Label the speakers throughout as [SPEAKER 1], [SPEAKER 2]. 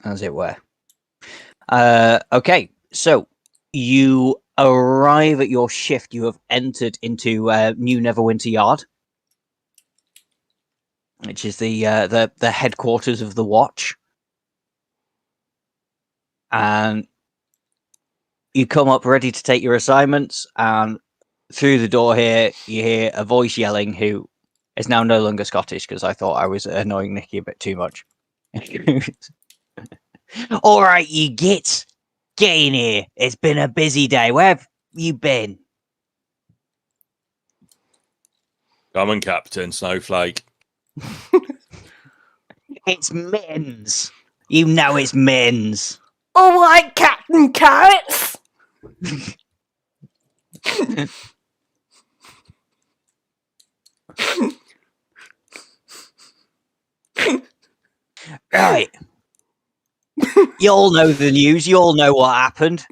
[SPEAKER 1] as it were. Okay, so you arrive at your shift. You have entered into New Neverwinter Yard, which is the headquarters of the Watch, and you come up ready to take your assignments. And through the door here, you hear a voice yelling, who is now no longer Scottish because I thought I was annoying Nikki a bit too much. All right, you gits. Get in here. It's been a busy day. Where have you been?
[SPEAKER 2] Come on, Captain Snowflake.
[SPEAKER 1] It's Mittens. You know it's Mittens.
[SPEAKER 3] All right, Captain Carrots.
[SPEAKER 1] Right. You all know the news. You all know what happened.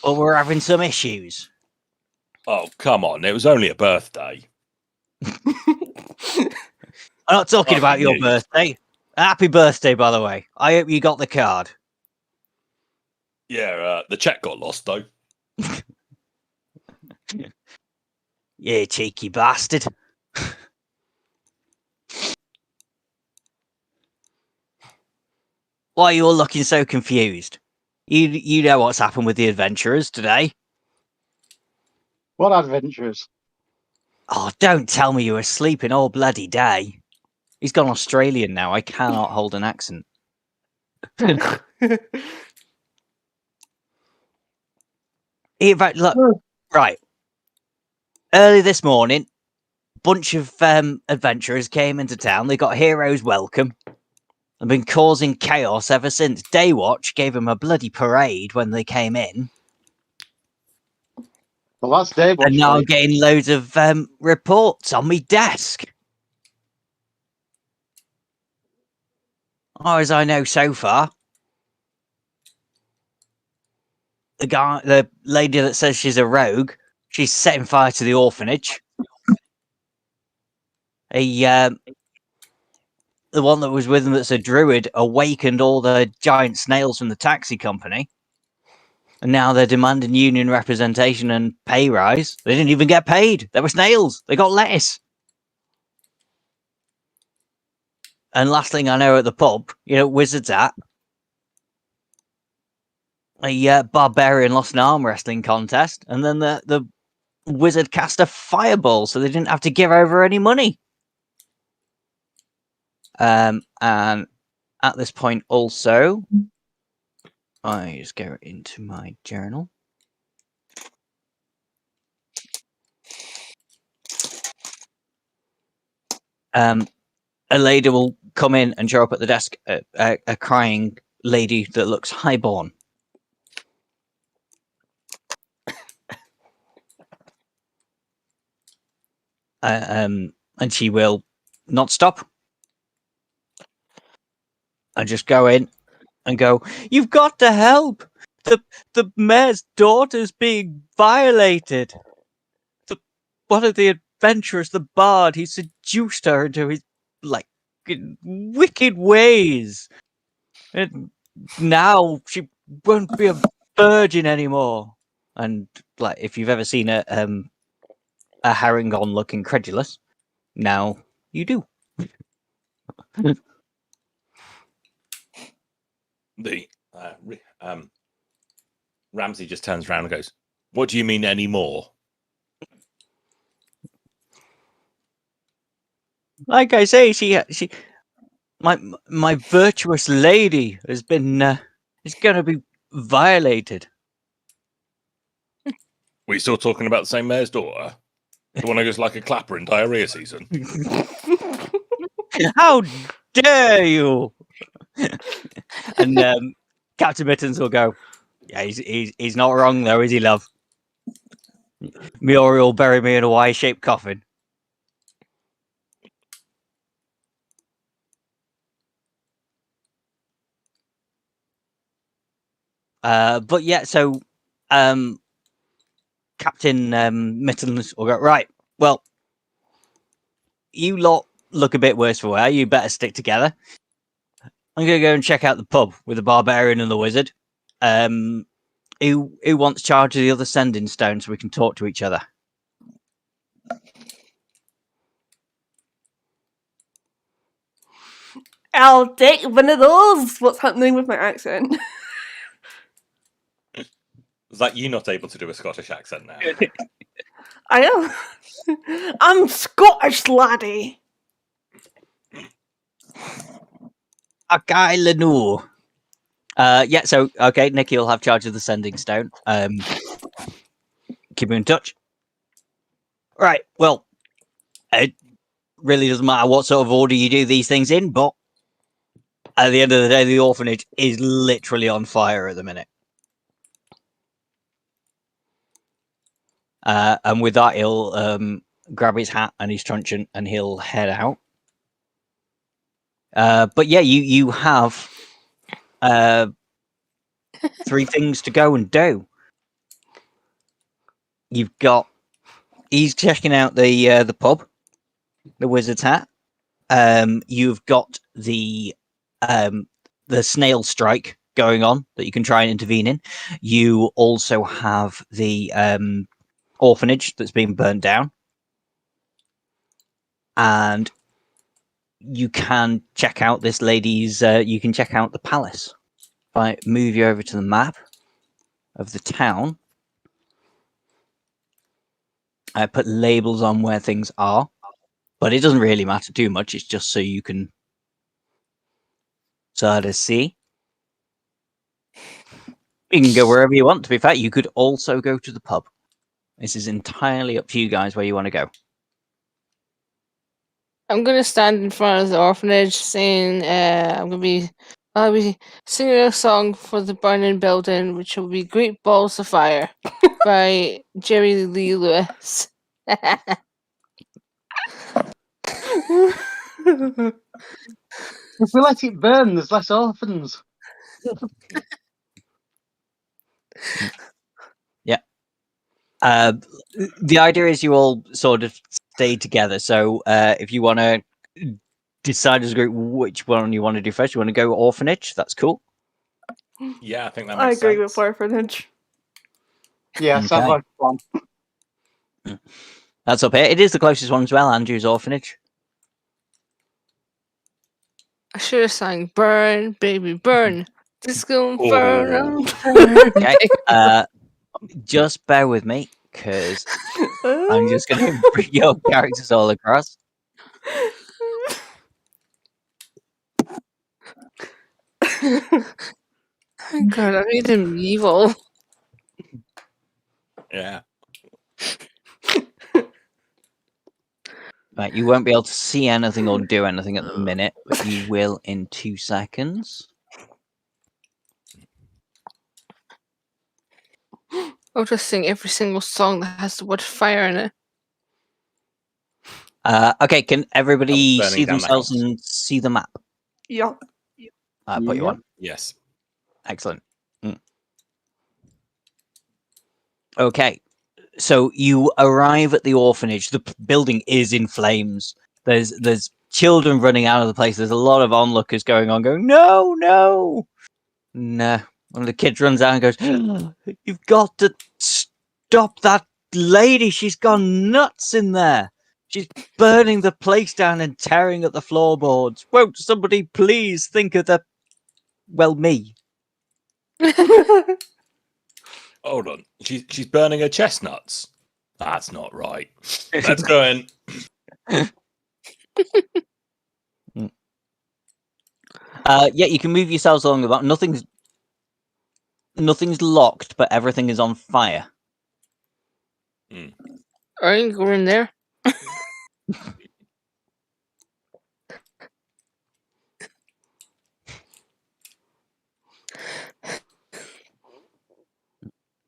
[SPEAKER 1] But we're having some issues.
[SPEAKER 2] Oh, come on. It was only a birthday.
[SPEAKER 1] I'm not talking about your birthday. Happy birthday, by the way. I hope you got the card.
[SPEAKER 2] Yeah, the check got lost, though.
[SPEAKER 1] You cheeky bastard. Why are you all looking so confused? You know what's happened with the adventurers today.
[SPEAKER 4] What adventures?
[SPEAKER 1] Oh, don't tell me you were sleeping all bloody day. He's gone Australian now. I cannot hold an accent. In fact, look, right. Early this morning, a bunch of adventurers came into town. They got heroes welcome. They've been causing chaos ever since. Daywatch gave them a bloody parade when they came in.
[SPEAKER 4] Well, that's Daywatch.
[SPEAKER 1] And now I'm getting loads of reports on me desk. Oh, as I know so far. The lady that says she's a rogue, she's setting fire to the orphanage. The one that was with them that's a druid awakened all the giant snails from the taxi company. And now they're demanding union representation and pay rise. They didn't even get paid. They were snails. They got lettuce. And last thing I know at the pub, Wizards at, a barbarian lost an arm wrestling contest, and then the wizard cast a fireball, so they didn't have to give over any money. And at this point, also, I just go into my journal. A lady will come in and show up at the desk, a crying lady that looks highborn. And she will not stop. I just go in and go, "You've got to help! The mayor's daughter's being violated. One of the adventurers, the bard, he seduced her into his wicked ways. And now she won't be a virgin anymore." And if you've ever seen a Harangon look incredulous, now you do.
[SPEAKER 2] Ramsey just turns around and goes, "What do you mean anymore?"
[SPEAKER 1] Like I say, my virtuous lady has been is going to be violated.
[SPEAKER 2] We still talking about the same mayor's daughter? The one who goes like a clapper in diarrhea season?
[SPEAKER 1] How dare you! And Captain Mittens will go, "Yeah, he's not wrong though, is he, love? Miori will bury me in a Y-shaped coffin." But yeah, so Captain Mittens will go, "Right, well, you lot look a bit worse for wear. You better stick together. I'm gonna go and check out the pub with the barbarian and the wizard. Who wants charge of the other sending stone so we can talk to each other?
[SPEAKER 3] I'll take one of those. What's happening with my accent?
[SPEAKER 2] Is that you not able to do a Scottish accent now?
[SPEAKER 3] I am. I'm Scottish, laddie.
[SPEAKER 1] A guy Lenore. Yeah, so okay, Nikki will have charge of the sending stone. Keep in touch. Right, well, it really doesn't matter what sort of order you do these things in, but at the end of the day, the orphanage is literally on fire at the minute. And with that, he'll grab his hat and his truncheon and he'll head out. But yeah, you have 3 things to go and do. You've got he's checking out the pub, the wizard's hat. You've got the snail strike going on that you can try and intervene in. You also have the orphanage that's been burnt down, and you can check out this lady's. You can check out the palace. If I move you over to the map of the town, I put labels on where things are, but it doesn't really matter too much. It's just so you can sort of see. You can go wherever you want. To be fair, you could also go to the pub. This is entirely up to you guys where you want to go.
[SPEAKER 5] I'm gonna stand in front of the orphanage saying, I'll be singing a song for the burning building, which will be Great Balls of Fire by Jerry Lee Lewis.
[SPEAKER 4] If we let it burn, there's less orphans.
[SPEAKER 1] Yeah. The idea is you all sort of stay together. So if you want to decide as a group which one you want to do first, you want to go orphanage. That's cool.
[SPEAKER 2] Yeah, I think that
[SPEAKER 3] I
[SPEAKER 2] makes
[SPEAKER 3] agree
[SPEAKER 2] sense.
[SPEAKER 3] with orphanage.
[SPEAKER 4] Yeah,
[SPEAKER 1] Okay.
[SPEAKER 4] sounds like fun.
[SPEAKER 1] That's up here. It is the closest one as well. Andrew's orphanage.
[SPEAKER 5] I should have sang Burn, Baby Burn. Disco
[SPEAKER 2] Oh.
[SPEAKER 5] Inferno. Burn.
[SPEAKER 1] Okay. Just bear with me, because I'm just going to bring your characters all across.
[SPEAKER 5] Oh God, I made him evil.
[SPEAKER 2] Yeah.
[SPEAKER 1] Right, you won't be able to see anything or do anything at the minute, but you will in 2 seconds.
[SPEAKER 5] I'll just sing every single song that has the word fire in it.
[SPEAKER 1] Okay, can everybody
[SPEAKER 2] burning
[SPEAKER 1] see
[SPEAKER 2] down the
[SPEAKER 1] themselves
[SPEAKER 2] house.
[SPEAKER 1] and see the map?
[SPEAKER 3] Yeah.
[SPEAKER 1] Put you
[SPEAKER 4] Yep.
[SPEAKER 1] on.
[SPEAKER 2] Yes.
[SPEAKER 1] Excellent. Okay, so you arrive at the orphanage. The building is in flames. There's children running out of the place. There's a lot of onlookers going on, going, no, no. Nah. One of the kids runs out and goes, you've got to stop that lady. She's gone nuts in there. She's burning the place down and tearing at the floorboards. Won't somebody please think of me?
[SPEAKER 2] Hold on. She's burning her chestnuts. That's not right. Let's go in.
[SPEAKER 1] Yeah, you can move yourselves along the back. Nothing's locked, but everything is on fire.
[SPEAKER 5] I ain't going there.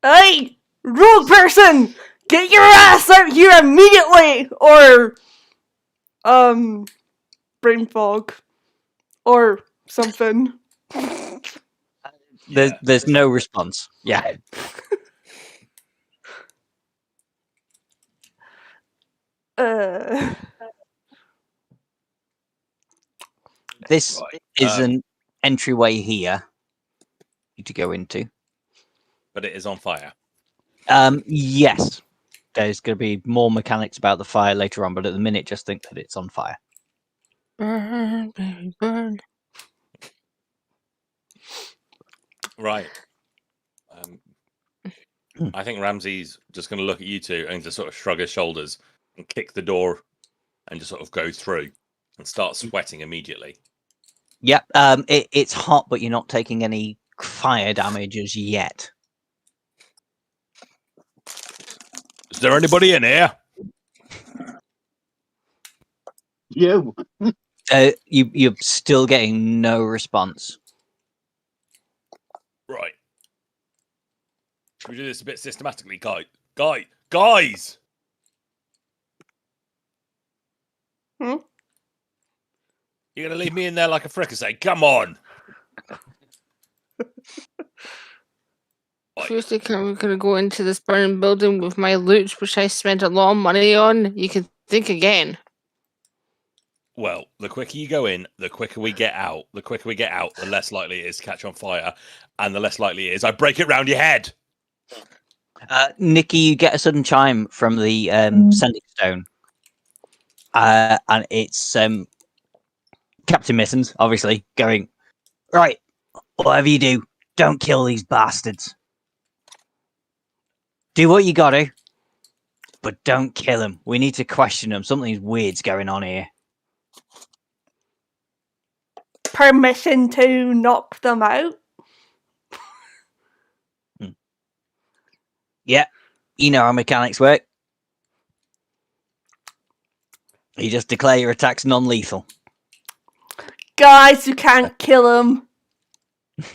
[SPEAKER 3] Hey, rude person, get your ass out here immediately, or brain fog, or something.
[SPEAKER 1] There's no response. Yeah. This
[SPEAKER 2] Right.
[SPEAKER 1] isn't entryway here to go into.
[SPEAKER 2] But it is on fire.
[SPEAKER 1] Yes. There's going to be more mechanics about the fire later on, but at the minute, just think that it's on fire.
[SPEAKER 5] Burn, baby, burn.
[SPEAKER 2] Right. I think Ramsey's just going to look at you two and just sort of shrug his shoulders and kick the door and just sort of go through and start sweating immediately.
[SPEAKER 1] Yep. It's hot, but you're not taking any fire damage as yet.
[SPEAKER 2] Is there anybody in here?
[SPEAKER 4] You.
[SPEAKER 1] You're still getting no response.
[SPEAKER 2] Right. Should we do this a bit systematically, guys?
[SPEAKER 3] Hmm?
[SPEAKER 2] You're going to leave me in there like a fricassee? Come on.
[SPEAKER 5] First, we're going to go into this burning building with my loot, which I spent a lot of money on. You can think again.
[SPEAKER 2] Well, the quicker you go in, the quicker we get out. The quicker we get out, the less likely it is to catch on fire. And the less likely it is I break it round your head.
[SPEAKER 1] Nikki, you get a sudden chime from the sending stone. And it's Captain Mittens, obviously, going, right, whatever you do, don't kill these bastards. Do what you gotta, but don't kill them. We need to question them. Something weird's going on here.
[SPEAKER 3] Permission to knock them out?
[SPEAKER 1] Yeah, you know how mechanics work. You just declare your attacks non-lethal.
[SPEAKER 3] Guys, you can't kill them.
[SPEAKER 5] You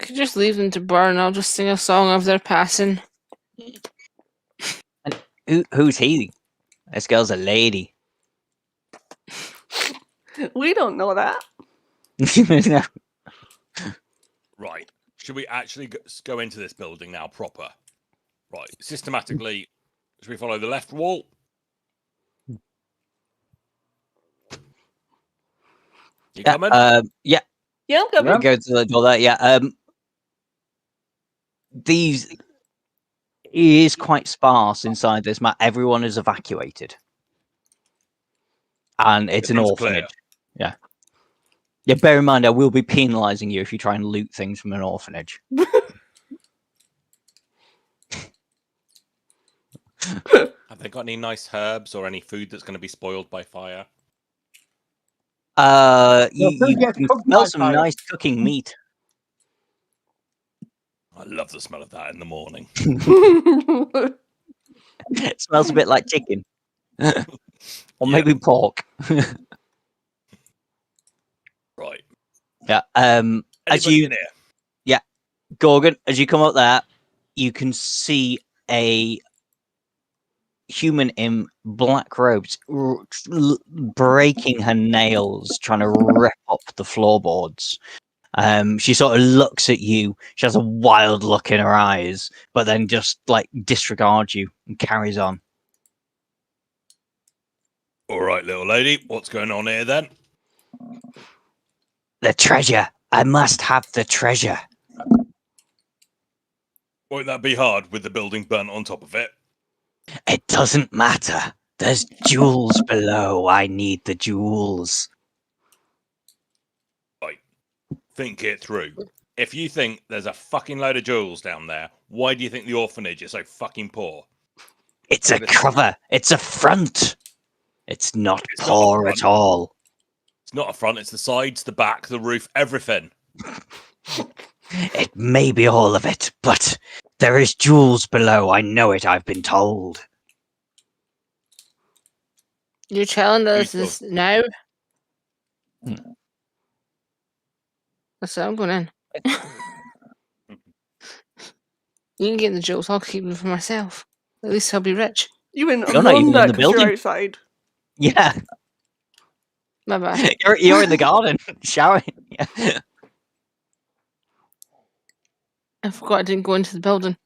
[SPEAKER 5] could just leave them to burn. I'll just sing a song of their passing.
[SPEAKER 1] And who's he? This girl's a lady.
[SPEAKER 3] We don't know that.
[SPEAKER 1] No.
[SPEAKER 2] Right. Should we actually go into this building now proper? Right. Systematically, should we follow the left wall? You coming?
[SPEAKER 1] Yeah.
[SPEAKER 3] Yeah, I'm coming.
[SPEAKER 1] Go to the door there. Yeah. These it is quite sparse inside this map. Everyone is evacuated, and it's an orphanage. Yeah. Yeah. Bear in mind, I will be penalising you if you try and loot things from an orphanage.
[SPEAKER 2] Have they got any nice herbs or any food that's going to be spoiled by fire?
[SPEAKER 1] You can smell some nice cooking meat.
[SPEAKER 2] I love the smell of that in the morning.
[SPEAKER 1] It smells a bit like chicken. Or maybe pork.
[SPEAKER 2] Right.
[SPEAKER 1] Yeah. As
[SPEAKER 2] Anybody
[SPEAKER 1] you
[SPEAKER 2] in here?
[SPEAKER 1] Gorgon, as you come up there, you can see a human in black robes breaking her nails, trying to rip up the floorboards. She sort of looks at you. She has a wild look in her eyes, but then just like disregards you and carries on.
[SPEAKER 2] All right, little lady. What's going on here then?
[SPEAKER 1] The treasure. I must have the treasure.
[SPEAKER 2] Won't that be hard with the building burnt on top of it?
[SPEAKER 1] It doesn't matter. There's jewels below. I need the jewels.
[SPEAKER 2] Right. Think it through. If you think there's a fucking load of jewels down there, why do you think the orphanage is so fucking poor?
[SPEAKER 1] It's a cover. It's a front. It's not poor at all.
[SPEAKER 2] It's not a front. It's the sides, the back, the roof, everything.
[SPEAKER 1] It may be all of it, but there is jewels below. I know it. I've been told.
[SPEAKER 5] You're telling us this now? That's it, I'm going in. You can get the jewels, I'll keep them for myself. At least I'll be rich.
[SPEAKER 3] You wouldn't
[SPEAKER 1] You're
[SPEAKER 3] have
[SPEAKER 1] not
[SPEAKER 3] known
[SPEAKER 1] even in
[SPEAKER 3] that
[SPEAKER 1] the
[SPEAKER 3] 'cause you're
[SPEAKER 1] building.
[SPEAKER 3] outside.
[SPEAKER 1] Yeah,
[SPEAKER 5] Bye bye.
[SPEAKER 1] you're in the garden showering. Yeah.
[SPEAKER 5] I forgot I didn't go into the building.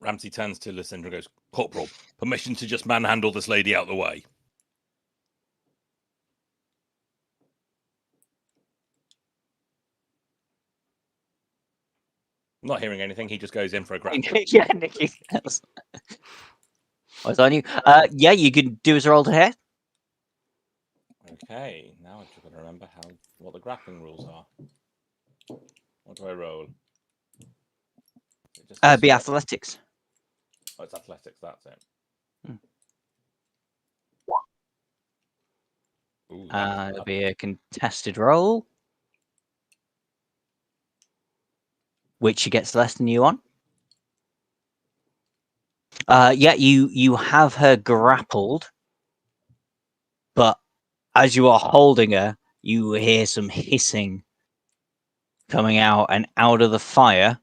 [SPEAKER 2] Ramsey turns to Lucinda and goes, Corporal, permission to just manhandle this lady out the way. not hearing anything. He just goes in for a grapple.
[SPEAKER 1] Yeah, Nicky. What's on you? Yeah, you can do as a roll to hit.
[SPEAKER 2] Okay, now I've just got to remember what the grappling rules are. What do I roll?
[SPEAKER 1] Be athletics.
[SPEAKER 2] Oh, it's athletics. That's it. Ooh,
[SPEAKER 1] It'll be a contested roll, which she gets less than you on. Yeah, you have her grappled, but as you are holding her, you hear some hissing coming out, and out of the fire.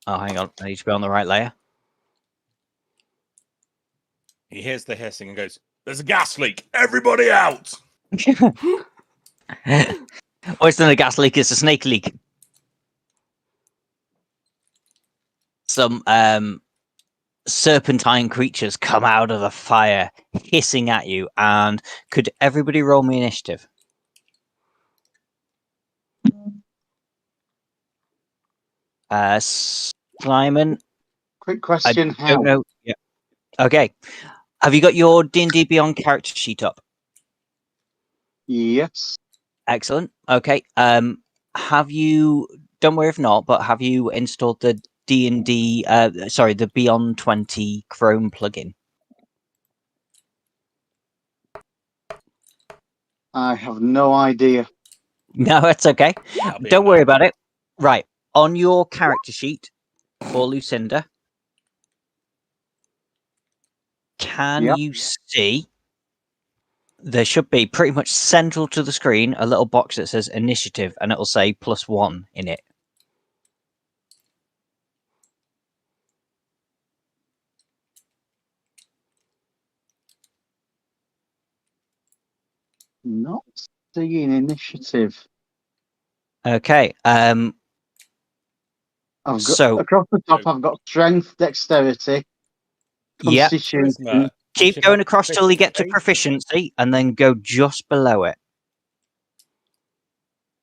[SPEAKER 1] Oh, hang on. I need to be on the right layer.
[SPEAKER 2] He hears the hissing and goes, "There's a gas leak! Everybody out!"
[SPEAKER 1] Worse than a gas leak, it's a snake leak. Some serpentine creatures come out of the fire, hissing at you. And could everybody roll me initiative? Simon.
[SPEAKER 4] Quick question:
[SPEAKER 1] I
[SPEAKER 4] how?
[SPEAKER 1] don't know. Yeah. Okay. Have you got your D&D Beyond character sheet up?
[SPEAKER 4] Yes.
[SPEAKER 1] Excellent. Okay. Have you? Don't worry if not. But have you installed the D&D? Sorry, the Beyond 20 Chrome plugin.
[SPEAKER 4] I have no idea.
[SPEAKER 1] No, it's okay.
[SPEAKER 2] That'll be
[SPEAKER 1] Don't
[SPEAKER 2] a
[SPEAKER 1] worry
[SPEAKER 2] no.
[SPEAKER 1] about it. Right. On your character sheet for Lucinda, can
[SPEAKER 4] Yep.
[SPEAKER 1] you see? There should be pretty much central to the screen a little box that says initiative, and it'll say +1 in it.
[SPEAKER 4] Not seeing initiative.
[SPEAKER 1] Okay.
[SPEAKER 4] I've got
[SPEAKER 1] So
[SPEAKER 4] across the top. I've got strength, dexterity,
[SPEAKER 1] yeah,
[SPEAKER 4] constitution.
[SPEAKER 2] Charisma. You
[SPEAKER 1] keep
[SPEAKER 2] should
[SPEAKER 1] going
[SPEAKER 2] have
[SPEAKER 1] across till you get to
[SPEAKER 2] proficiency.
[SPEAKER 1] proficiency, and then go just below it.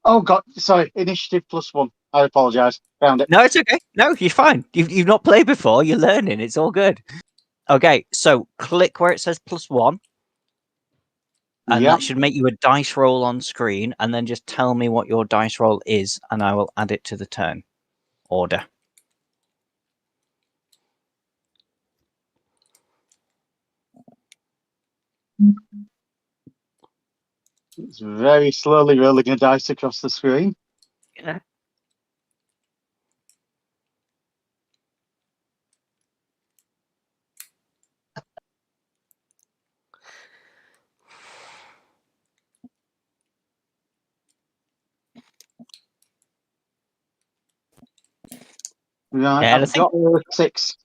[SPEAKER 4] Oh God, sorry. Initiative +1. I apologise. Found it.
[SPEAKER 1] No, it's okay. No, you're fine. You've not played before. You're learning. It's all good. Okay, so click where it says +1, and
[SPEAKER 4] Yep.
[SPEAKER 1] that should make you a dice roll on screen, and then just tell me what your dice roll is, and I will add it to the turn order.
[SPEAKER 4] It's very slowly rolling a dice across the screen.
[SPEAKER 1] Yeah.
[SPEAKER 4] Right,
[SPEAKER 1] Yeah,
[SPEAKER 4] I've got 6.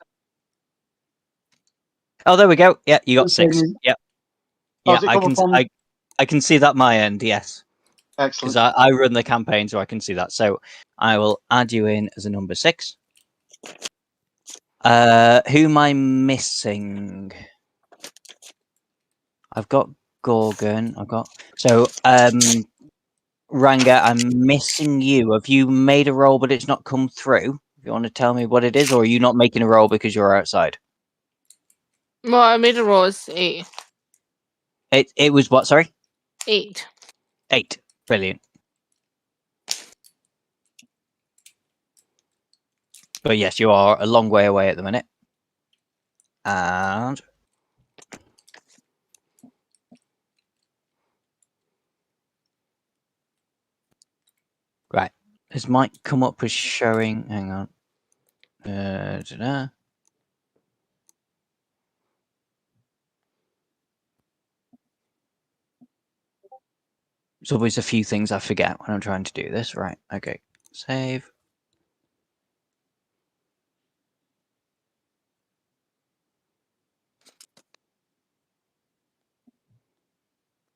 [SPEAKER 1] Oh, there we go. Yeah, you got
[SPEAKER 4] Okay.
[SPEAKER 1] 6. Yep.
[SPEAKER 4] Oh,
[SPEAKER 1] Yeah,
[SPEAKER 4] has it come up on-
[SPEAKER 1] I can see that my end. Yes, because
[SPEAKER 4] Excellent.
[SPEAKER 1] I run the campaign, so I can see that. So I will add you in as a number 6. Who am I missing? I've got Gorgon. Ranga, I'm missing you. Have you made a roll, but it's not come through? If you want to tell me what it is, or are you not making a roll because you're outside?
[SPEAKER 5] Well, I made a roll. It's 8.
[SPEAKER 1] It was what? Sorry,
[SPEAKER 5] 8.
[SPEAKER 1] 8. Brilliant. But yes, you are a long way away at the minute. And right, this might come up as showing. Hang on. There's always a few things I forget when I'm trying to do this. Right. Okay. Save.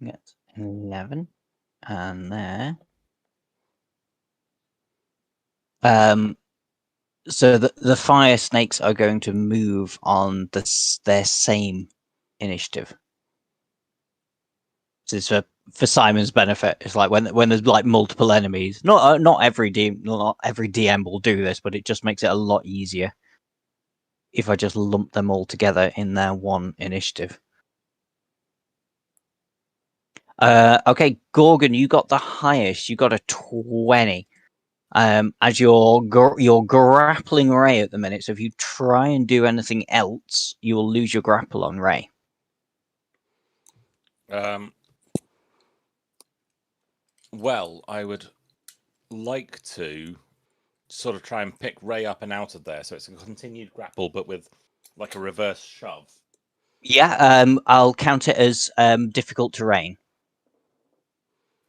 [SPEAKER 1] Get 11. And there. So the fire snakes are going to move on their same initiative. So it's a for Simon's benefit. It's like when there's like multiple enemies. Not every DM will do this, but it just makes it a lot easier if I just lump them all together in their one initiative. Okay, Gorgon, you got the highest. You got a 20. As you're grappling Ray at the minute, so if you try and do anything else, you will lose your grapple on Ray.
[SPEAKER 2] Well, I would like to sort of try and pick Ray up and out of there, so it's a continued grapple, but with like a reverse shove.
[SPEAKER 1] Yeah, I'll count it as difficult terrain.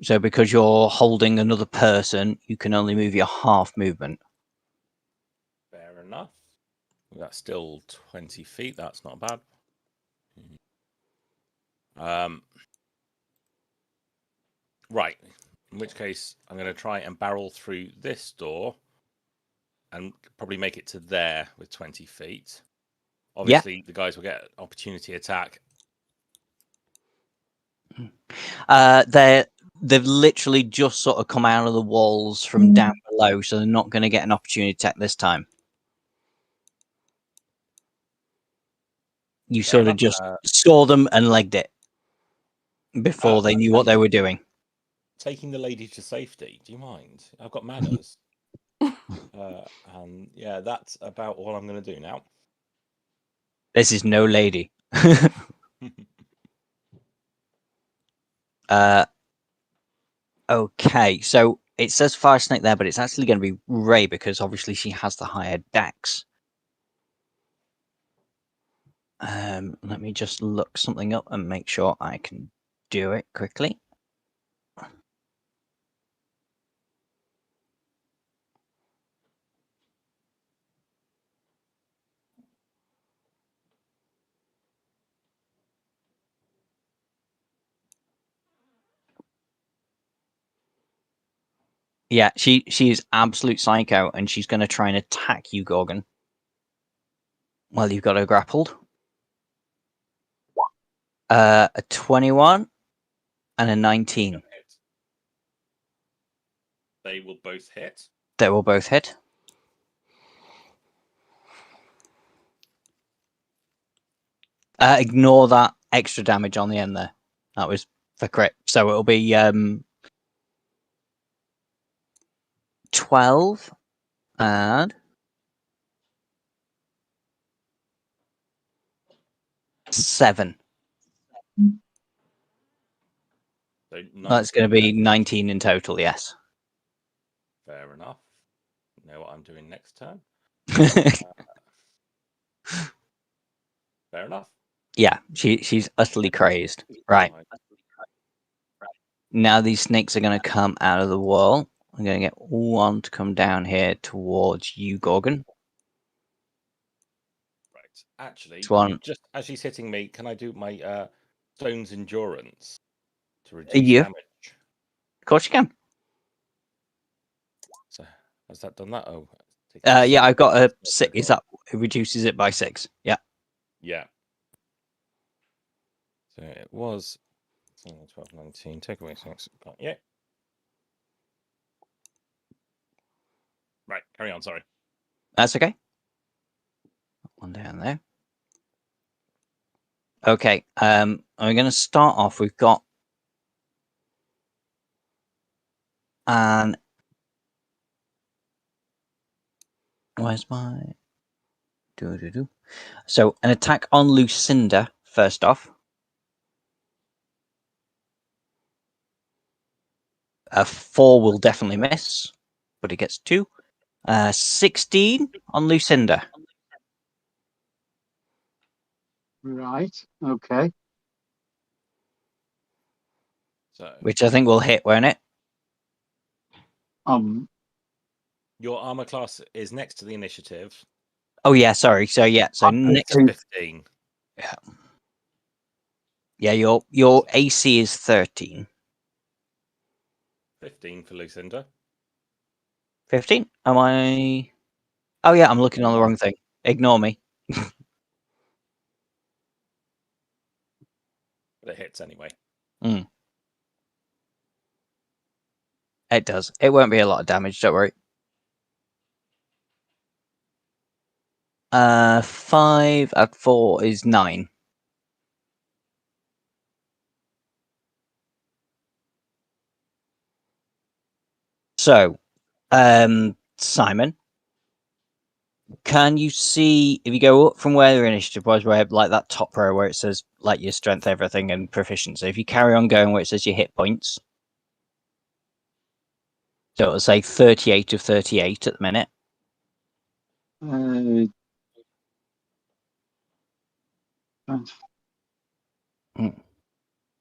[SPEAKER 1] So because you're holding another person, you can only move your half movement.
[SPEAKER 2] Fair enough. That's still 20 feet. That's not bad. Right. In which case, I'm going to try and barrel through this door and probably make it to there with 20 feet. Obviously, the guys will get opportunity attack.
[SPEAKER 1] They've literally just sort of come out of the walls from down below, so they're not going to get an opportunity attack this time. You
[SPEAKER 2] Fair
[SPEAKER 1] sort of
[SPEAKER 2] enough.
[SPEAKER 1] just saw them and legged it before they knew what they were doing.
[SPEAKER 2] Taking the lady to safety. Do you mind? I've got manners. And yeah, that's about all I'm going to do now.
[SPEAKER 1] This is no lady. Okay, so it says Fire Snake there, but it's actually going to be Ray because obviously she has the higher dex. Let me just look something up and make sure I can do it quickly. Yeah, she is absolute psycho, and she's going to try and attack you, Gorgon. Well, you've got her grappled. A 21 and a 19.
[SPEAKER 2] They will both hit.
[SPEAKER 1] They will both hit. Ignore that extra damage on the end there. That was for crit. So it'll be 12 and 7.
[SPEAKER 2] So
[SPEAKER 1] That's going to be 19 in total, yes.
[SPEAKER 2] Fair enough. Know what I'm doing next turn. Fair enough.
[SPEAKER 1] Yeah, she's utterly crazed. Right. Now these snakes are going to come out of the wall. I'm going to get one to come down here towards you, Gorgon.
[SPEAKER 2] Right. Actually,
[SPEAKER 1] One.
[SPEAKER 2] just as she's hitting me, can I do my stone's endurance to reduce damage?
[SPEAKER 1] Of course you can.
[SPEAKER 2] So has that done that? Oh,
[SPEAKER 1] yeah, I've got a 6. Is that it reduces it by 6? Yeah.
[SPEAKER 2] Yeah. So it was 12, 19. Take away 6. Yeah. Right. Carry on. Sorry.
[SPEAKER 1] That's okay. One down there. Okay. I'm going to start off. We've got an. Where's my? So an attack on Lucinda first off. A 4 will definitely miss, but it gets 2. 16 on Lucinda.
[SPEAKER 4] Right. Okay.
[SPEAKER 2] So
[SPEAKER 1] Which I think will hit, won't it?
[SPEAKER 2] your armor class is next to the initiative.
[SPEAKER 1] Oh yeah, sorry. So yeah, so next
[SPEAKER 2] 15.
[SPEAKER 1] Yeah. Yeah, your AC is 13.
[SPEAKER 2] 15 for Lucinda.
[SPEAKER 1] 15? Am I? Oh yeah, I'm looking on the wrong thing. Ignore me.
[SPEAKER 2] But it hits anyway.
[SPEAKER 1] It does. It won't be a lot of damage, don't worry. 5 add 4 is 9. So, Simon, can you see if you go up from where your initiative was, where like that top row where it says like your strength, everything, and proficiency? If you carry on going where it says your hit points, so it'll say 38 of 38 at the minute.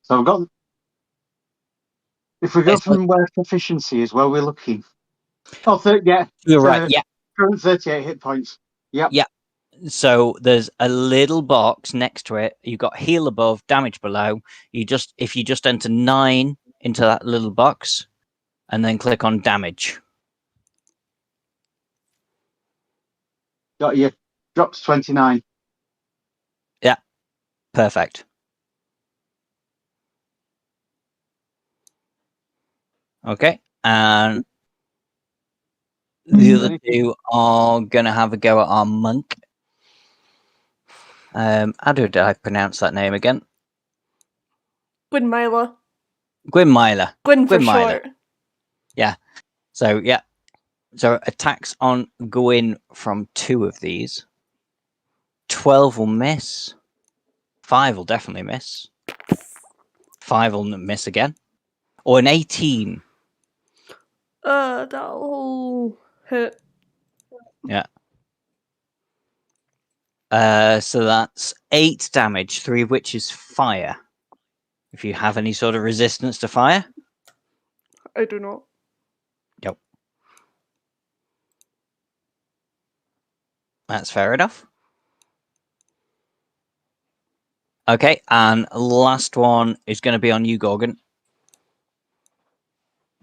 [SPEAKER 4] So I've got. If we go from where proficiency is, where we're looking. Oh, yeah.
[SPEAKER 1] You're right. Yeah.
[SPEAKER 4] Current 38 hit points. Yep.
[SPEAKER 1] Yeah. So there's a little box next to it. You've got heal above, damage below. If you just enter 9 into that little box, and then click on damage.
[SPEAKER 4] Got you. Drops 29.
[SPEAKER 1] Yeah. Perfect. Okay. And the other two are gonna have a go at our monk. How did I pronounce that name again?
[SPEAKER 3] Gwynmila.
[SPEAKER 1] Gwynmila.
[SPEAKER 3] Gwyn for
[SPEAKER 1] Gwynmila.
[SPEAKER 3] short.
[SPEAKER 1] Yeah. So yeah. So attacks on Gwyn from 2 of these. 12 will miss. 5 will definitely miss. 5 will miss again. Or an 18.
[SPEAKER 3] That'll hit.
[SPEAKER 1] Yeah. So that's 8 damage, 3 of which is fire. If you have any sort of resistance to fire.
[SPEAKER 3] I do not.
[SPEAKER 1] Yep. That's fair enough. Okay, and last one is going to be on you, Gorgon.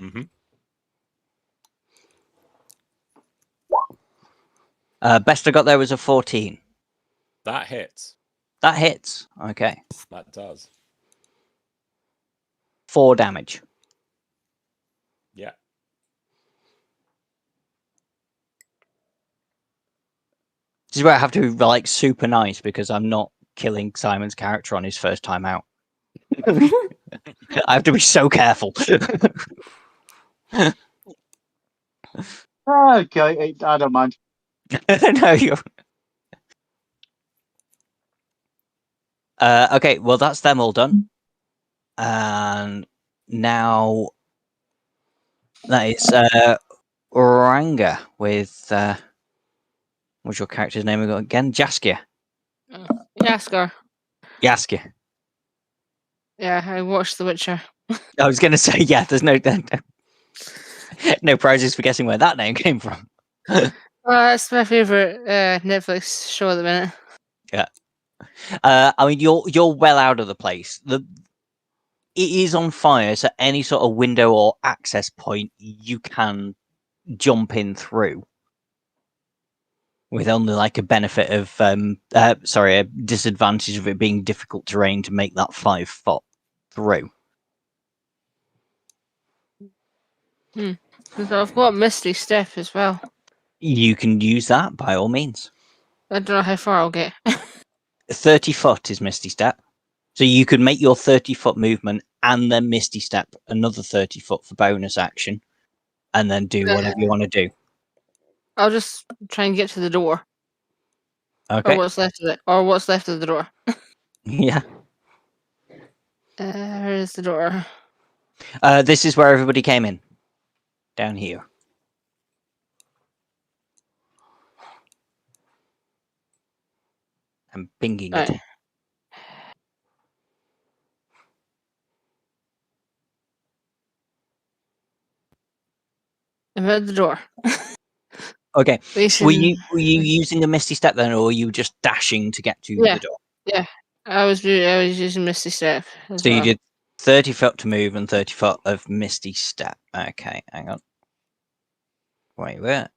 [SPEAKER 2] Mm-hmm.
[SPEAKER 1] Best I got there was a 14.
[SPEAKER 2] That hits.
[SPEAKER 1] That hits. Okay.
[SPEAKER 2] That does.
[SPEAKER 1] 4 damage.
[SPEAKER 2] Yeah.
[SPEAKER 1] This is where I have to be like super nice because I'm not killing Simon's character on his first time out. I have to be so careful.
[SPEAKER 4] Okay, I don't mind.
[SPEAKER 1] No, you're. Okay, well that's them all done, and now that is Oranga with what's your character's name again? Jaskia.
[SPEAKER 5] Jaskar.
[SPEAKER 1] Jaskia.
[SPEAKER 5] Yeah, I watched The Witcher.
[SPEAKER 1] I was going to say, yeah, there's no prizes for guessing where that name came from.
[SPEAKER 5] That's my favorite Netflix show at the minute.
[SPEAKER 1] Yeah. I mean, you're well out of the place. It is on fire, so any sort of window or access point you can jump in through, with only like a benefit of a disadvantage of it being difficult terrain to make that 5 foot through.
[SPEAKER 5] Because I've got Misty Step as well.
[SPEAKER 1] You can use that by all means.
[SPEAKER 5] I don't know how far I'll get.
[SPEAKER 1] 30 foot is Misty Step. So you could make your 30-foot movement and then Misty Step another 30 foot for bonus action, and then do whatever you want to do.
[SPEAKER 5] I'll just try and get to the door.
[SPEAKER 1] Okay.
[SPEAKER 5] Or what's left of it. Or what's left of the door.
[SPEAKER 1] Yeah.
[SPEAKER 5] Where's the door?
[SPEAKER 1] This is where everybody came in. Down here. I'm pinging it.
[SPEAKER 5] Right. I'm at the door.
[SPEAKER 1] Okay.
[SPEAKER 5] Facing...
[SPEAKER 1] Were you using a Misty Step then, or were you just dashing to get to the door?
[SPEAKER 5] Yeah. I was using Misty Step.
[SPEAKER 1] So you did 30 foot to move and 30 foot of Misty Step. Okay, hang on. Wait, where?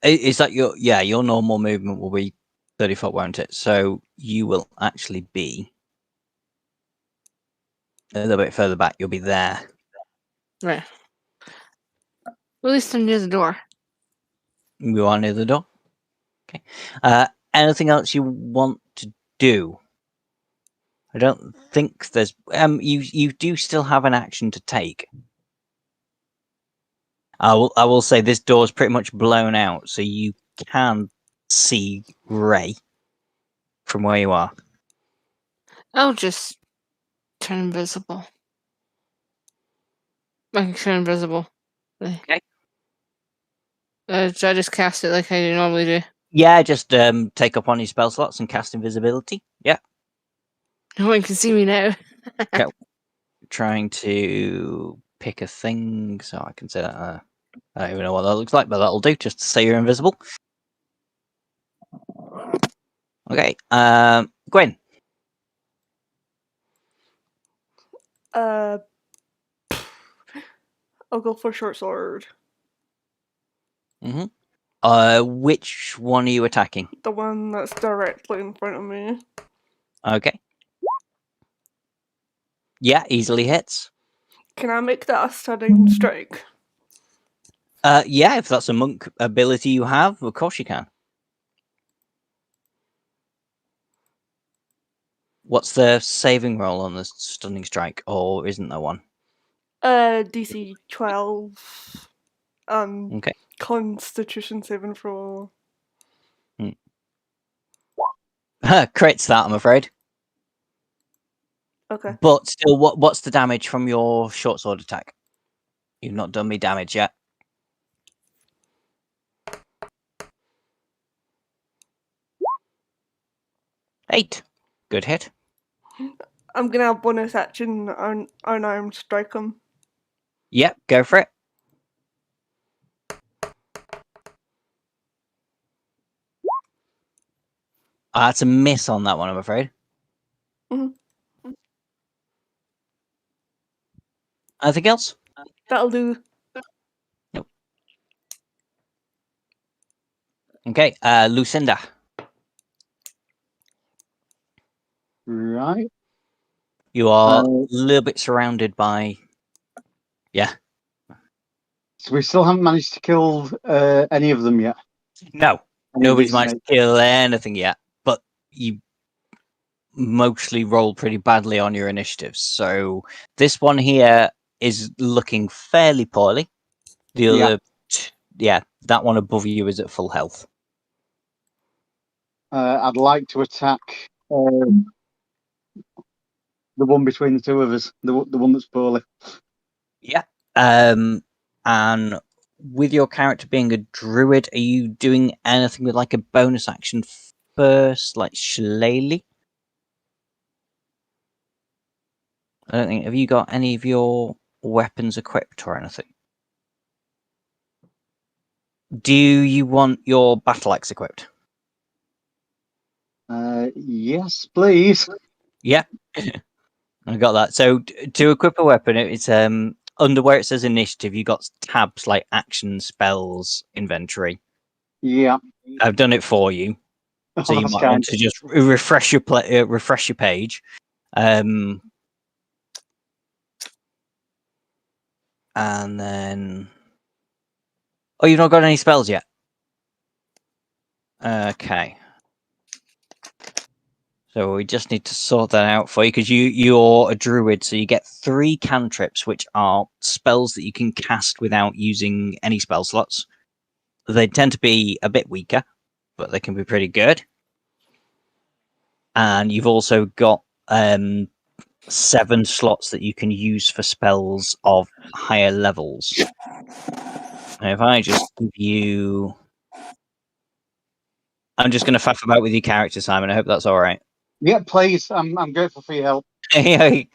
[SPEAKER 1] Is that your normal movement will be 30 foot, won't it? So you will actually be a little bit further back, you'll be there.
[SPEAKER 5] Right. At least I'm near the door.
[SPEAKER 1] You are near the door. Okay. Anything else you want to do? I don't think there's. You do still have an action to take. I will say this door is pretty much blown out, so you can see Ray from where you are.
[SPEAKER 5] I'll just turn invisible. I can turn invisible.
[SPEAKER 1] Okay.
[SPEAKER 5] Should I just cast it like I normally do?
[SPEAKER 1] Yeah, just take up on your spell slots and cast invisibility. Yeah.
[SPEAKER 5] No one can see me now.
[SPEAKER 1] Okay. Trying to pick a thing so I can say that. I don't even know what that looks like, but that'll do just to say you're invisible. Okay. Gwen.
[SPEAKER 3] I'll go for short sword.
[SPEAKER 1] Which one are you attacking?
[SPEAKER 3] The one that's directly in front of me.
[SPEAKER 1] Okay. Yeah, easily hits.
[SPEAKER 3] Can I make that a stunning strike?
[SPEAKER 1] Yeah, if that's a monk ability you have, of course you can. What's the saving roll on the stunning strike, or isn't there one?
[SPEAKER 3] DC 12.
[SPEAKER 1] Okay.
[SPEAKER 3] Constitution saving throw.
[SPEAKER 1] Crits that, I'm afraid.
[SPEAKER 3] Okay.
[SPEAKER 1] But still, what's the damage from your short sword attack? You've not done me damage yet. 8. Good hit.
[SPEAKER 3] I'm gonna have bonus action unarmed strike him.
[SPEAKER 1] Yep, go for it. That's a miss on that one, I'm afraid.
[SPEAKER 3] Mhm.
[SPEAKER 1] Anything else?
[SPEAKER 3] That'll do.
[SPEAKER 1] Nope. Okay, Lucinda.
[SPEAKER 4] Right.
[SPEAKER 1] You are a little bit surrounded by... Yeah.
[SPEAKER 4] So we still haven't managed to kill any of them yet.
[SPEAKER 1] No,
[SPEAKER 4] Any of
[SPEAKER 1] nobody's
[SPEAKER 4] these
[SPEAKER 1] managed to
[SPEAKER 4] snakes?
[SPEAKER 1] kill anything yet, but you mostly rolled pretty badly on your initiatives. So this one here is looking fairly poorly. The
[SPEAKER 4] Yeah.
[SPEAKER 1] other, yeah, that one above you is at full health.
[SPEAKER 4] I'd like to attack the one between the two of us, the one that's poorly.
[SPEAKER 1] Yeah. And with your character being a druid, are you doing anything with like a bonus action first, like Shillelagh? I don't think. Have you got any of your weapons equipped or anything? Do you want your battle axe equipped?
[SPEAKER 4] Yes, please.
[SPEAKER 1] Yeah, I got that. So to equip a weapon, it's under where it says initiative, you got tabs like action, spells, inventory.
[SPEAKER 4] Yeah.
[SPEAKER 1] I've done it for you, so you
[SPEAKER 4] That's
[SPEAKER 1] might
[SPEAKER 4] kind.
[SPEAKER 1] want to just refresh your page. And then, oh, you've not got any spells yet. Okay. So we just need to sort that out for you because you're a druid, so you get 3 cantrips, which are spells that you can cast without using any spell slots. They tend to be a bit weaker, but they can be pretty good. And you've also got 7 slots that you can use for spells of higher levels. And if I just give you... I'm just going to faff about with your character, Simon. I hope that's all right.
[SPEAKER 4] Yeah, please. I'm grateful for your help.
[SPEAKER 1] Okay.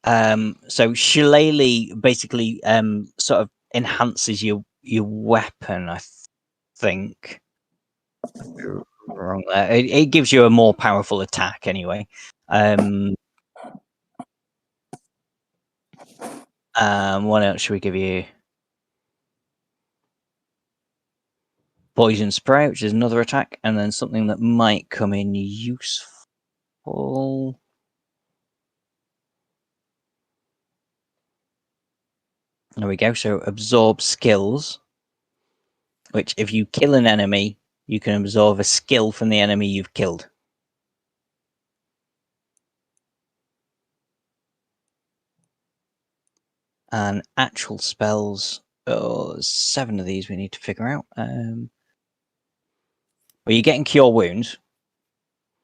[SPEAKER 1] So Shillelagh basically sort of enhances your weapon, I think. Wrong there. It gives you a more powerful attack anyway. What else should we give you? Poison spray, which is another attack, and then something that might come in useful. There we go. So absorb skills, which if you kill an enemy, you can absorb a skill from the enemy you've killed. And actual spells. Oh, there's 7 of these we need to figure out. Well, you're getting Cure Wounds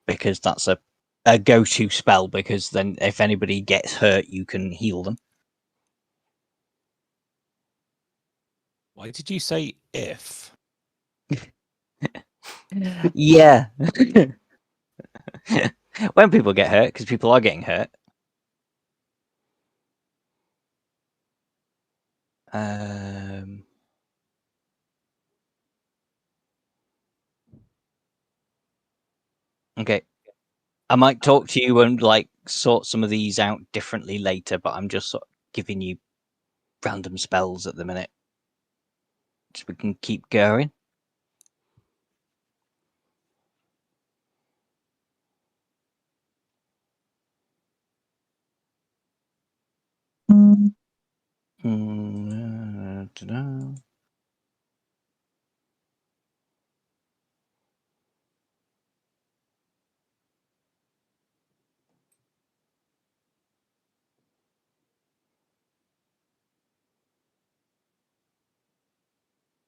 [SPEAKER 1] because that's a go-to spell, because then if anybody gets hurt, you can heal them.
[SPEAKER 2] Why did you say if?
[SPEAKER 1] Yeah. When people get hurt, because people are getting hurt. Okay. I might talk to you and like sort some of these out differently later, but I'm just sort of giving you random spells at the minute. So we can keep going. Ta-da.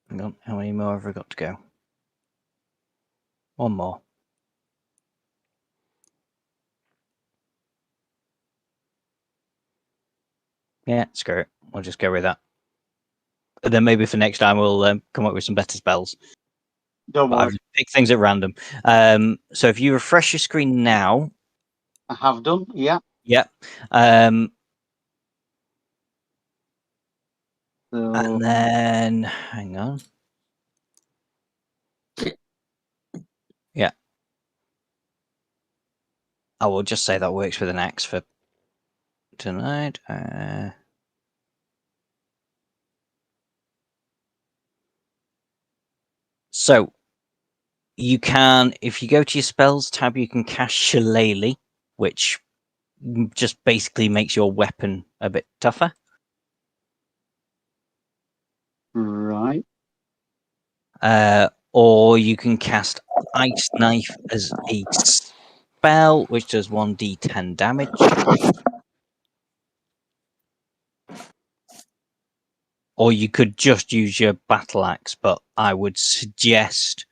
[SPEAKER 1] Hang on, how many more have I got to go? 1 more. Yeah, screw it. We'll just go with that. And then maybe for next time we'll come up with some better spells.
[SPEAKER 4] Don't
[SPEAKER 1] But I've
[SPEAKER 4] worry.
[SPEAKER 1] just picked things at random. So if you refresh your screen now,
[SPEAKER 4] I have done. Yeah.
[SPEAKER 1] yeah.
[SPEAKER 4] So
[SPEAKER 1] And then hang on. Yeah. I will just say that works with an axe for tonight. So you can, if you go to your spells tab, you can cast Shillelagh, which just basically makes your weapon a bit tougher.
[SPEAKER 4] right.
[SPEAKER 1] Or you can cast Ice Knife as a spell, which does 1d10 damage. Or you could just use your battle axe, but I would suggest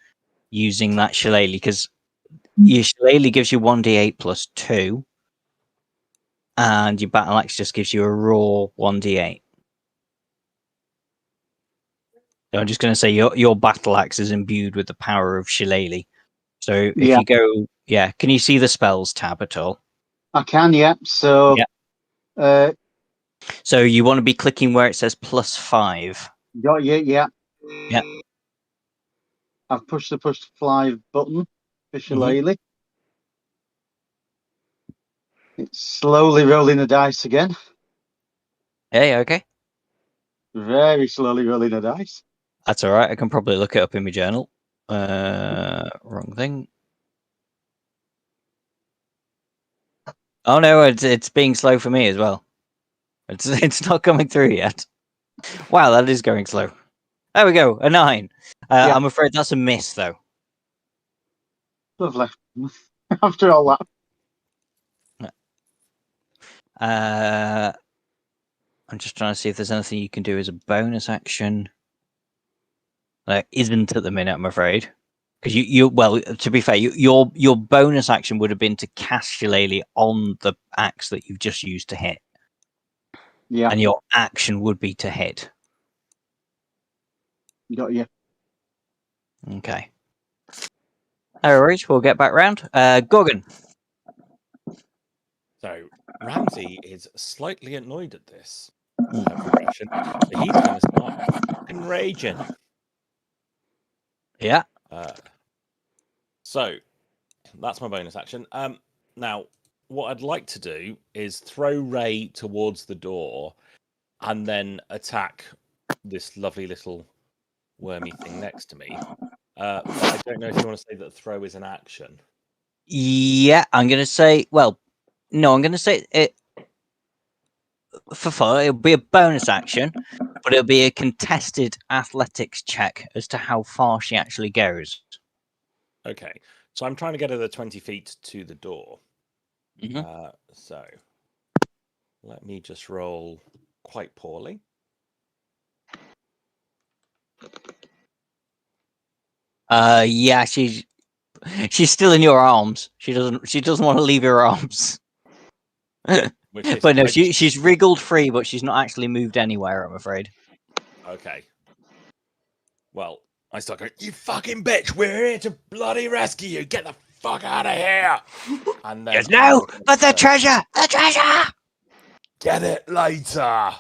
[SPEAKER 1] using that Shillelagh, because your Shillelagh gives you 1d8 plus 2, and your battle axe just gives you a raw 1d8. So I'm just going to say your battle axe is imbued with the power of Shillelagh. So if you go, can you see the spells tab at all?
[SPEAKER 4] I can. Yeah. So.
[SPEAKER 1] Yeah. So you want to be clicking where it says +5.
[SPEAKER 4] Got you. Yeah.
[SPEAKER 1] Yeah.
[SPEAKER 4] I've pushed the +5 button for Shillelagh. It's slowly rolling the dice again.
[SPEAKER 1] Yeah, okay.
[SPEAKER 4] Very slowly rolling the dice.
[SPEAKER 1] That's all right. I can probably look it up in my journal. Wrong thing. Oh no, it's being slow for me as well. It's not coming through yet. Wow, that is going slow. There we go, a 9.
[SPEAKER 4] Yeah.
[SPEAKER 1] I'm afraid that's a miss though.
[SPEAKER 4] Lovely. After all
[SPEAKER 1] that. I'm just trying to see if there's anything you can do as a bonus action. There isn't at the minute, I'm afraid. Because you well, to be fair, your bonus action would have been to cast Shillelagh on the axe that you've just used to hit.
[SPEAKER 4] Yeah.
[SPEAKER 1] And your action would be to hit.
[SPEAKER 4] Got you.
[SPEAKER 1] Okay. No worries, we'll get back round. Gorgon.
[SPEAKER 2] So Ramsey is slightly annoyed at this progression. So he's going to start enraging.
[SPEAKER 1] Yeah.
[SPEAKER 2] So that's my bonus action. Now, what I'd like to do is throw Ray towards the door and then attack this lovely little wormy thing next to me. But I don't know if you want to say that throw is an action.
[SPEAKER 1] Yeah, I'm going to say, well, no, I'm going to say it. for fun. It'll be a bonus action, but it'll be a contested athletics check as to how far she actually goes.
[SPEAKER 2] Okay, so I'm trying to get her the 20 feet to the door.
[SPEAKER 1] Mhm.
[SPEAKER 2] So let me just roll quite poorly.
[SPEAKER 1] Yeah, she's still in your arms. She doesn't want to leave your arms.
[SPEAKER 2] Which case
[SPEAKER 1] But no,
[SPEAKER 2] I just-
[SPEAKER 1] she's wriggled free, but she's not actually moved anywhere, I'm afraid.
[SPEAKER 2] Okay. Well, I start going, you fucking bitch, we're here to bloody rescue you. Get the fuck out of here. And then
[SPEAKER 1] Yes, no,
[SPEAKER 2] I
[SPEAKER 1] but the
[SPEAKER 2] say,
[SPEAKER 1] treasure! The treasure!
[SPEAKER 2] get it later.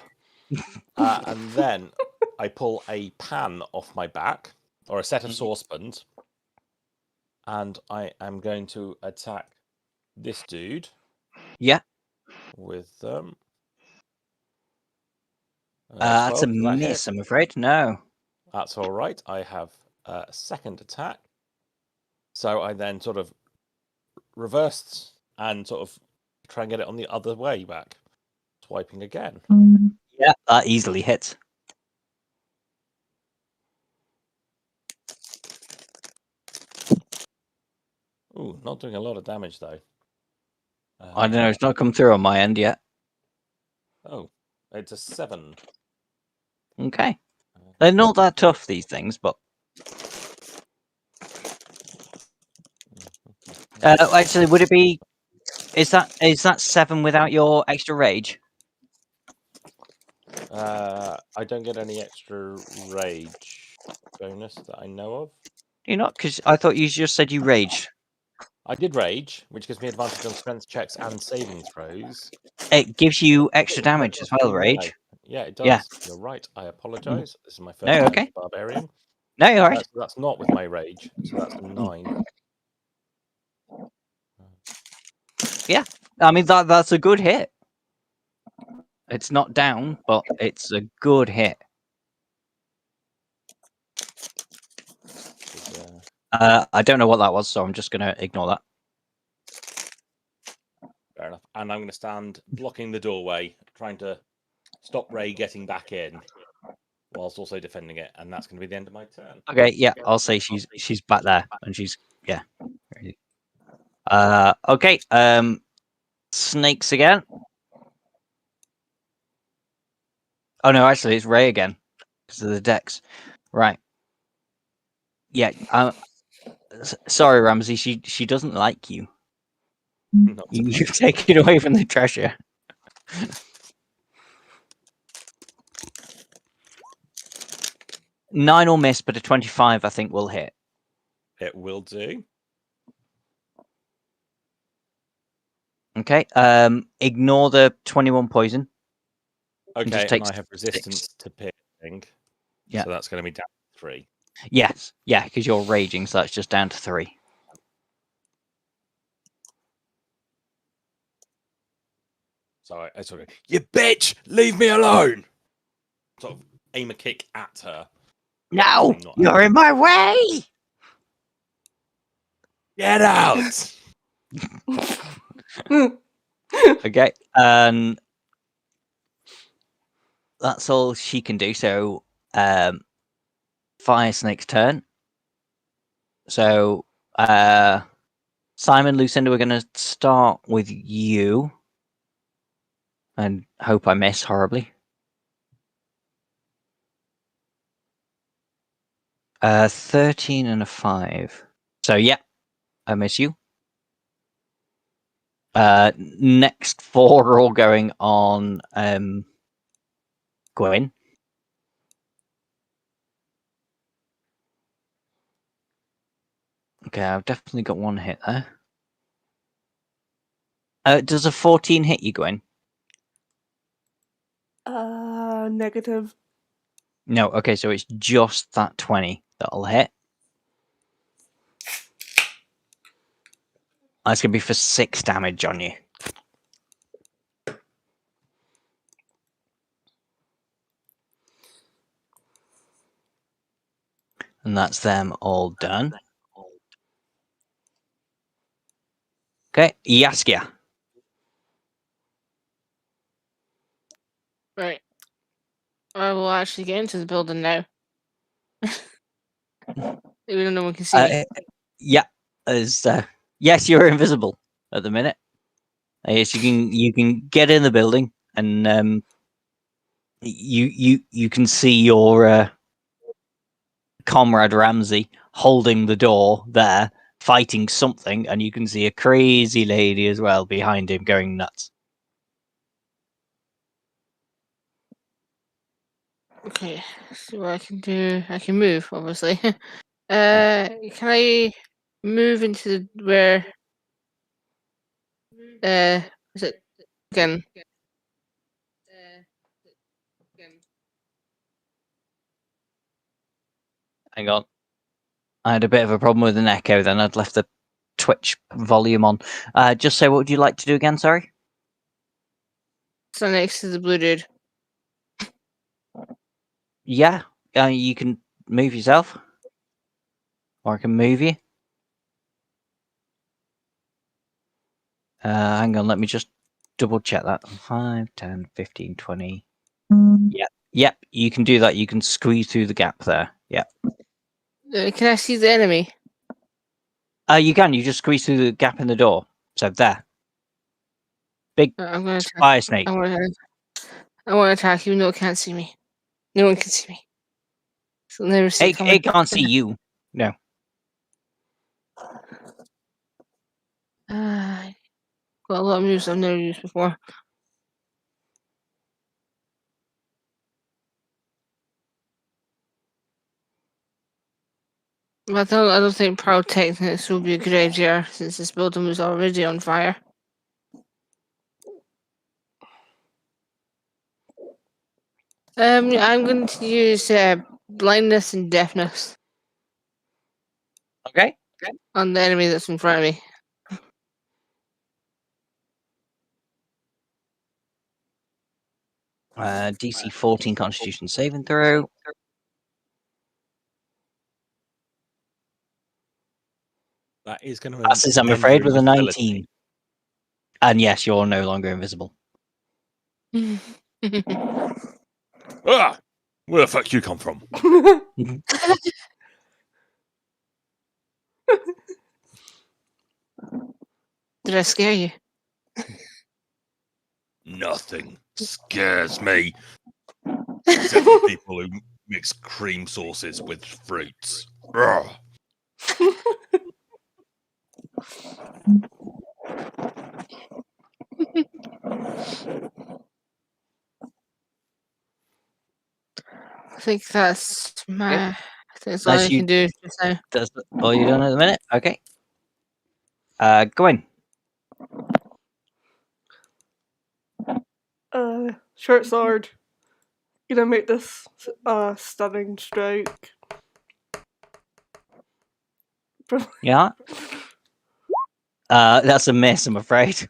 [SPEAKER 2] And then I pull a pan off my back, or a set of saucepans, and I am going to attack this dude.
[SPEAKER 1] Yeah.
[SPEAKER 2] With
[SPEAKER 1] That's a
[SPEAKER 2] 12, does that hit?
[SPEAKER 1] miss, I'm afraid. No.
[SPEAKER 2] That's all right. I have a second attack. So I then sort of reversed and sort of try and get it on the other way back. Swiping again.
[SPEAKER 1] Yeah, that easily hits.
[SPEAKER 2] Ooh, not doing a lot of damage though.
[SPEAKER 1] I don't know, it's not come through on my end yet.
[SPEAKER 2] Oh, it's a 7.
[SPEAKER 1] Okay. They're not that tough, these things, but... actually, would it be... Is that 7 without your extra rage?
[SPEAKER 2] I don't get any extra rage bonus that I know of.
[SPEAKER 1] Do you not? Because I thought you just said you raged.
[SPEAKER 2] I did rage, which gives me advantage on strength checks and saving throws.
[SPEAKER 1] It gives you extra damage as well, rage.
[SPEAKER 2] Yeah, it does.
[SPEAKER 1] Yeah.
[SPEAKER 2] You're right. I apologise. This is my first
[SPEAKER 1] No,
[SPEAKER 2] time
[SPEAKER 1] okay.
[SPEAKER 2] as a barbarian.
[SPEAKER 1] No, you're right.
[SPEAKER 2] So that's not with my rage. So that's a 9.
[SPEAKER 1] Yeah. I mean, that's a good hit. It's not down, but it's a good hit. I don't know what that was, so I'm just going to ignore that.
[SPEAKER 2] Fair enough. And I'm going to stand blocking the doorway, trying to stop Ray getting back in, whilst also defending it. And that's going to be the end of my turn.
[SPEAKER 1] Okay, yeah, I'll say she's back there, and she's yeah. Okay. Snakes again. Oh no, actually, it's Ray again because of the decks. Right. Yeah. Sorry, Ramsey. She doesn't like you.
[SPEAKER 2] Not
[SPEAKER 1] You've taken away from the treasure. Nine will miss, but a 25 I think will hit.
[SPEAKER 2] It will do.
[SPEAKER 1] Okay. Ignore the 21 poison.
[SPEAKER 2] Okay,
[SPEAKER 1] take
[SPEAKER 2] and I have resistance to piercing.
[SPEAKER 1] Yeah.
[SPEAKER 2] So that's going to be down to 3.
[SPEAKER 1] Yes. Yeah, because you're raging, so that's just down to 3.
[SPEAKER 2] So I sort of go, you bitch, leave me alone. Sort of aim a kick at her.
[SPEAKER 1] No,
[SPEAKER 2] Not
[SPEAKER 1] you're in my way.
[SPEAKER 2] Get out.
[SPEAKER 1] Okay, and that's all she can do. So, Fire Snake's turn. So, Simon, Lucinda, we're going to start with you, and hope I miss horribly. 13 and a 5. So, yeah, I miss you. Next 4 are all going on Gwen. Okay, I've definitely got 1 hit there. Does a 14 hit you, Gwen?
[SPEAKER 3] Negative.
[SPEAKER 1] No, okay, so it's just that 20 that'll hit. That's going to be for 6 damage on you. And that's them all done. Okay, Yaskia.
[SPEAKER 5] I will actually get into the building now. Even though no one can see me.
[SPEAKER 1] Yeah, as yes, you're invisible at the minute. Yes, you can get in the building, and you can see your comrade Ramsey holding the door there, fighting something, and you can see a crazy lady as well behind him going nuts.
[SPEAKER 5] Okay, see what I can do. I can move, obviously. Can I move into where? Is it again?
[SPEAKER 1] Hang on. I had a bit of a problem with an echo then. I'd left the Twitch volume on. Just say, what would you like to do again? Sorry?
[SPEAKER 5] So next to the blue dude.
[SPEAKER 1] Yeah, you can move yourself. Or I can move you. Hang on, let me just double check that. 5, 10, 15, 20. Yep, you can do that. You can squeeze through the gap there. Yep.
[SPEAKER 5] Can I see the enemy?
[SPEAKER 1] You can. You just squeeze through the gap in the door. So there. Big
[SPEAKER 5] I'm gonna attack.
[SPEAKER 1] fire snake.
[SPEAKER 5] I want to attack, even though it can't see me. No one can see me. So never see it coming.
[SPEAKER 1] It can't see you. No.
[SPEAKER 5] Got a lot of moves I've never used before. But I don't think pyrotechnics would be a good idea since this building was already on fire. I'm going to use blindness and deafness
[SPEAKER 1] Okay.
[SPEAKER 5] on the enemy that's in front of me.
[SPEAKER 1] DC 14 Constitution saving throw.
[SPEAKER 2] That is going to
[SPEAKER 1] Passes, I'm afraid, with a 19. And yes, you're no longer invisible.
[SPEAKER 2] Ah! Where the fuck you come from?
[SPEAKER 5] Did I scare you?
[SPEAKER 2] Nothing scares me. Except for people who mix cream sauces with fruits. Ugh.
[SPEAKER 5] I think that's my. I think that's all
[SPEAKER 1] Nice
[SPEAKER 5] I can do just now.
[SPEAKER 1] That's all you're doing at the minute? Okay. Go in.
[SPEAKER 3] Short sword. Gonna make this stunning strike.
[SPEAKER 1] Yeah. That's a miss, I'm afraid.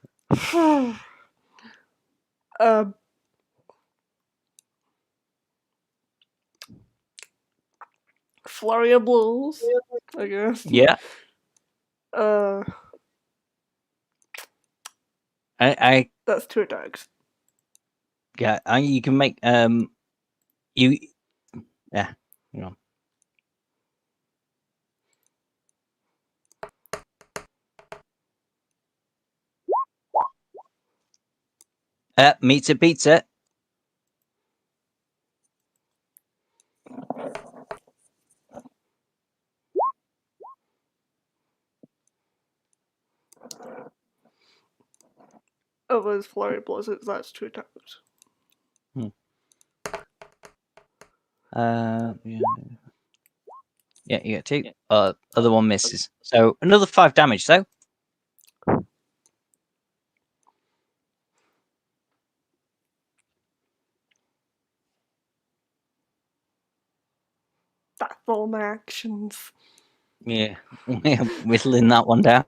[SPEAKER 3] Flurry of blows, I guess.
[SPEAKER 1] Yeah. I
[SPEAKER 3] That's 2 attacks.
[SPEAKER 1] yeah. You can make you. Yeah. You know. Meets it, beats it.
[SPEAKER 3] Of his flurry of blows, that's 2 attacks.
[SPEAKER 1] Yeah. Yeah, you get 2. Other one misses. So another 5 damage. So.
[SPEAKER 3] That's all my actions.
[SPEAKER 1] Yeah, we're whittling that one down.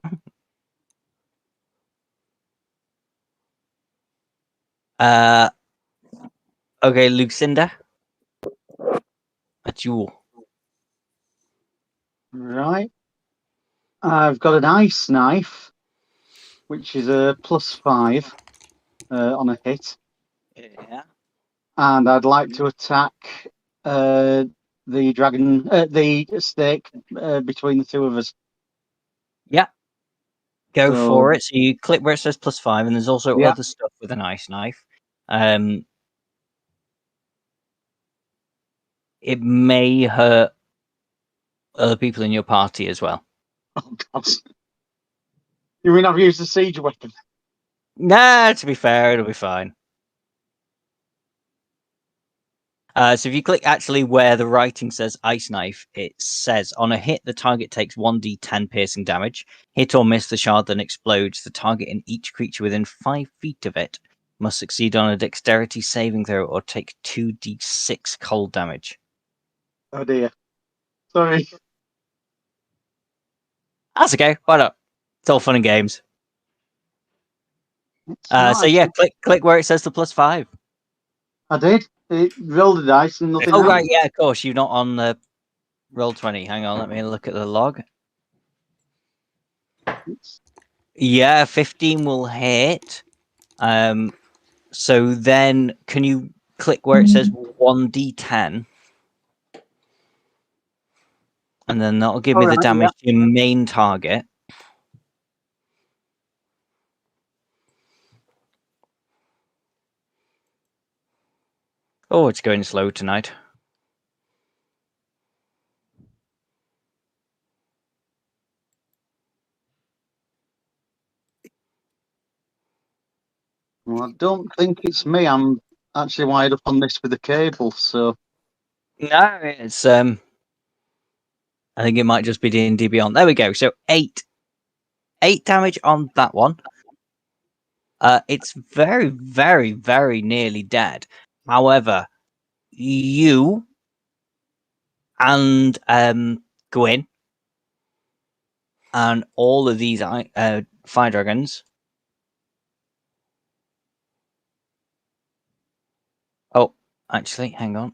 [SPEAKER 1] Okay, Lucinda. That's you.
[SPEAKER 4] Right. I've got an ice knife, which is a +5 on a hit.
[SPEAKER 1] Yeah.
[SPEAKER 4] and I'd like to attack the dragon, the snake between the two of us.
[SPEAKER 1] Go
[SPEAKER 4] So-
[SPEAKER 1] for it. So you click where it says +5, and there's also
[SPEAKER 4] Yeah.
[SPEAKER 1] other stuff with an ice knife. It may hurt other people in your party as well.
[SPEAKER 4] Oh, God. You mean I've used a siege weapon?
[SPEAKER 1] Nah, to be fair, it'll be fine. So if you click actually where the writing says ice knife, it says on a hit, the target takes 1d10 piercing damage. Hit or miss, the shard then explodes. The target and each creature within 5 feet of it must succeed on a dexterity saving throw or take 2d6 cold damage.
[SPEAKER 4] Oh dear. Sorry.
[SPEAKER 1] That's okay. Why not? It's all fun and games.
[SPEAKER 4] It's not
[SPEAKER 1] So yeah,
[SPEAKER 4] actually-
[SPEAKER 1] click where it says the +5.
[SPEAKER 4] I did. It rolled a dice and nothing
[SPEAKER 1] Oh
[SPEAKER 4] happened.
[SPEAKER 1] right, yeah, of course. You're not on the Roll20. Hang on, let me look at the log. Yeah, 15 will hit. So then can you click where it says 1d10? And then that'll give me the
[SPEAKER 4] Alright,
[SPEAKER 1] damage to your main target. Oh, it's going slow tonight.
[SPEAKER 4] Well, I don't think it's me. I'm actually wired up on this with a cable, so
[SPEAKER 1] No, it's I think it might just be D&D Beyond. There we go. So 8 damage on that one. It's very, very, very nearly dead. However, you and Gwyn and all of these fire dragons. Oh, actually, hang on.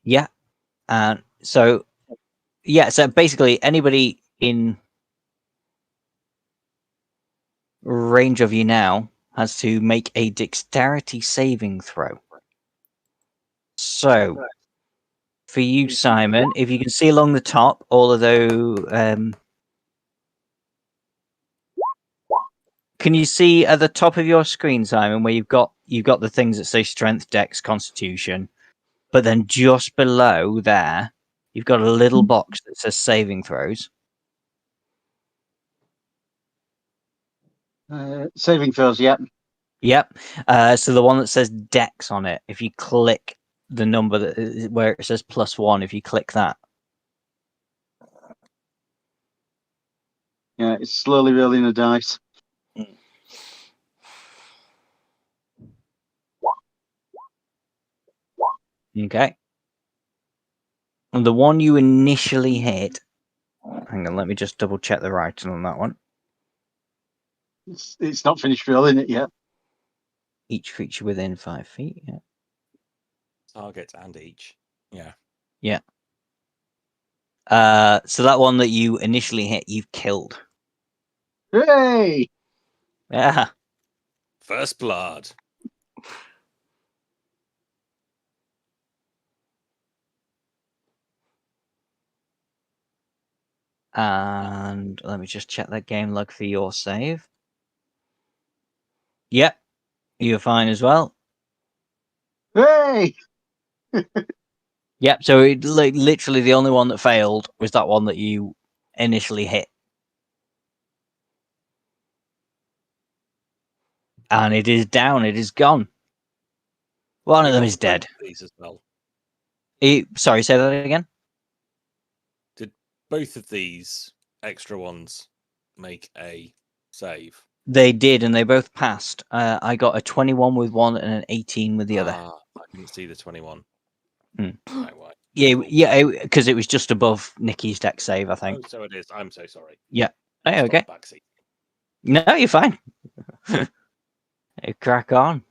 [SPEAKER 1] Yeah, and so basically anybody in range of you now has to make a dexterity saving throw. So for you, Simon, if you can see along the top, although can you see at the top of your screen, Simon, where you've got the things that say strength, dex, constitution, but then just below there, you've got a little box that says saving throws.
[SPEAKER 4] saving throws, yeah.
[SPEAKER 1] Yep. So the one that says dex on it, if you click the number that where it says +1, if you click that.
[SPEAKER 4] Yeah, it's slowly rolling a dice.
[SPEAKER 1] Okay. And the one you initially hit, hang on, let me just double check the writing on that one.
[SPEAKER 4] It's not finished rolling it yet.
[SPEAKER 1] Each creature within 5 feet. Yeah.
[SPEAKER 2] Targets and each. Yeah.
[SPEAKER 1] Yeah. So that one that you initially hit, you've killed.
[SPEAKER 4] Hooray!
[SPEAKER 1] Yeah.
[SPEAKER 2] First blood.
[SPEAKER 1] And let me just check that game log for your save. Yep. You're fine as well.
[SPEAKER 4] Hooray!
[SPEAKER 1] Yep. So literally the only one that failed was that one that you initially hit. And it is down. It is gone. One of them is dead.
[SPEAKER 2] These as well.
[SPEAKER 1] Sorry, say that again.
[SPEAKER 2] Did both of these extra ones make a save?
[SPEAKER 1] They did, and they both passed. I got a 21 with one and an 18 with the other.
[SPEAKER 2] I couldn't see the 21.
[SPEAKER 1] Hmm.
[SPEAKER 2] Right, why?
[SPEAKER 1] Yeah, because it was just above Nikki's deck save, I
[SPEAKER 2] Oh,
[SPEAKER 1] think.
[SPEAKER 2] so it is. I'm so sorry.
[SPEAKER 1] Yeah. Oh,
[SPEAKER 2] Stop
[SPEAKER 1] okay.
[SPEAKER 2] backseat.
[SPEAKER 1] No, you're fine. Crack on.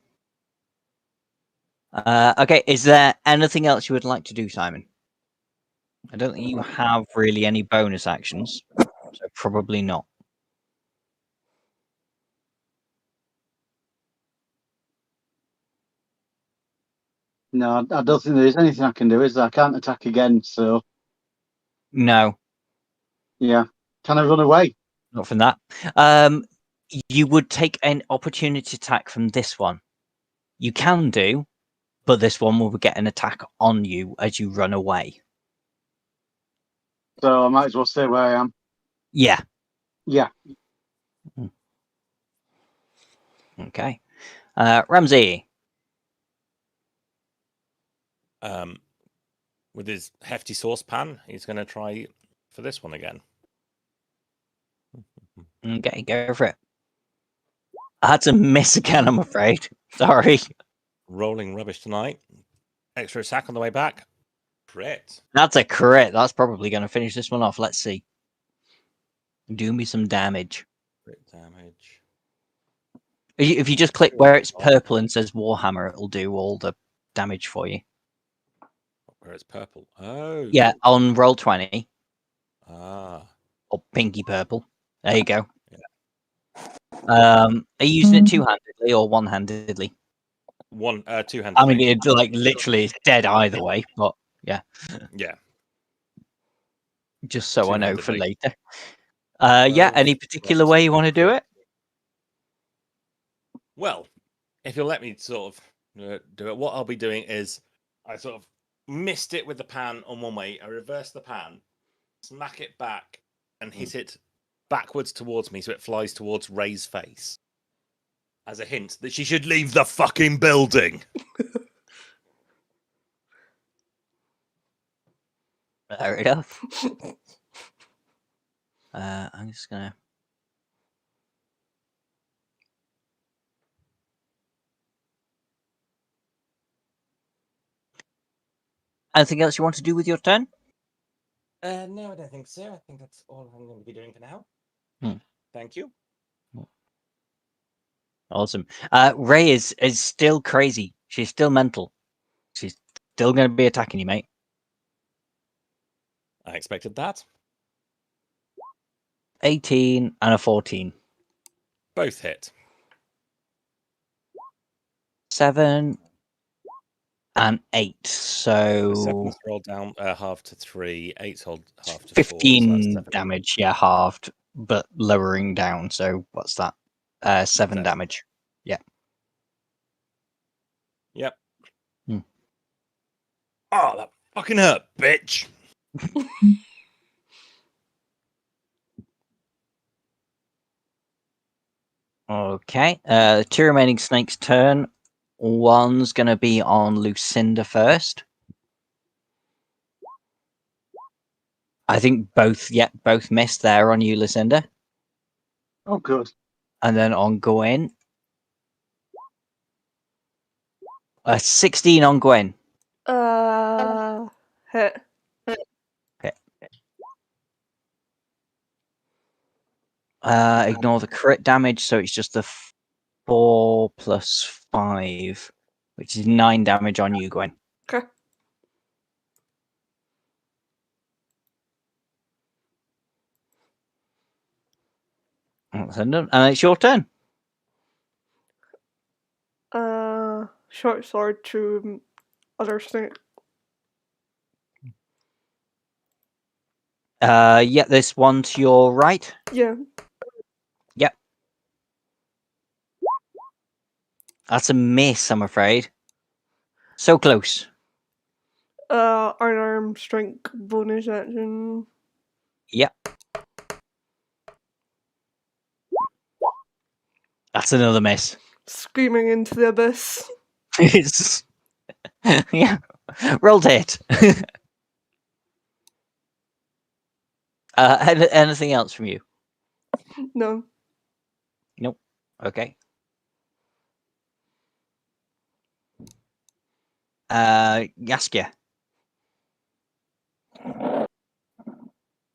[SPEAKER 1] Okay, is there anything else you would like to do, Simon? I don't think you have really any bonus actions, so probably not.
[SPEAKER 4] No, I don't think there's anything I can do, is there? I can't attack again, so
[SPEAKER 1] No,
[SPEAKER 4] yeah. Can I run away?
[SPEAKER 1] not from that. You would take an opportunity attack from this one. You can do, but this one will get an attack on you as you run away.
[SPEAKER 4] So I might as well stay where I am.
[SPEAKER 1] Yeah.
[SPEAKER 4] Yeah.
[SPEAKER 1] Okay. Ramsey.
[SPEAKER 2] With his hefty saucepan, he's going to try for this one again.
[SPEAKER 1] Okay, go for it. I had to miss again, I'm afraid. Sorry.
[SPEAKER 2] Rolling rubbish tonight. Extra attack on the way back. Crit.
[SPEAKER 1] That's a crit. That's probably going to finish this one off. Let's see. Do me some damage.
[SPEAKER 2] Crit damage.
[SPEAKER 1] If you just click where it's purple and says Warhammer, it'll do all the damage for you.
[SPEAKER 2] Where it's purple. Oh.
[SPEAKER 1] Yeah, on Roll20.
[SPEAKER 2] Ah.
[SPEAKER 1] Or pinky purple. There you go.
[SPEAKER 2] Yeah.
[SPEAKER 1] Are you using it two-handedly or one-handedly?
[SPEAKER 2] Two-handed.
[SPEAKER 1] I mean, it like literally is dead either way, but yeah.
[SPEAKER 2] Yeah.
[SPEAKER 1] Just so I know for
[SPEAKER 2] Two-handedly.
[SPEAKER 1] later. Yeah, any particular way you want to do it?
[SPEAKER 2] Well, if you'll let me sort of do it, what I'll be doing is I sort of missed it with the pan on one way. I reverse the pan, smack it back, and hit it backwards towards me so it flies towards Ray's face. As a hint that she should leave the fucking building.
[SPEAKER 1] Fair enough. I'm just gonna. Anything else you want to do with your turn?
[SPEAKER 2] No, I don't think so. I think that's all I'm going to be doing for now. Thank you.
[SPEAKER 1] Awesome. Ray is still crazy. She's still mental. She's still going to be attacking you, mate.
[SPEAKER 2] I expected that.
[SPEAKER 1] 18 and a 14.
[SPEAKER 2] Both hit.
[SPEAKER 1] 7 and 8. So
[SPEAKER 2] 7's rolled down half to 3. 8's hold half to
[SPEAKER 1] 15
[SPEAKER 2] 4. So
[SPEAKER 1] damage. Yeah, halved, but lowering down. So what's that? 7 damage. Yeah.
[SPEAKER 2] Yep. Oh, that fucking hurt, bitch.
[SPEAKER 1] Okay. Two remaining snakes' turn. One's going to be on Lucinda first. I think both missed there on you, Lucinda.
[SPEAKER 4] Oh, good.
[SPEAKER 1] And then on Gwen. 16 on Gwen.
[SPEAKER 3] Hit.
[SPEAKER 1] Ignore the crit damage, so it's just the 4 plus 5, which is 9 damage on you, Gwen.
[SPEAKER 3] Okay.
[SPEAKER 1] And it's your turn.
[SPEAKER 3] Short sword to other snake.
[SPEAKER 1] Yeah, this one to your right.
[SPEAKER 3] Yeah.
[SPEAKER 1] Yep. That's a miss, I'm afraid. So close.
[SPEAKER 3] Unarmed strength bonus action.
[SPEAKER 1] Yep. That's another miss.
[SPEAKER 3] Screaming into the abyss.
[SPEAKER 1] It's yeah. Rolled hit. Anything else from you?
[SPEAKER 3] No.
[SPEAKER 1] Nope. Okay. Yaskia.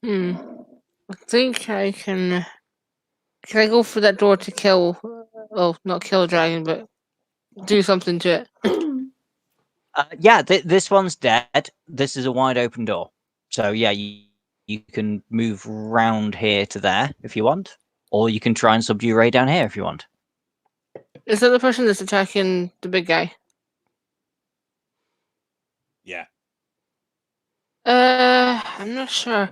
[SPEAKER 5] I think I can. Can I go for that door to kill? Oh, not kill a dragon, but do something to it.
[SPEAKER 1] Yeah, this one's dead. This is a wide open door. So yeah, you can move round here to there if you want, or you can try and subdue Ray down here if you want.
[SPEAKER 5] Is that the person that's attacking the big guy? I'm not sure.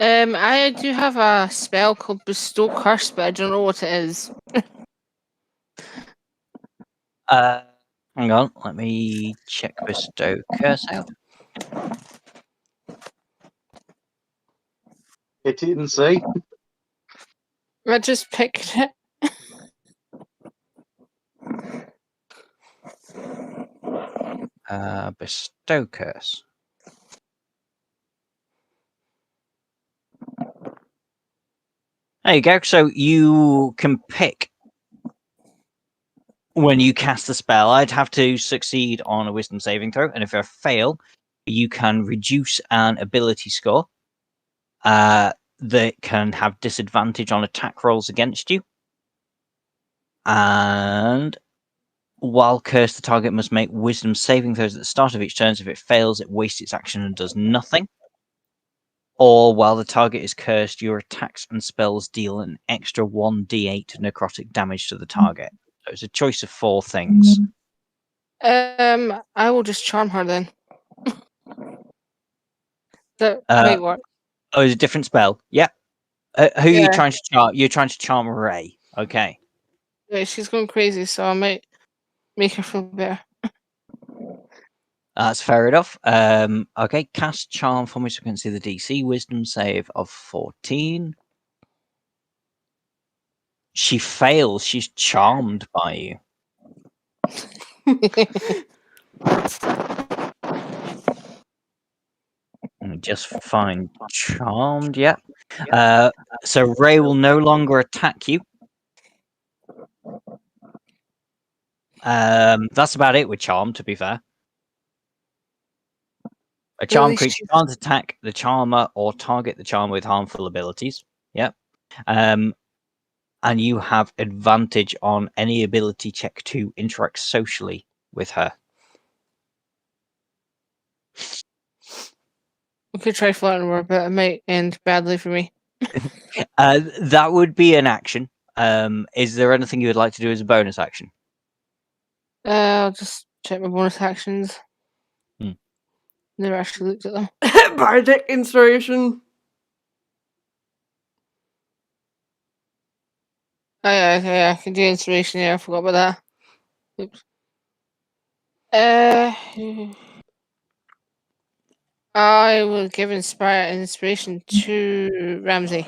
[SPEAKER 5] I do have a spell called Bestow Curse, but I don't know what it is.
[SPEAKER 1] Hang on, let me check Bestow Curse out.
[SPEAKER 4] Hit it and see.
[SPEAKER 5] I just picked it.
[SPEAKER 1] Bestow Curse. There you go. So you can pick when you cast the spell. I'd have to succeed on a Wisdom saving throw, and if I fail, you can reduce an ability score that can have disadvantage on attack rolls against you. And while cursed, the target must make Wisdom saving throws at the start of each turn. If it fails, it wastes its action and does nothing. Or while the target is cursed, your attacks and spells deal an extra 1d8 necrotic damage to the target. So it's a choice of 4 things.
[SPEAKER 5] I will just charm her then. That might work.
[SPEAKER 1] Oh, it's a different spell. Yeah. Who are you
[SPEAKER 5] Yeah.
[SPEAKER 1] trying to charm? You're trying to charm Ray. Okay.
[SPEAKER 5] Yeah, she's going crazy, so I might make her feel better.
[SPEAKER 1] That's fair enough. Okay, cast charm for me so I can see the DC. Wisdom save of 14. She fails. She's charmed by you. Just fine. Charmed, yeah. So Ray will no longer attack you. That's about it with charm, to be fair. A charmed creature can't attack the charmer or target the charmer with harmful abilities. Yep. And you have advantage on any ability check to interact socially with her.
[SPEAKER 5] We could try flatten her, but it might end badly for me.
[SPEAKER 1] That would be an action. Is there anything you would like to do as a bonus action?
[SPEAKER 5] I'll just check my bonus actions. Never actually looked at them.
[SPEAKER 3] Bardic inspiration.
[SPEAKER 5] Oh yeah, okay, I can do inspiration. Yeah, I forgot about that. Oops. I will give inspiration to Ramsey.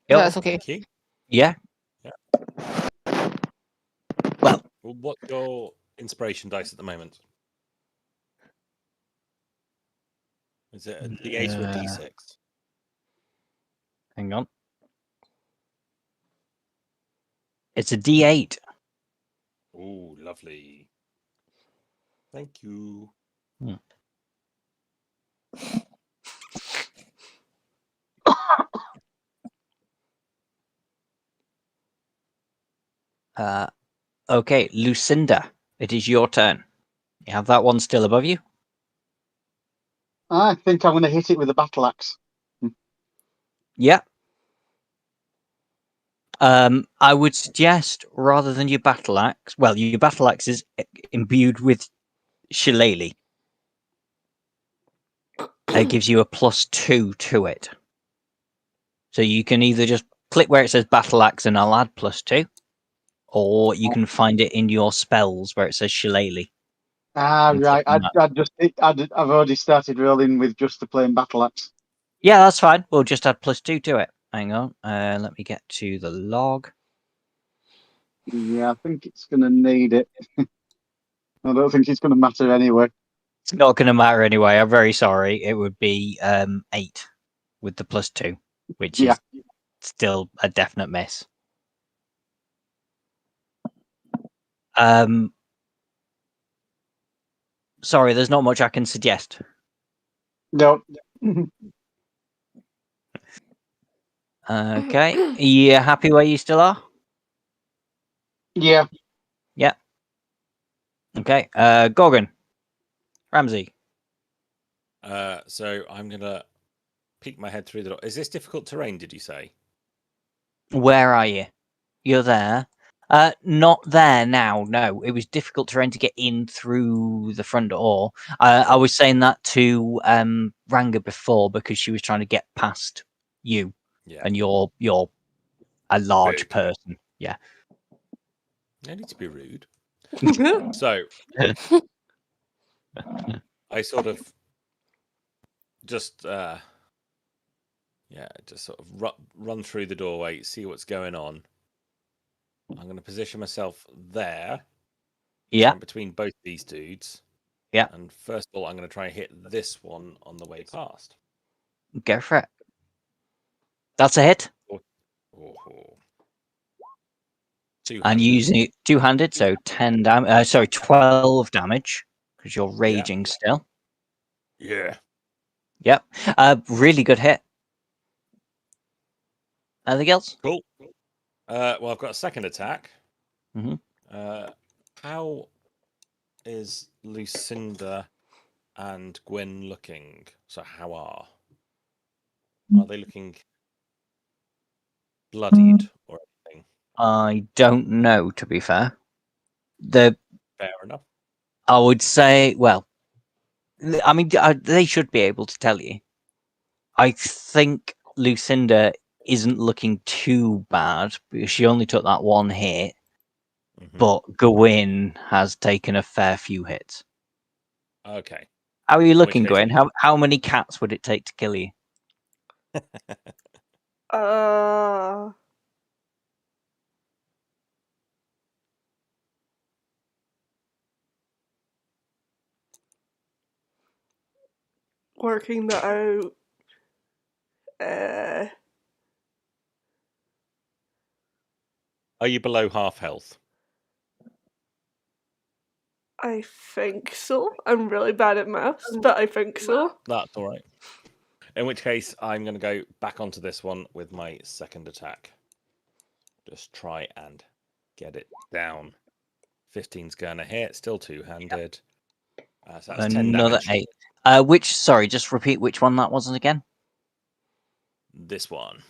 [SPEAKER 1] Yep.
[SPEAKER 5] That's okay.
[SPEAKER 2] Thank you.
[SPEAKER 1] Yeah. Well,
[SPEAKER 2] What's your inspiration dice at the moment? Is it a D8 or a D6?
[SPEAKER 1] Hang on. It's a D8.
[SPEAKER 2] Oh, lovely. Thank you.
[SPEAKER 1] Okay, Lucinda, it is your turn. You have that one still above you?
[SPEAKER 4] I think I'm going to hit it with a battle axe.
[SPEAKER 1] Yeah. I would suggest rather than your battle axe, well, your battle axe is imbued with shillelagh. It gives you a +2 to it. So you can either just click where it says battle axe and I'll add +2, or you can find it in your spells where it says shillelagh.
[SPEAKER 4] Right. I've already started rolling with just the plain battle axe.
[SPEAKER 1] Yeah, that's fine. We'll just add +2 to it. Hang on. Let me get to the log.
[SPEAKER 4] Yeah, I think it's going to need it. I don't think it's going to matter anyway.
[SPEAKER 1] It's not going to matter anyway. I'm very sorry. It would be 8 with the +2, which is still a definite miss. Sorry, there's not much I can suggest.
[SPEAKER 4] No.
[SPEAKER 1] Okay. Are you happy where you still are?
[SPEAKER 4] Yeah.
[SPEAKER 1] Yeah. Okay. Gorgon. Ramsey.
[SPEAKER 2] So I'm going to peek my head through the door. Is this difficult terrain, did you say?
[SPEAKER 1] Where are you? You're there. Not there now. No, it was difficult terrain to get in through the front door. I was saying that to Ranga before because she was trying to get past you,
[SPEAKER 2] Yeah.
[SPEAKER 1] and you're a large
[SPEAKER 2] Big.
[SPEAKER 1] person. Yeah.
[SPEAKER 2] No need to be rude. So I sort of just just sort of run through the doorway, see what's going on. I'm going to position myself there.
[SPEAKER 1] Yeah.
[SPEAKER 2] So I'm between both these dudes.
[SPEAKER 1] Yeah.
[SPEAKER 2] And first of all, I'm going to try and hit this one on the way past.
[SPEAKER 1] Go for it. That's a hit.
[SPEAKER 2] Oh.
[SPEAKER 1] And using it two-handed, so 10 damage. Sorry, 12 damage because you're raging still.
[SPEAKER 2] Yeah.
[SPEAKER 1] Yep. Really good hit. Anything else?
[SPEAKER 2] Cool. Well, I've got a second attack.
[SPEAKER 1] Mm-hmm.
[SPEAKER 2] How is Lucinda and Gwyn looking? So how are they looking bloodied or anything?
[SPEAKER 1] I don't know, to be fair.
[SPEAKER 2] Fair enough.
[SPEAKER 1] I would say, well, I mean, they should be able to tell you. I think Lucinda isn't looking too bad because she only took that one hit, but Gwyn has taken a fair few hits.
[SPEAKER 2] Okay.
[SPEAKER 1] How are you looking, Gwyn? How many cats would it take to kill you?
[SPEAKER 3] Working that out.
[SPEAKER 2] Are you below half health?
[SPEAKER 3] I think so. I'm really bad at maths, but I think so.
[SPEAKER 2] That's all right. In which case, I'm going to go back onto this one with my second attack. Just try and get it down. 15's going to hit. Still two-handed. So that's 10
[SPEAKER 1] Another
[SPEAKER 2] damage.
[SPEAKER 1] 8. Sorry, just repeat which one that was again.
[SPEAKER 2] This one.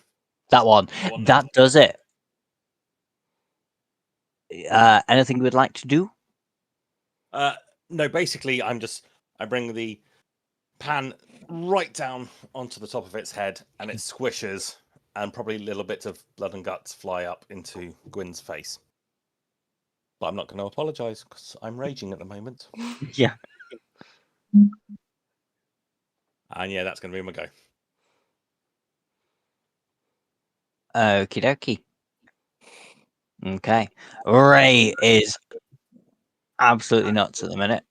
[SPEAKER 1] That one. That does it. Anything you would like to do?
[SPEAKER 2] No, basically, I bring the pan right down onto the top of its head, and it squishes, and probably little bits of blood and guts fly up into Gwyn's face. But I'm not going to apologise because I'm raging at the moment.
[SPEAKER 1] Yeah.
[SPEAKER 2] And yeah, that's going to be my go.
[SPEAKER 1] Okie dokie. Okay. Ray is absolutely nuts at the minute.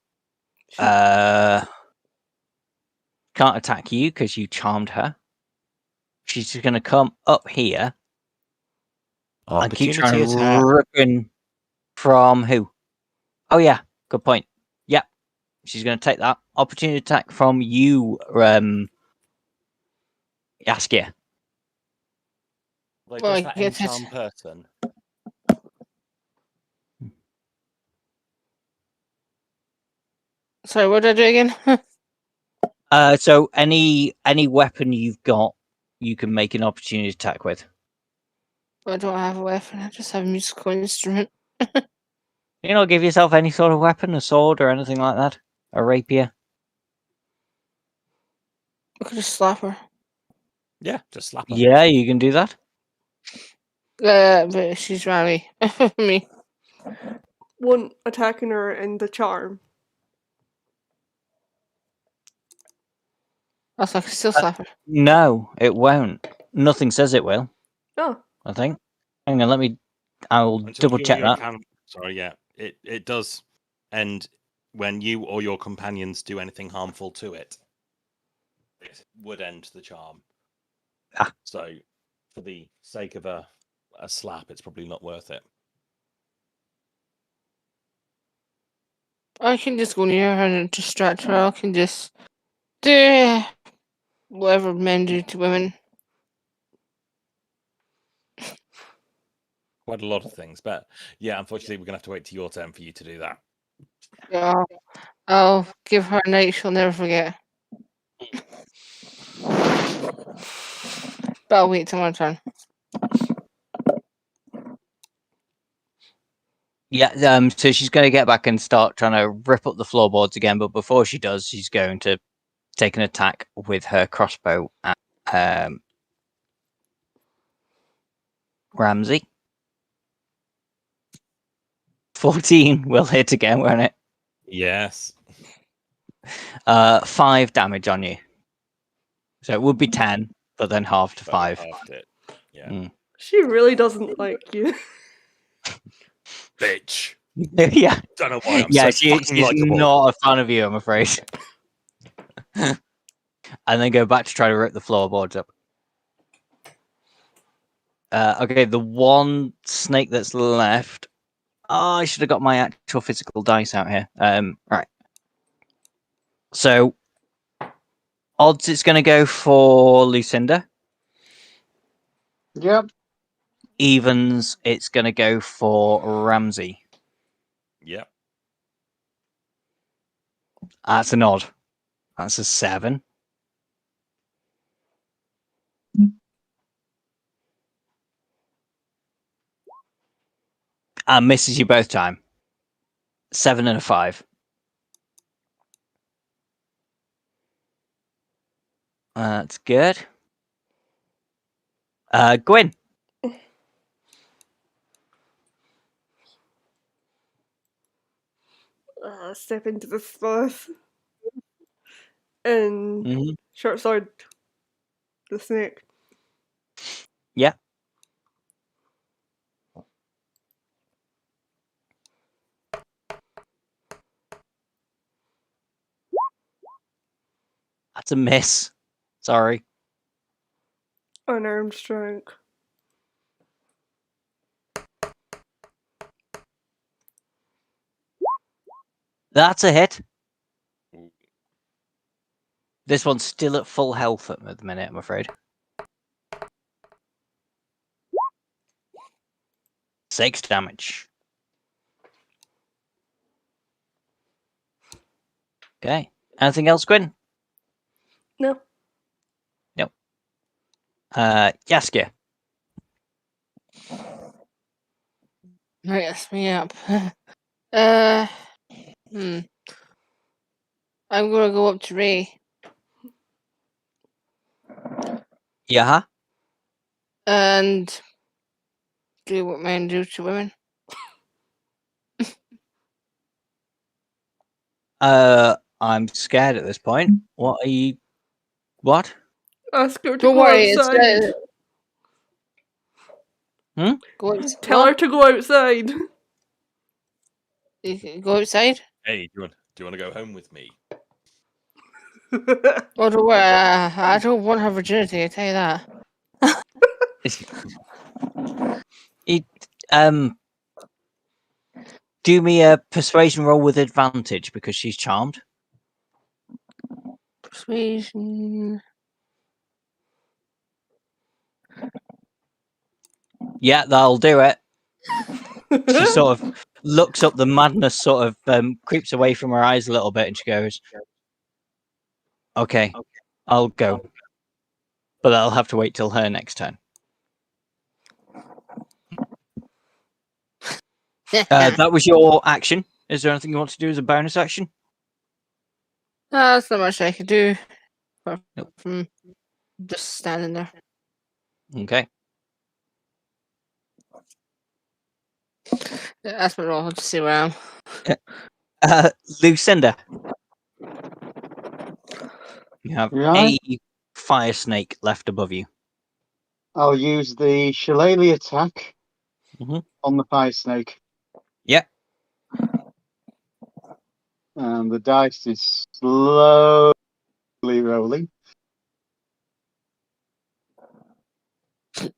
[SPEAKER 1] Can't attack you because you charmed her. She's just going to come up here and keep trying to rip in from who? Oh, yeah. Good point. Yep. She's going to take that opportunity attack from you, Yaskia.
[SPEAKER 2] Like, does that end charm person?
[SPEAKER 5] Sorry, what did I do again?
[SPEAKER 1] So any weapon you've got, you can make an opportunity attack with.
[SPEAKER 5] I don't have a weapon. I just have a musical instrument.
[SPEAKER 1] You know, give yourself any sort of weapon, a sword or anything like that, a rapier.
[SPEAKER 5] I could just slap her.
[SPEAKER 2] Yeah, just slap her.
[SPEAKER 1] Yeah, you can do that.
[SPEAKER 5] But she's rally me.
[SPEAKER 3] One attacking her in the charm.
[SPEAKER 5] Also, I can still slap her.
[SPEAKER 1] No, it won't. Nothing says it will.
[SPEAKER 3] Oh.
[SPEAKER 1] I think. Hang on, I'll double check that.
[SPEAKER 2] Sorry, yeah. It does end when you or your companions do anything harmful to it. It would end the charm. So, for the sake of a slap, it's probably not worth it.
[SPEAKER 5] I can just go near her and distract her. I can just do whatever men do to women.
[SPEAKER 2] Quite a lot of things, but yeah, unfortunately, we're gonna have to wait till your turn for you to do that.
[SPEAKER 5] Yeah, I'll give her a night she'll never forget. But I'll wait till my turn.
[SPEAKER 1] Yeah, so she's going to get back and start trying to rip up the floorboards again, but before she does, she's going to take an attack with her crossbow at Ramsey. 14 will hit again, won't it?
[SPEAKER 2] Yes.
[SPEAKER 1] 5 damage on you. So it would be 10, but then half to
[SPEAKER 2] But I
[SPEAKER 1] 5.
[SPEAKER 2] halved it. Yeah.
[SPEAKER 1] Mm.
[SPEAKER 3] She really doesn't like you.
[SPEAKER 2] Bitch.
[SPEAKER 1] Yeah.
[SPEAKER 2] Don't know why I'm
[SPEAKER 1] Yeah,
[SPEAKER 2] so fucking
[SPEAKER 1] she's
[SPEAKER 2] likable.
[SPEAKER 1] not a fan of you, I'm afraid. And then go back to try to rip the floorboards up. Okay, the one snake that's left. Oh, I should have got my actual physical dice out here. Right. So, odds it's going to go for Lucinda.
[SPEAKER 4] Yep.
[SPEAKER 1] Evens it's going to go for Ramsey.
[SPEAKER 2] Yep.
[SPEAKER 1] That's an odd. That's a 7. And misses you both time. 7 and a 5. That's good. Gwyn.
[SPEAKER 3] Step into the space and
[SPEAKER 1] Mm-hmm.
[SPEAKER 3] short sword the snake.
[SPEAKER 1] Yeah. That's a miss. Sorry.
[SPEAKER 3] Unarmed strike.
[SPEAKER 1] That's a hit.
[SPEAKER 2] Ooh.
[SPEAKER 1] This one's still at full health at the minute, I'm afraid. 6 damage. Okay. Anything else, Gwyn?
[SPEAKER 3] No.
[SPEAKER 1] Nope. Jaskier.
[SPEAKER 5] Yes, me up. I'm gonna go up to Ray
[SPEAKER 1] Yeah.
[SPEAKER 5] and do what men do to women.
[SPEAKER 1] I'm scared at this point. What are you? What?
[SPEAKER 3] Ask her to
[SPEAKER 5] Don't
[SPEAKER 3] go
[SPEAKER 5] worry, it's
[SPEAKER 3] outside.
[SPEAKER 5] go
[SPEAKER 3] Tell her to go outside.
[SPEAKER 5] You can go outside.
[SPEAKER 2] Hey, do you want to go home with me?
[SPEAKER 5] Oh, don't worry. I don't want her virginity. I tell you that.
[SPEAKER 1] It, do me a persuasion roll with advantage because she's charmed.
[SPEAKER 5] Persuasion.
[SPEAKER 1] Yeah, that'll do it. She sort of looks up. The madness sort of creeps away from her eyes a little bit, and she goes, "Okay, I'll go, but that'll have to wait till her next turn." That was your action. Is there anything you want to do as a bonus action?
[SPEAKER 5] That's not much I could do. Apart
[SPEAKER 1] Nope.
[SPEAKER 5] from just standing there.
[SPEAKER 1] Okay.
[SPEAKER 5] That's my roll. I'll just see where I am.
[SPEAKER 1] Lucinda. You have
[SPEAKER 4] Right.
[SPEAKER 1] a fire snake left above you.
[SPEAKER 4] I'll use the shillelagh attack
[SPEAKER 1] Mhm.
[SPEAKER 4] on the fire snake.
[SPEAKER 1] Yeah.
[SPEAKER 4] And the dice is slowly rolling.
[SPEAKER 2] It's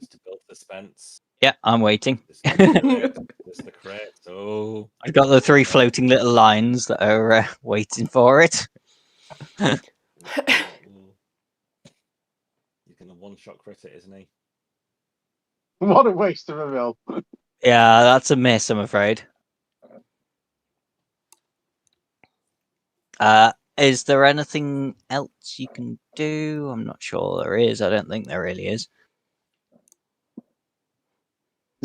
[SPEAKER 2] to build suspense.
[SPEAKER 1] Yeah, I'm waiting.
[SPEAKER 2] It's the crit. Oh.
[SPEAKER 1] I've got the 3 floating little lines that are waiting for it.
[SPEAKER 2] He's gonna one-shot crit it, isn't he?
[SPEAKER 4] What a waste of a roll.
[SPEAKER 1] Yeah, that's a miss, I'm afraid. Is there anything else you can do? I'm not sure there is. I don't think there really is.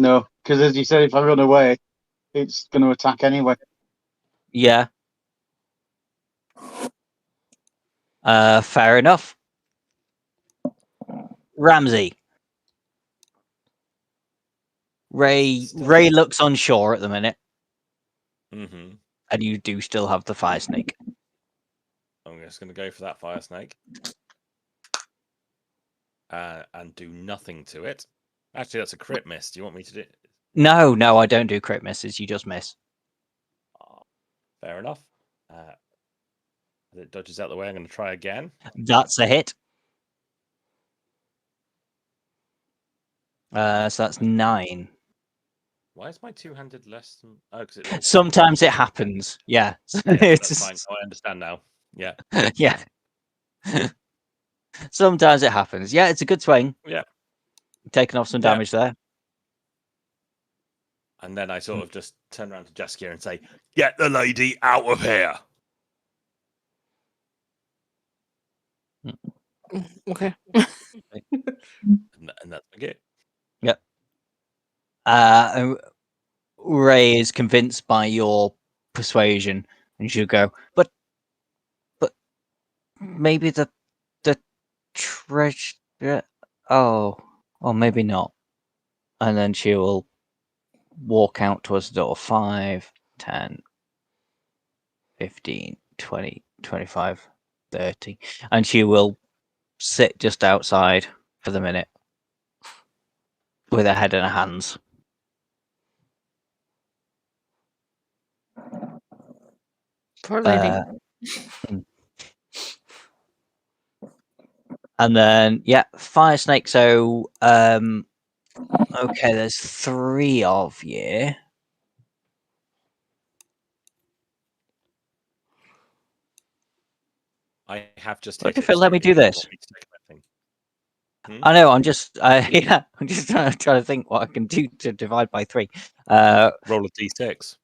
[SPEAKER 4] No, because as you said, if I run away, it's going to attack anyway.
[SPEAKER 1] Yeah. Fair enough. Ramsey. Ray looks unsure at the minute,
[SPEAKER 2] Mm-hmm.
[SPEAKER 1] and you do still have the fire snake.
[SPEAKER 2] I'm just going to go for that fire snake. And do nothing to it. Actually, that's a crit miss. Do you want me to do it?
[SPEAKER 1] No, I don't do crit misses. You just miss.
[SPEAKER 2] Fair enough. As it dodges out the way, I'm going to try again.
[SPEAKER 1] That's a hit. So that's 9.
[SPEAKER 2] Why is my two-handed less than... Oh, because it...
[SPEAKER 1] Sometimes it happens. Yeah.
[SPEAKER 2] Yeah, that's fine. Oh, I understand now. Yeah.
[SPEAKER 1] Yeah. Sometimes it happens. Yeah, it's a good swing.
[SPEAKER 2] Yeah.
[SPEAKER 1] Taking off some
[SPEAKER 2] Yeah.
[SPEAKER 1] damage there.
[SPEAKER 2] And then I sort of just turn around to Jaskia and say, "Get the lady out of here."
[SPEAKER 5] Okay.
[SPEAKER 2] And that's it.
[SPEAKER 1] Yep. Ray is convinced by your persuasion, and she'll go, but maybe the treasure. Oh, or maybe not. And then she will walk out towards the door. 5, 10, 15, 20, 25, 30. And she will sit just outside for the minute with her head in her hands.
[SPEAKER 5] Poor lady.
[SPEAKER 1] And then, yeah, fire snake. So, okay, there's 3 of you.
[SPEAKER 2] I have just
[SPEAKER 1] Look,
[SPEAKER 2] hit
[SPEAKER 1] if
[SPEAKER 2] it.
[SPEAKER 1] it let me
[SPEAKER 2] so
[SPEAKER 1] do
[SPEAKER 2] you
[SPEAKER 1] this.
[SPEAKER 2] want me to take anything?
[SPEAKER 1] I know. I'm just, yeah, I'm just trying to think what I can do to divide by 3.
[SPEAKER 2] Roll a d6.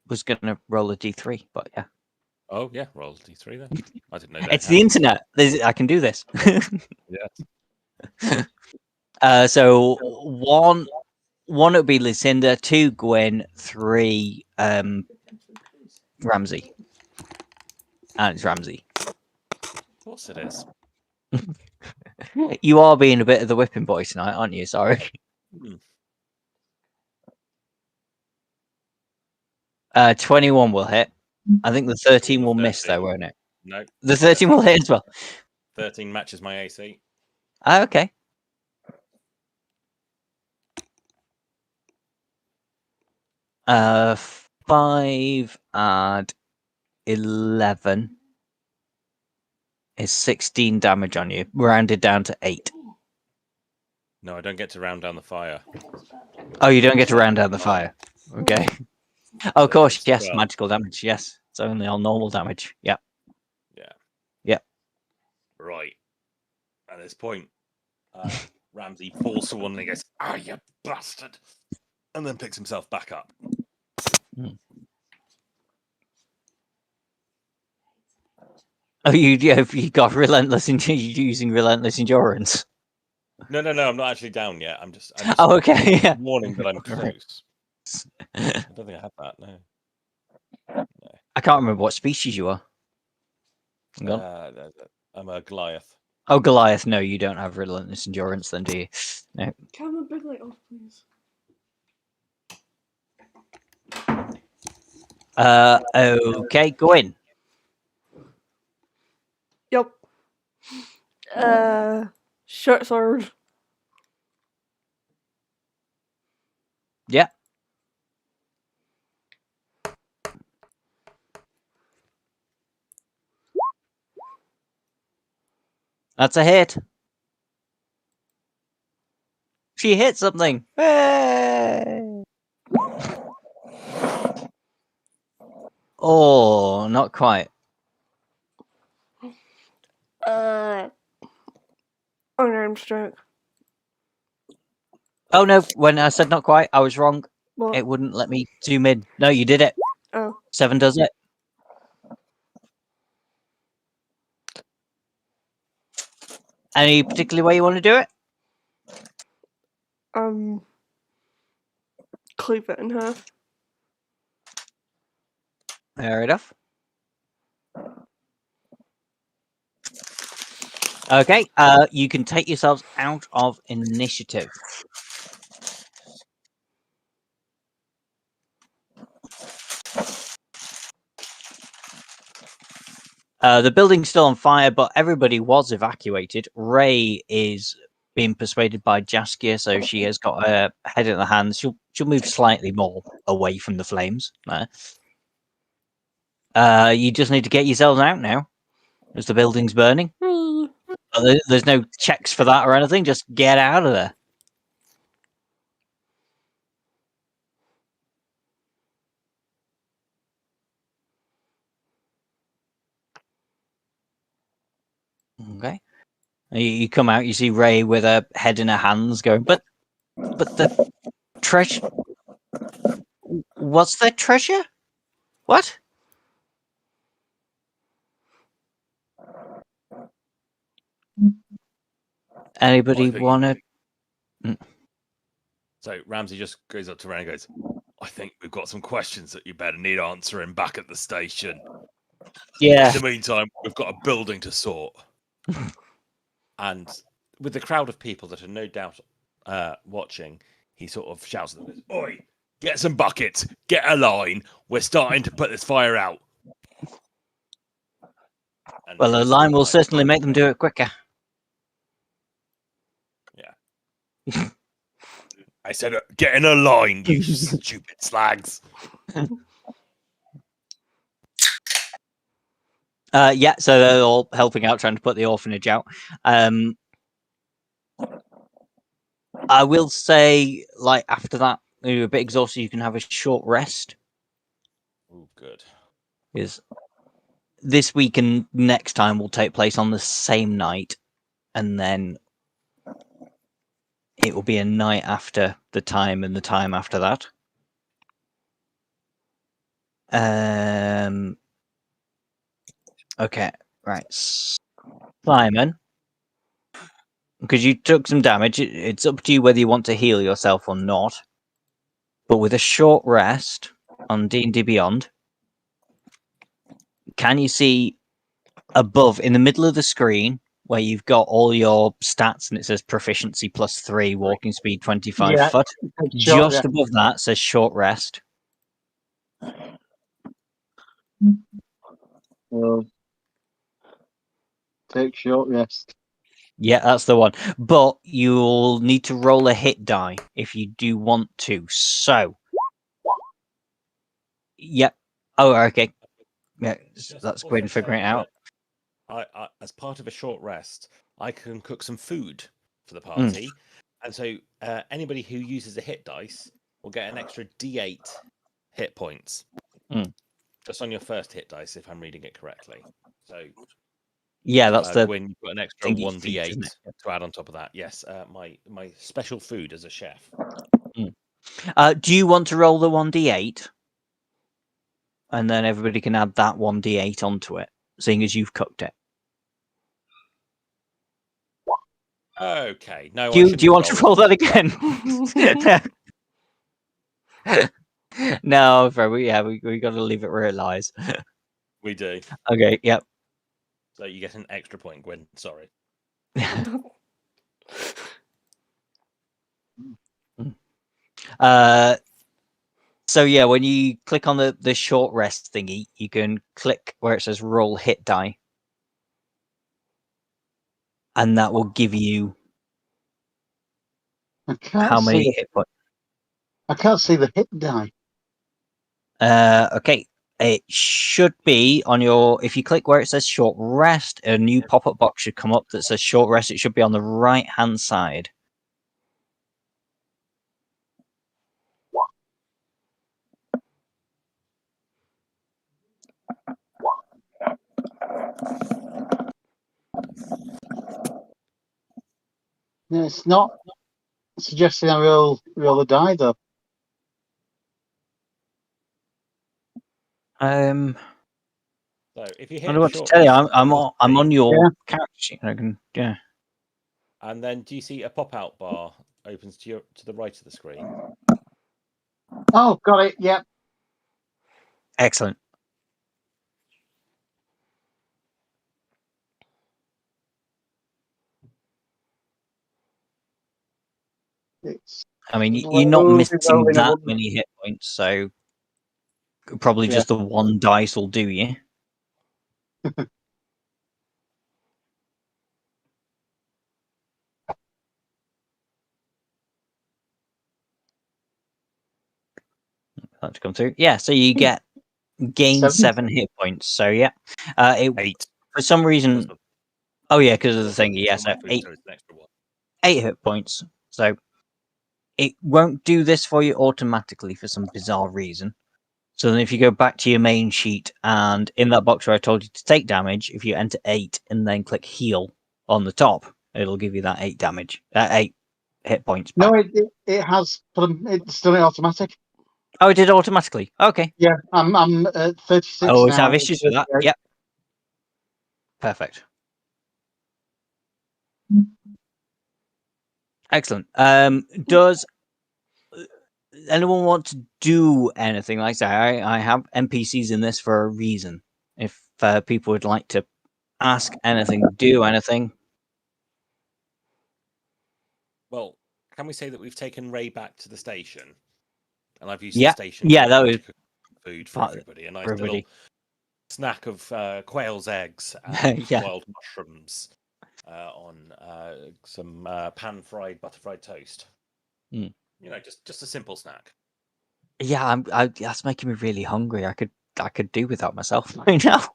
[SPEAKER 1] Was gonna roll a d3, but yeah,
[SPEAKER 2] Oh yeah, roll a d3 then. I didn't know that.
[SPEAKER 1] it's the internet. I can do this.
[SPEAKER 2] Yeah.
[SPEAKER 1] So one would be Lucinda, 2 Gwyn, 3 Ramsey, and it's Ramsey.
[SPEAKER 2] Of course it is.
[SPEAKER 1] You are being a bit of the whipping boy tonight, aren't you? Sorry. 21 will hit. I think the 13 will miss, though, won't it?
[SPEAKER 2] No.
[SPEAKER 1] The 13 will hit as well.
[SPEAKER 2] 13 matches my AC.
[SPEAKER 1] Okay. Uh, 5 and 11 is 16 damage on you, rounded down to 8.
[SPEAKER 2] No, I don't get to round down the fire.
[SPEAKER 1] Oh, you don't get to round down the fire. Okay. Oh, of course, yes,
[SPEAKER 2] well.
[SPEAKER 1] magical damage. Yes, it's only on normal damage. Yeah.
[SPEAKER 2] Yeah.
[SPEAKER 1] Yeah.
[SPEAKER 2] Right. At this point, Ramsey falls to one and he goes, "Ah, you bastard!" and then picks himself back up.
[SPEAKER 1] Oh, you got relentless using relentless endurance.
[SPEAKER 2] No, I'm not actually down yet. I'm just
[SPEAKER 1] Oh, okay. Yeah.
[SPEAKER 2] warning that I'm close. I don't think I have that. No.
[SPEAKER 1] I can't remember what species you are.
[SPEAKER 2] I'm a Goliath.
[SPEAKER 1] Oh, Goliath. No, you don't have relentless endurance, then, do you? No.
[SPEAKER 3] Can the big light off, please?
[SPEAKER 1] Okay, go in.
[SPEAKER 3] Yep. Short sword.
[SPEAKER 1] Yeah. That's a hit. She hit something. Hey! Oh, not quite.
[SPEAKER 3] Unarmed strike.
[SPEAKER 1] Oh no, when I said not quite, I was wrong.
[SPEAKER 3] What?
[SPEAKER 1] It wouldn't let me zoom in. No, you did it.
[SPEAKER 3] Oh.
[SPEAKER 1] 7 does it. Any particular way you want to do it?
[SPEAKER 3] cleave it in half.
[SPEAKER 1] Fair enough. Okay, you can take yourselves out of initiative. The building's still on fire, but everybody was evacuated. Ray is being persuaded by Jaskia, so she has got her head in the hands. She'll move slightly more away from the flames. You just need to get yourselves out now, as the building's burning. There's no checks for that or anything. Just get out of there. Okay. You come out. You see Ray with her head in her hands, going, "But the treasure. What's the treasure? What?" Anybody want to?
[SPEAKER 2] So Ramsey just goes up to Ray and goes, "I think we've got some questions that you better need answering back at the station.
[SPEAKER 1] Yeah.
[SPEAKER 2] In the meantime, we've got a building to sort." And with the crowd of people that are no doubt watching, he sort of shouts at them, "Oi, get some buckets, get a line. We're starting to put this fire out." And
[SPEAKER 1] Well, a
[SPEAKER 2] he's
[SPEAKER 1] line
[SPEAKER 2] sort
[SPEAKER 1] will
[SPEAKER 2] of like,
[SPEAKER 1] certainly make them do it quicker.
[SPEAKER 2] Yeah. I said, "Get in a line, you stupid slags."
[SPEAKER 1] Yeah, so they're all helping out, trying to put the orphanage out. I will say, like, after that, you're a bit exhausted, you can have a short rest.
[SPEAKER 2] Oh, good.
[SPEAKER 1] Because this week and next time will take place on the same night, and then it will be a night after the time and the time after that. Okay, right. Simon, because you took some damage, it's up to you whether you want to heal yourself or not. But with a short rest on D&D Beyond, can you see above, in the middle of the screen, where you've got all your stats and it says proficiency +3, walking speed 25
[SPEAKER 4] Yeah,
[SPEAKER 1] foot?
[SPEAKER 4] short
[SPEAKER 1] Just
[SPEAKER 4] rest.
[SPEAKER 1] above that says short rest.
[SPEAKER 4] Well, take short rest.
[SPEAKER 1] Yeah, that's the one. But you'll need to roll a hit die if you do want to. So, yep. Oh, okay. Yeah,
[SPEAKER 2] Just
[SPEAKER 1] that's
[SPEAKER 2] also
[SPEAKER 1] great to figuring it
[SPEAKER 2] saying
[SPEAKER 1] out.
[SPEAKER 2] that I, as part of a short rest, I can cook some food for the party, and so anybody who uses a hit dice will get an extra D8 hit points, just on your first hit dice, if I'm reading it correctly. So,
[SPEAKER 1] Yeah, that's the
[SPEAKER 2] Gwyn, you've got an extra
[SPEAKER 1] thingy
[SPEAKER 2] 1d8
[SPEAKER 1] feat, isn't it?
[SPEAKER 2] to add on top of that. Yes, my special food as a chef.
[SPEAKER 1] Do you want to roll the 1d8? And then everybody can add that 1d8 onto it, seeing as you've cooked it.
[SPEAKER 2] Okay, no.
[SPEAKER 1] Do you want to roll that again? No, we got to leave it where it lies.
[SPEAKER 2] We do.
[SPEAKER 1] Okay, yep.
[SPEAKER 2] So you get an extra point, Gwyn. Sorry.
[SPEAKER 1] So yeah, when you click on the short rest thingy, you can click where it says roll hit die. And that will give you how many hit points.
[SPEAKER 4] I can't see the hit die.
[SPEAKER 1] Okay. It should be on your, if you click where it says short rest, a new pop-up box should come up that says short rest. It should be on the right-hand side.
[SPEAKER 4] No, it's not suggesting I roll a die though.
[SPEAKER 2] So if you
[SPEAKER 1] I
[SPEAKER 2] hit
[SPEAKER 1] don't know what to
[SPEAKER 2] short
[SPEAKER 1] tell you.
[SPEAKER 2] rest,
[SPEAKER 1] I'm on your
[SPEAKER 4] Yeah.
[SPEAKER 1] character sheet. I can, yeah.
[SPEAKER 2] and then do you see a pop-out bar opens to the right of the screen?
[SPEAKER 4] Oh, got it. Yep.
[SPEAKER 1] Excellent.
[SPEAKER 4] It's
[SPEAKER 1] I mean, you're not
[SPEAKER 4] slowly
[SPEAKER 1] missing
[SPEAKER 4] rolling a
[SPEAKER 1] that
[SPEAKER 4] one.
[SPEAKER 1] many hit points, so probably
[SPEAKER 4] Yeah.
[SPEAKER 1] just the one dice will do you. That to come through. Yeah, so you get gain 7 hit points. So yeah, it
[SPEAKER 2] 8.
[SPEAKER 1] for some reason.
[SPEAKER 2] Because
[SPEAKER 1] Oh yeah, because of the thing. Yeah, so
[SPEAKER 2] food, so it's an extra 1.
[SPEAKER 1] 8 hit points. So it won't do this for you automatically for some bizarre reason. So then if you go back to your main sheet and in that box where I told you to take damage, if you enter 8 and then click heal on the top, it'll give you that 8 damage, 8 hit points back.
[SPEAKER 4] No, it has put them. It's done it automatic.
[SPEAKER 1] Oh, it did automatically. Okay.
[SPEAKER 4] Yeah, I'm at 36
[SPEAKER 1] I always
[SPEAKER 4] now.
[SPEAKER 1] have issues with that. Yep. Perfect. Excellent. Does anyone want to do anything? Like I say, I have NPCs in this for a reason. If people would like to ask anything, do anything.
[SPEAKER 2] Well, can we say that we've taken Ray back to the station? And I've used
[SPEAKER 1] Yeah.
[SPEAKER 2] the station
[SPEAKER 1] Yeah,
[SPEAKER 2] to
[SPEAKER 1] that was
[SPEAKER 2] cook food for everybody. A nice
[SPEAKER 1] for everybody.
[SPEAKER 2] little snack of quail's eggs and
[SPEAKER 1] Yeah.
[SPEAKER 2] wild mushrooms on some pan-fried, butter-fried toast.
[SPEAKER 1] Mm.
[SPEAKER 2] You know, just a simple snack.
[SPEAKER 1] Yeah, that's making me really hungry. I could do without myself right now.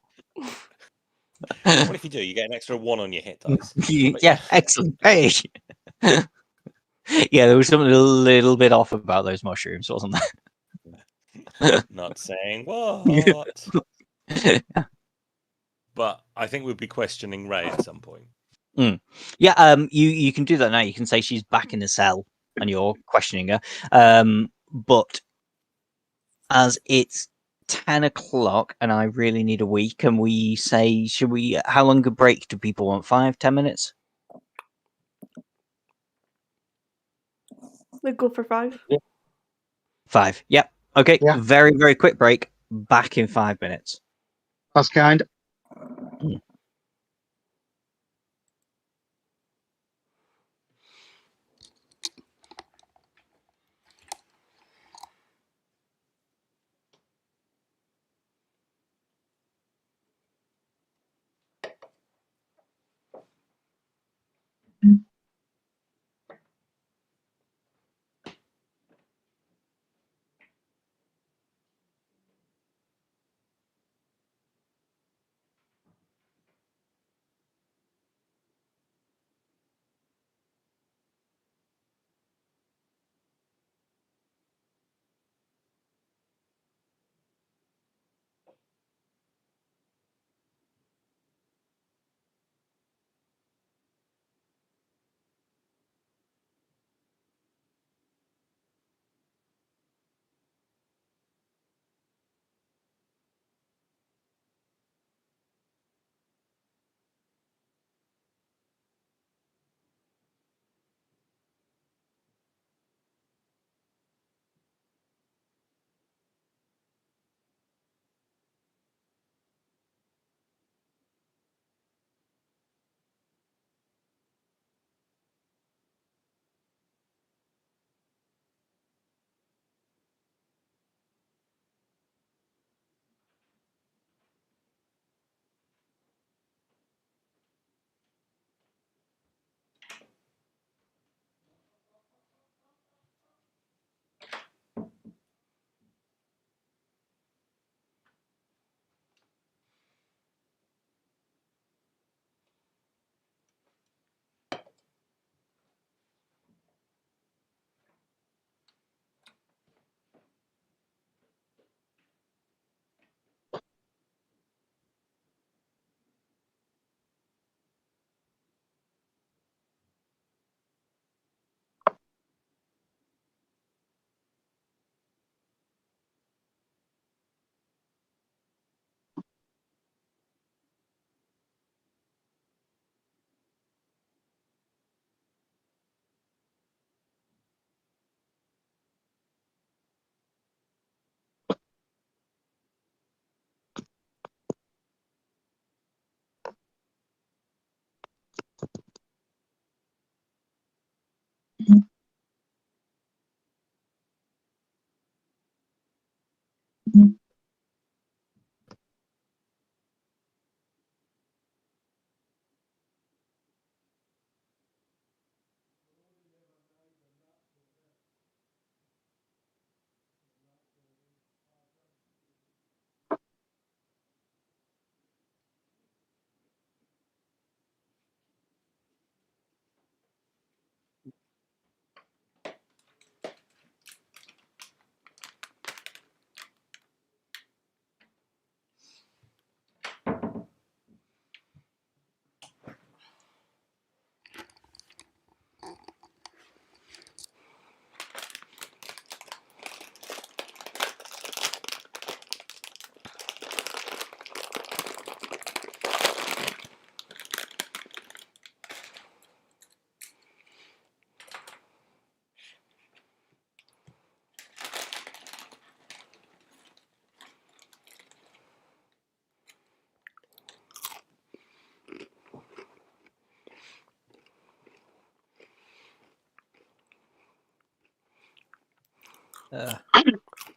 [SPEAKER 2] Well, if you do, you get an extra 1 on your hit dice. But
[SPEAKER 1] Yeah, excellent. Hey. Yeah, there was something a little bit off about those mushrooms, wasn't there?
[SPEAKER 2] Not saying what. But I think we'd be questioning Ray at some point.
[SPEAKER 1] Yeah, you can do that now. You can say she's back in the cell and you're questioning her. But as it's 10 o'clock and I really need a wee, can we say, should we, how long a break do people want? 5-10 minutes?
[SPEAKER 3] We go for 5.
[SPEAKER 1] 5. Yep. Okay.
[SPEAKER 4] Yeah.
[SPEAKER 1] Very, very quick break. Back in 5 minutes.
[SPEAKER 4] That's kind.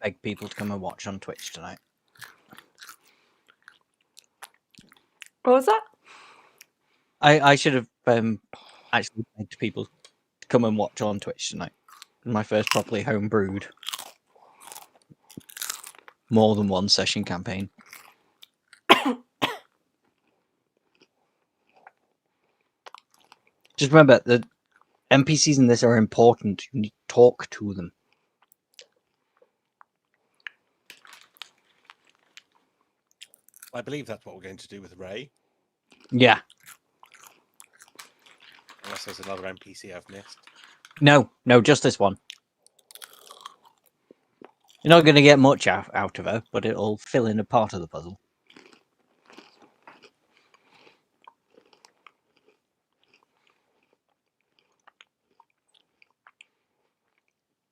[SPEAKER 1] Beg people to come and watch on Twitch tonight.
[SPEAKER 3] What was that?
[SPEAKER 1] I should have actually begged people to come and watch on Twitch tonight. My first properly homebrewed more than one session campaign. Just remember, the NPCs in this are important. You need to talk to them.
[SPEAKER 2] I believe that's what we're going to do with Ray.
[SPEAKER 1] Yeah.
[SPEAKER 2] Unless there's another NPC I've missed.
[SPEAKER 1] No, just this one. You're not going to get much out of her, but it'll fill in a part of the puzzle.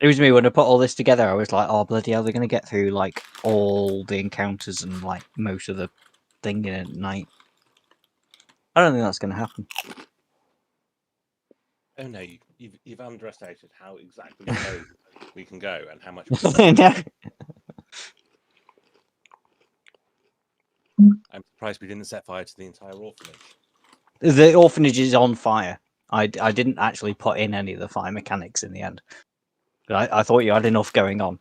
[SPEAKER 1] It was me when I put all this together. I was like, "Oh bloody hell! They're going to get through like all the encounters and like most of the thing in a night." I don't think that's going to happen.
[SPEAKER 2] Oh no, you've underestimated how exactly slow we can go and how much.
[SPEAKER 1] No.
[SPEAKER 2] I'm surprised we didn't set fire to the entire orphanage.
[SPEAKER 1] The orphanage is on fire. I didn't actually put in any of the fire mechanics in the end. But I thought you had enough going on.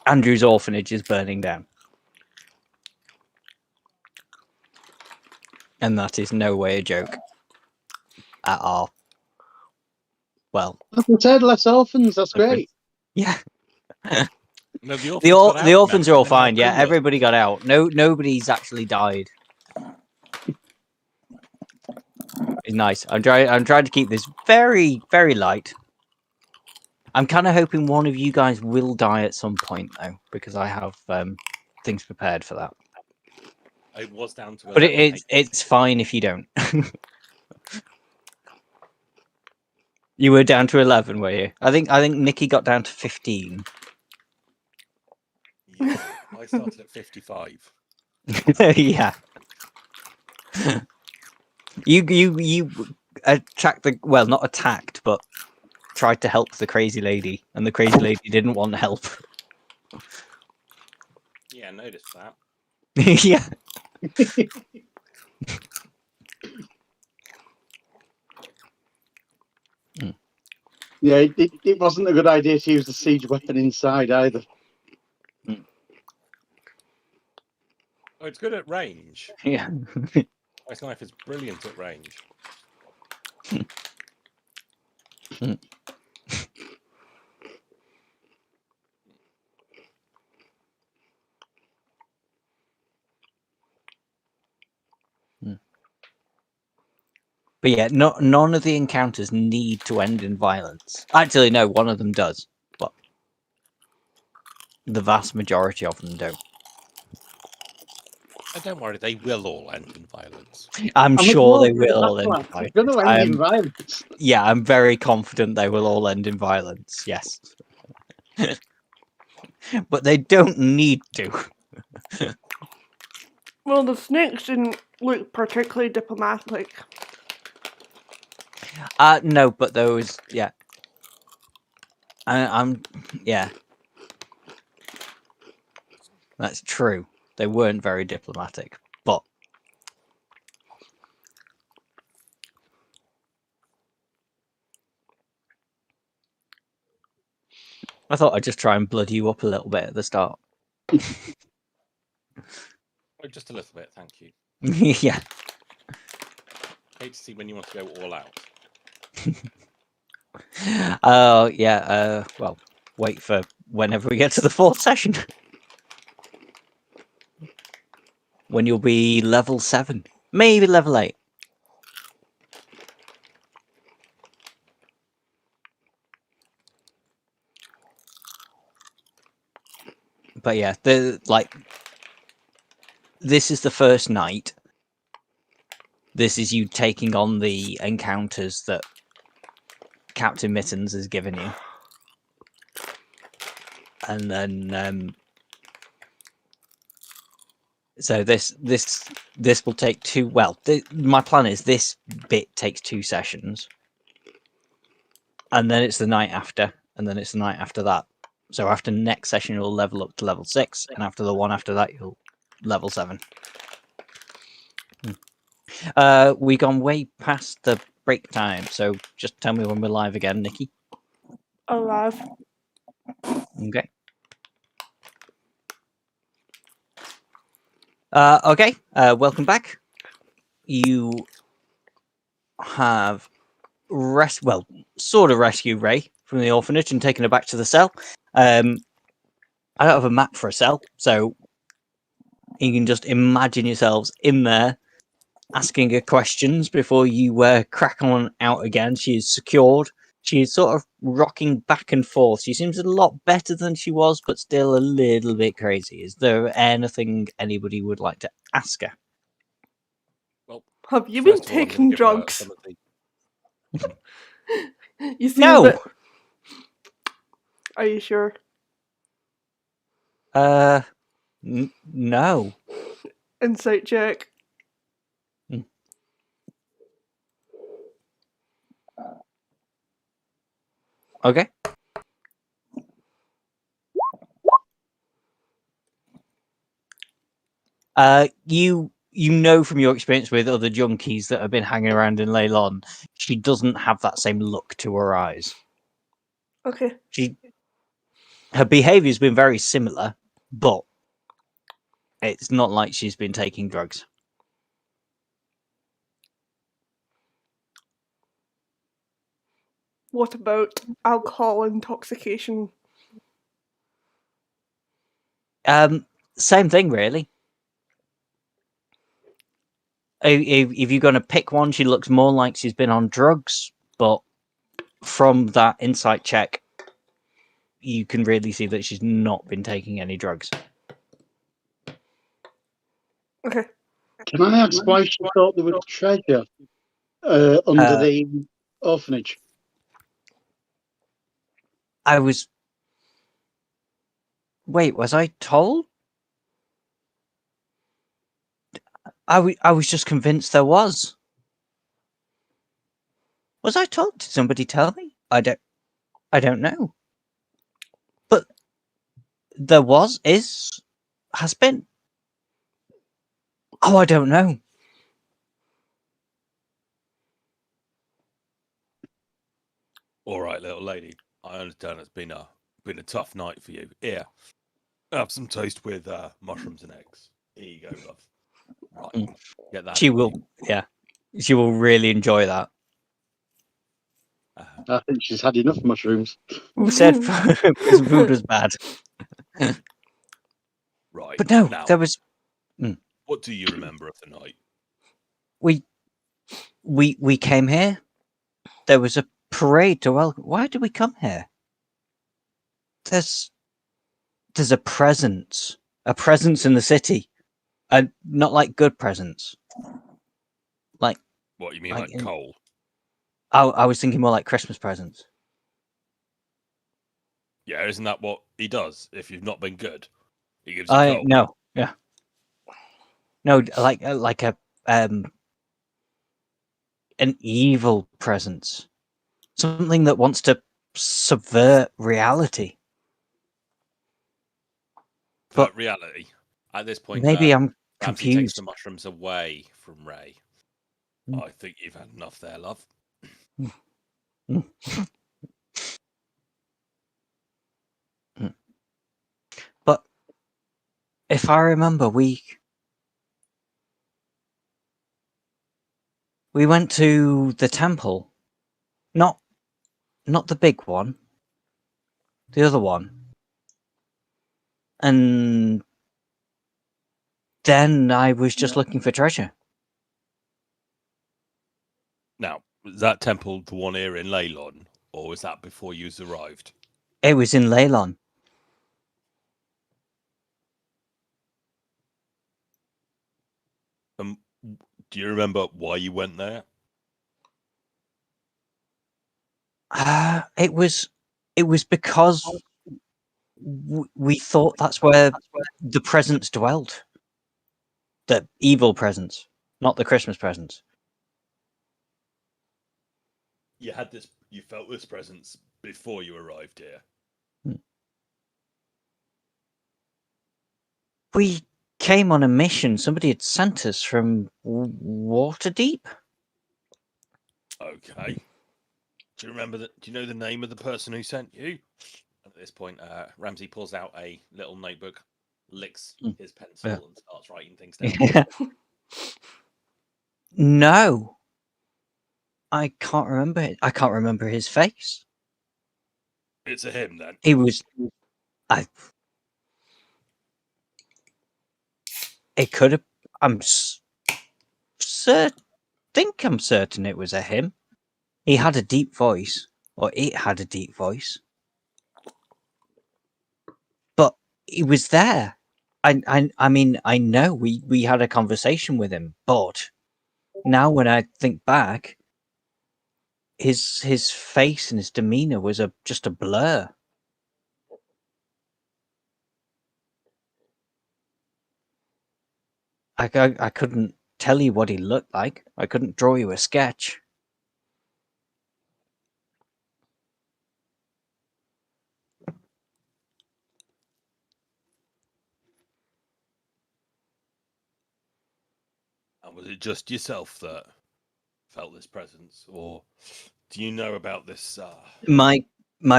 [SPEAKER 1] Andrew's orphanage is burning down. And that is no way a joke. At all. Well.
[SPEAKER 4] As I said, less orphans, that's great.
[SPEAKER 1] Yeah.
[SPEAKER 2] No,
[SPEAKER 1] the orphans are all fine. Yeah, everybody got out. Nobody's actually died. It's nice. I'm trying to keep this very, very light. I'm kind of hoping one of you guys will die at some point, though, because I have things prepared for that.
[SPEAKER 2] It was down to 11,
[SPEAKER 1] but it's fine if you don't. You were down to 11, were you? I think Nikki got down to 15.
[SPEAKER 2] Yeah, I started at 55.
[SPEAKER 1] Yeah. You attacked not attacked, but tried to help the crazy lady, and the crazy lady didn't want help.
[SPEAKER 2] Yeah, I noticed that.
[SPEAKER 1] Yeah.
[SPEAKER 4] Yeah, it wasn't a good idea to use the siege weapon inside either.
[SPEAKER 2] Oh, it's good at range.
[SPEAKER 1] Yeah.
[SPEAKER 2] My knife is brilliant at range.
[SPEAKER 1] But yeah, none of the encounters need to end in violence. Actually, no, one of them does, but the vast majority of them don't.
[SPEAKER 2] And don't worry, they will all end in violence.
[SPEAKER 1] I'm sure they will all end in violence.
[SPEAKER 4] It's going to end in violence.
[SPEAKER 1] Yeah, I'm very confident they will all end in violence, yes. But they don't need to.
[SPEAKER 3] Well, the snakes didn't look particularly diplomatic.
[SPEAKER 1] No, but those, yeah. I'm, yeah. That's true. They weren't very diplomatic, but I thought I'd just try and bloody you up a little bit at the start.
[SPEAKER 2] Oh, just a little bit, thank you.
[SPEAKER 1] Yeah.
[SPEAKER 2] Hate to see when you want to go all out.
[SPEAKER 1] Oh, yeah. Well, wait for whenever we get to the 4th session. When you'll be level 7. Maybe level 8. But yeah, this is the first night. This is you taking on the encounters that Captain Mittens has given you. And then so this will take 2. Well, my plan is this bit takes 2 sessions, and then it's the night after, and then it's the night after that. So after next session, you'll level up to level 6, and after the one after that, you'll level 7. We gone way past the break time, so just tell me when we're live again, Nikki.
[SPEAKER 3] Alive.
[SPEAKER 1] Okay. Okay. Welcome back. You have sort of rescued Ray from the orphanage and taken her back to the cell. I don't have a map for a cell, so you can just imagine yourselves in there asking her questions before you crack on out again. She is secured. She is sort of rocking back and forth. She seems a lot better than she was, but still a little bit crazy. Is there anything anybody would like to ask her?
[SPEAKER 2] Well,
[SPEAKER 3] Have you been
[SPEAKER 2] first of all, I'm gonna
[SPEAKER 3] taking
[SPEAKER 2] give her
[SPEAKER 3] drugs?
[SPEAKER 2] some of the-
[SPEAKER 3] You seem
[SPEAKER 1] No!
[SPEAKER 3] a bit... Are you sure?
[SPEAKER 1] No.
[SPEAKER 3] Insight check.
[SPEAKER 1] Okay. You know from your experience with other junkies that have been hanging around in Leilion, she doesn't have that same look to her eyes.
[SPEAKER 3] Okay.
[SPEAKER 1] Her behaviour's been very similar, but it's not like she's been taking drugs.
[SPEAKER 3] What about alcohol intoxication?
[SPEAKER 1] Same thing, really. If you're going to pick one, she looks more like she's been on drugs, but from that insight check, you can really see that she's not been taking any drugs.
[SPEAKER 3] Okay.
[SPEAKER 4] Can I ask why she thought there was treasure under the orphanage?
[SPEAKER 1] Wait, was I told? I was just convinced there was. Was I told? Did somebody tell me? I don't know. But there has been. Oh, I don't know.
[SPEAKER 2] All right, little lady. I understand it's been a tough night for you. Here, have some toast with mushrooms and eggs. Here you go, love. Right, get that.
[SPEAKER 1] She will. Yeah, she will really enjoy that.
[SPEAKER 4] I think she's had enough mushrooms.
[SPEAKER 1] Who said food was bad?
[SPEAKER 2] Right,
[SPEAKER 1] But no,
[SPEAKER 2] now,
[SPEAKER 1] there was.
[SPEAKER 2] what do you remember of the night?
[SPEAKER 1] We came here. There was a parade to welcome. Why did we come here? There's a presence in the city, and not like good presence. Like
[SPEAKER 2] What you mean,
[SPEAKER 1] like
[SPEAKER 2] like coal?
[SPEAKER 1] I was thinking more like Christmas presents.
[SPEAKER 2] Yeah, isn't that what he does? If you've not been good, he gives you coal.
[SPEAKER 1] No, yeah, no, like a an evil presence, something that wants to subvert reality. But
[SPEAKER 2] reality, at this point,
[SPEAKER 1] maybe I'm
[SPEAKER 2] Ramsey takes
[SPEAKER 1] confused.
[SPEAKER 2] the mushrooms away from Ray.
[SPEAKER 1] Mm.
[SPEAKER 2] I think you've had enough there, love.
[SPEAKER 1] Mm. But if I remember, we went to the temple, not the big one, the other one, and then I was just looking for treasure.
[SPEAKER 2] Now, was that temple the one here in Leilion, or was that before you arrived?
[SPEAKER 1] It was in Leilion.
[SPEAKER 2] Do you remember why you went there?
[SPEAKER 1] It was because we thought that's where the presents dwelt. The evil presents, not the Christmas presents.
[SPEAKER 2] You felt this presence before you arrived here.
[SPEAKER 1] We came on a mission. Somebody had sent us from Waterdeep.
[SPEAKER 2] Okay. Do you remember that? Do you know the name of the person who sent you? At this point, Ramsey pulls out a little notebook, licks his pencil, and starts writing things down.
[SPEAKER 1] No, I can't remember it. I can't remember his face.
[SPEAKER 2] It's a him then.
[SPEAKER 1] He was. It could have. I'm think I'm certain it was a him. He had a deep voice, or it had a deep voice. But he was there. I mean, I know we had a conversation with him, but now when I think back, his face and his demeanor was just a blur. I couldn't tell you what he looked like. I couldn't draw you a sketch.
[SPEAKER 2] And was it just yourself that felt this presence, or do you know about this?
[SPEAKER 1] My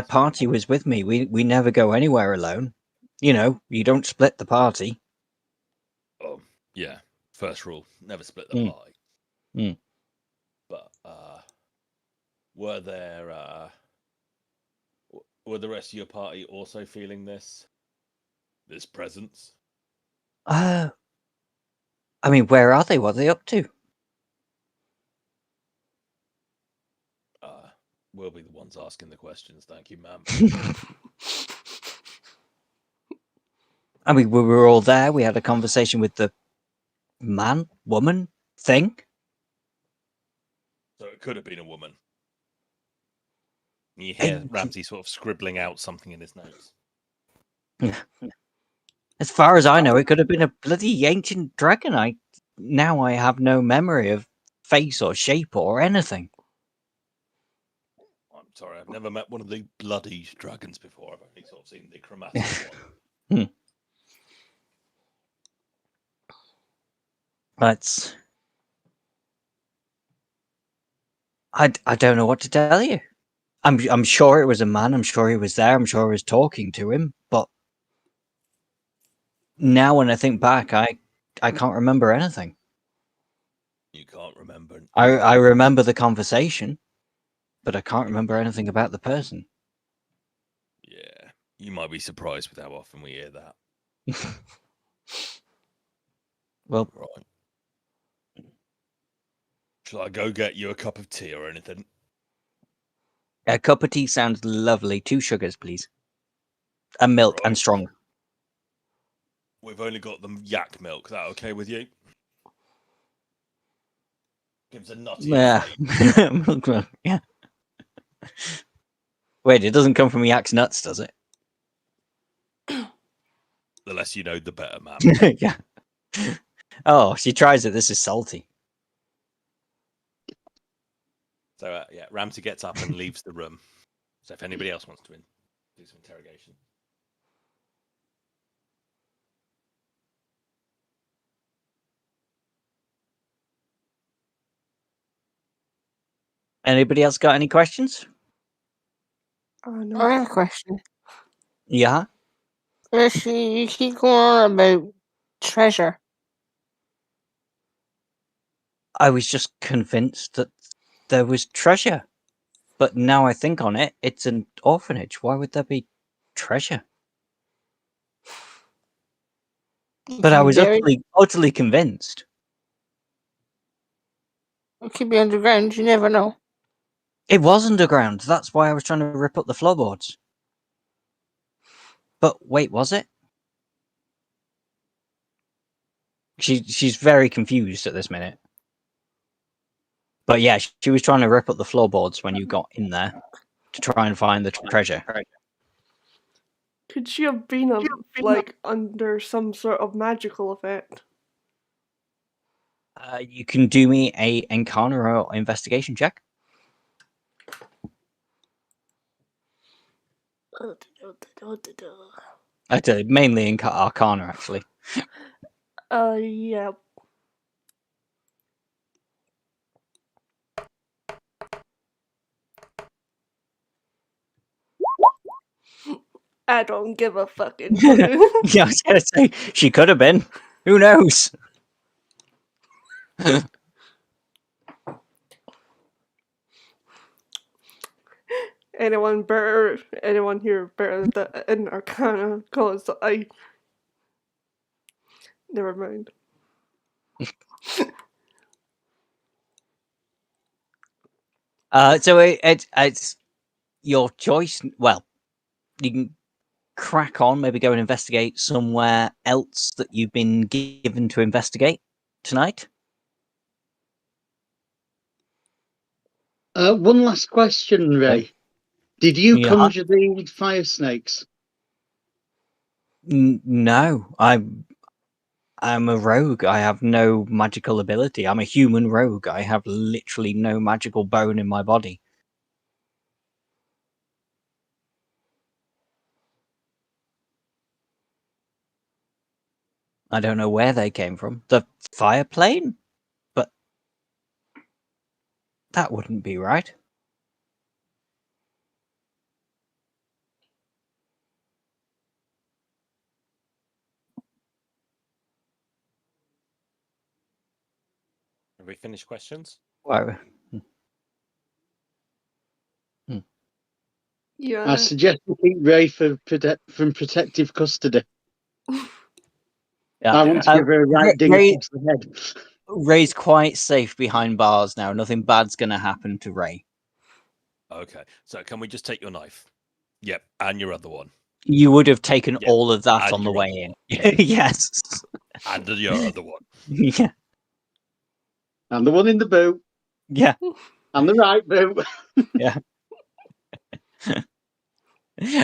[SPEAKER 1] party was with me. We never go anywhere alone. You know, you don't split the party.
[SPEAKER 2] Oh, yeah. First rule: never split the party.
[SPEAKER 1] Mm.
[SPEAKER 2] But were the rest of your party also feeling this presence?
[SPEAKER 1] I mean, where are they? What are they up to?
[SPEAKER 2] We'll be the ones asking the questions. Thank you, ma'am.
[SPEAKER 1] I mean, we were all there. We had a conversation with the woman thing.
[SPEAKER 2] So it could have been a woman. You hear Ramsey sort of scribbling out something in his notes.
[SPEAKER 1] As far as I know, it could have been a bloody ancient dragon. Now I have no memory of face or shape or anything.
[SPEAKER 2] I'm sorry, I've never met one of the bloody dragons before. I've only sort of seen the chromatic one.
[SPEAKER 1] That's. I don't know what to tell you. I'm sure it was a man. I'm sure he was there. I'm sure I was talking to him. But now when I think back, I can't remember anything.
[SPEAKER 2] You can't remember.
[SPEAKER 1] I remember the conversation, but I can't remember anything about the person.
[SPEAKER 2] Yeah, you might be surprised with how often we hear that.
[SPEAKER 1] Well,
[SPEAKER 2] right. Shall I go get you a cup of tea or anything?
[SPEAKER 1] a cup of tea sounds lovely. 2 sugars, please. And milk and strong.
[SPEAKER 2] We've only got the yak milk. Is that okay with you? Gives a nutty
[SPEAKER 1] Yeah. Yeah. Wait, it doesn't come from yak's nuts, does it?
[SPEAKER 2] The less you know, the better, man.
[SPEAKER 1] Yeah. Oh, she tries it. This is salty.
[SPEAKER 2] So, yeah, Ramsey gets up and leaves the room. So if anybody else wants to do some interrogation.
[SPEAKER 1] Anybody else got any questions?
[SPEAKER 3] Oh no.
[SPEAKER 5] I have a question.
[SPEAKER 1] Yeah.
[SPEAKER 5] Rishi, you keep going on about treasure.
[SPEAKER 1] I was just convinced that there was treasure. But now I think on it, it's an orphanage. Why would there be treasure? But I was utterly convinced.
[SPEAKER 5] It could be underground. You never know.
[SPEAKER 1] It was underground. That's why I was trying to rip up the floorboards. But wait, was it? She's very confused at this minute. But yeah, she was trying to rip up the floorboards when you got in there to try and find the treasure.
[SPEAKER 3] Could she have been like under some sort of magical effect?
[SPEAKER 1] You can do me a Arcana or investigation check. Mainly Arcana, actually.
[SPEAKER 3] Yeah. I don't give a fucking fuck.
[SPEAKER 1] Yeah, I was gonna say she could have been. Who knows?
[SPEAKER 3] Anyone here better in Arcana? Cause I. Never mind.
[SPEAKER 1] So it's your choice. Well, you can crack on, maybe go and investigate somewhere else that you've been given to investigate tonight.
[SPEAKER 4] One last question, Ray. Did you
[SPEAKER 1] Yeah.
[SPEAKER 4] conjure the fire snakes?
[SPEAKER 1] No, I'm a rogue. I have no magical ability. I'm a human rogue. I have literally no magical bone in my body. I don't know where they came from. The fire plane? But that wouldn't be right.
[SPEAKER 2] Have we finished questions?
[SPEAKER 1] Why?
[SPEAKER 3] Yeah.
[SPEAKER 4] I suggest you keep Ray from protective custody.
[SPEAKER 1] Yeah.
[SPEAKER 4] I want to give her a right ding across the head.
[SPEAKER 1] Ray's quite safe behind bars now. Nothing bad's going to happen to Ray.
[SPEAKER 2] Okay, so can we just take your knife? Yep, and your other one.
[SPEAKER 1] You would have taken
[SPEAKER 2] Yep,
[SPEAKER 1] all of that
[SPEAKER 2] and
[SPEAKER 1] on the
[SPEAKER 2] your
[SPEAKER 1] way
[SPEAKER 2] other
[SPEAKER 1] in. Yes.
[SPEAKER 2] And your other one.
[SPEAKER 1] Yeah.
[SPEAKER 4] And the one in the boot.
[SPEAKER 1] Yeah.
[SPEAKER 4] And the right boot.
[SPEAKER 1] Yeah.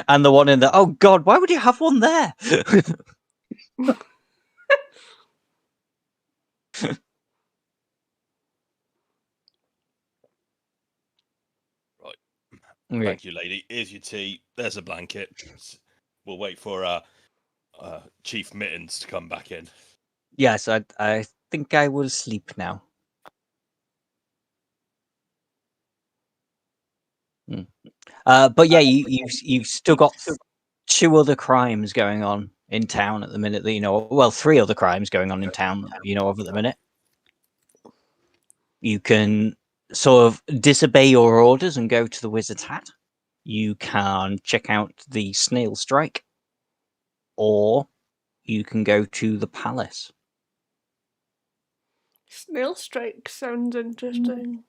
[SPEAKER 1] And the one in the, oh God, why would you have one there?
[SPEAKER 2] Right.
[SPEAKER 1] Okay.
[SPEAKER 2] Thank you, lady. Here's your tea. There's a blanket. We'll wait for Chief Mittens to come back in.
[SPEAKER 1] Yes, I think I will sleep now. But yeah, you've still got two other crimes going on in town at the minute that you know. Well, three other crimes going on in town that you know of at the minute. You can sort of disobey your orders and go to the Wizard's Hat. You can check out the Snail Strike, or you can go to the Palace.
[SPEAKER 3] Snail strike sounds interesting.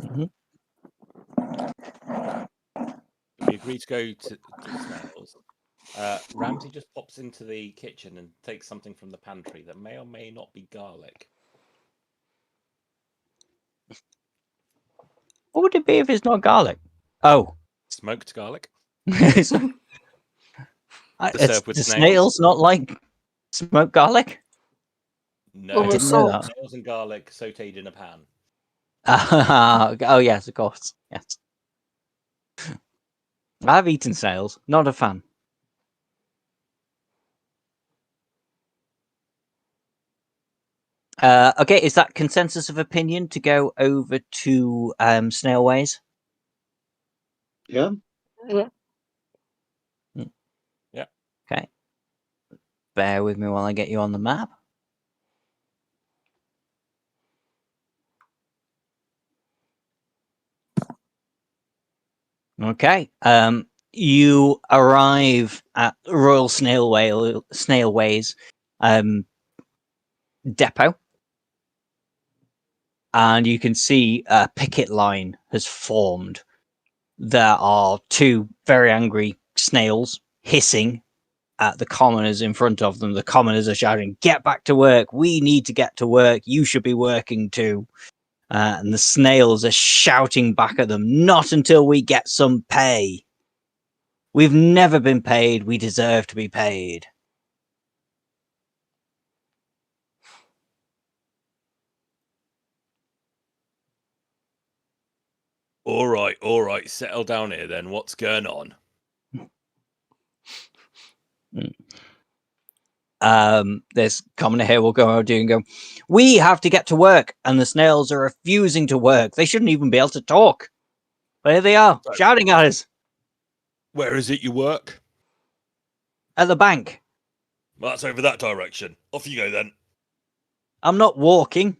[SPEAKER 1] Mm-hmm.
[SPEAKER 2] We agree to go to the snails. Ramsey just pops into the kitchen and takes something from the pantry that may or may not be garlic.
[SPEAKER 1] What would it be if it's not garlic? Oh,
[SPEAKER 2] Smoked garlic?
[SPEAKER 1] it's
[SPEAKER 2] served with
[SPEAKER 1] the
[SPEAKER 2] snails?
[SPEAKER 1] snails not like smoked garlic.
[SPEAKER 2] No,
[SPEAKER 1] I didn't know that.
[SPEAKER 2] snails and garlic sauteed in a pan.
[SPEAKER 1] Oh yes, of course. Yes, I've eaten snails. Not a fan. Okay, is that consensus of opinion to go over to Snailways?
[SPEAKER 4] Yeah.
[SPEAKER 1] Okay. Bear with me while I get you on the map. Okay. You arrive at Royal Snailways depot, and you can see a picket line has formed. There are two very angry snails hissing at the commoners in front of them. The commoners are shouting, "Get back to work! We need to get to work! You should be working too!" And the snails are shouting back at them, "Not until we get some pay! We've never been paid. We deserve to be paid."
[SPEAKER 2] All right. Settle down here then. What's going on?
[SPEAKER 1] This commoner here will go out and go, "We have to get to work, and the snails are refusing to work. They shouldn't even be able to talk. But here they are,
[SPEAKER 2] So-
[SPEAKER 1] shouting at us
[SPEAKER 2] Where is it you work?
[SPEAKER 1] at the bank.
[SPEAKER 2] Well, that's over that direction. Off you go then.
[SPEAKER 1] I'm not walking.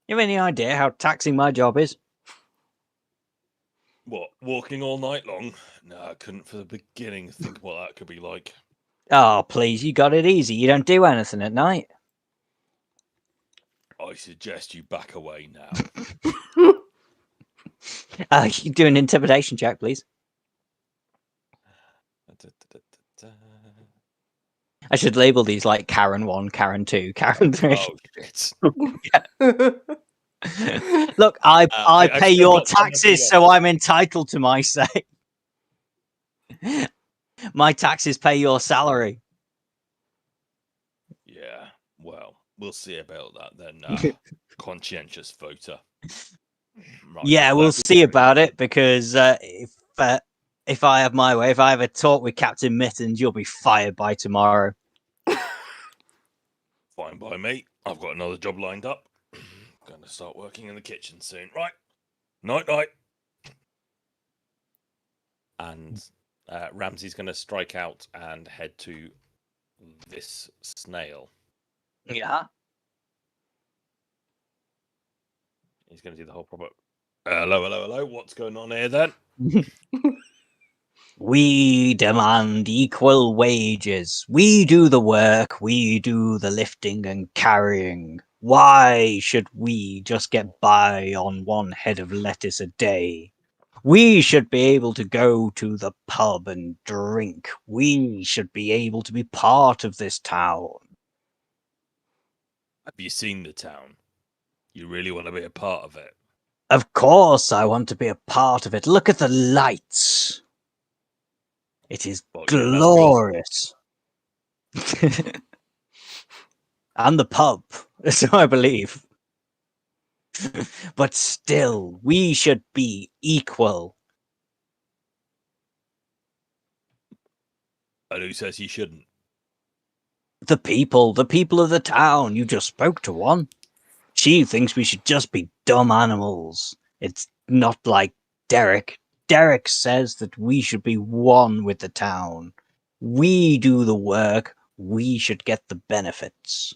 [SPEAKER 1] You have any idea how taxing my job is?"
[SPEAKER 2] What, walking all night long? No, I couldn't for the beginning think what that could be like.
[SPEAKER 1] Oh, please, you got it easy. You don't do anything at night.
[SPEAKER 2] I suggest you back away now.
[SPEAKER 1] You do an intimidation check, please. I should label these like Karen 1, Karen 2, Karen 3.
[SPEAKER 2] Oh, shit.
[SPEAKER 1] Look, I
[SPEAKER 2] I
[SPEAKER 1] pay
[SPEAKER 2] still
[SPEAKER 1] your
[SPEAKER 2] got some of the,
[SPEAKER 1] taxes, so I'm entitled to my say. My taxes pay your salary.
[SPEAKER 2] Yeah, well, we'll see about that then, conscientious voter. Right,
[SPEAKER 1] Yeah, we'll see about it, because if I have my way, if I have a talk with Captain Mittens, you'll be fired by tomorrow.
[SPEAKER 2] Fine by me. I've got another job lined up. Going to start working in the kitchen soon. Right. Night. And Ramsey's going to strike out and head to this snail.
[SPEAKER 1] Yeah.
[SPEAKER 2] He's going to do the whole proper. Hello. What's going on here then?
[SPEAKER 1] We demand equal wages. We do the work, we do the lifting and carrying. Why should we just get by on one head of lettuce a day? We should be able to go to the pub and drink. We should be able to be part of this town.
[SPEAKER 2] Have you seen the town? You really want to be a part of it?
[SPEAKER 1] Of course I want to be a part of it. Look at the lights. It is glorious. And the pub, so I believe. But still, we should be equal.
[SPEAKER 2] And who says you shouldn't?
[SPEAKER 1] The people of the town. You just spoke to one. She thinks we should just be dumb animals. It's not like Derek. Derek says that we should be one with the town. We do the work. We should get the benefits.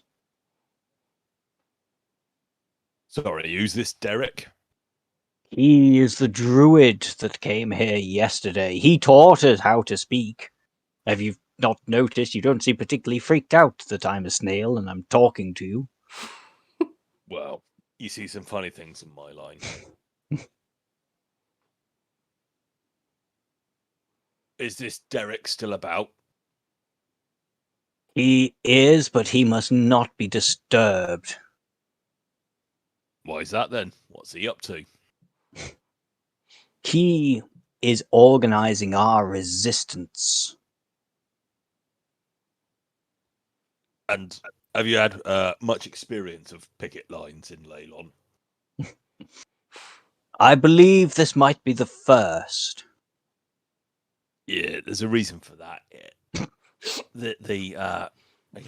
[SPEAKER 2] Sorry, who's this Derek?
[SPEAKER 1] He is the druid that came here yesterday. He taught us how to speak. Have you not noticed? You don't seem particularly freaked out that I'm a snail and I'm talking to you.
[SPEAKER 2] Well, you see some funny things in my line. Is this Derek still about?
[SPEAKER 1] He is, but he must not be disturbed.
[SPEAKER 2] Why is that then? What's he up to?
[SPEAKER 1] He is organizing our resistance.
[SPEAKER 2] And have you had much experience of picket lines in Leilion?
[SPEAKER 1] I believe this might be the first.
[SPEAKER 2] Yeah, there's a reason for that. He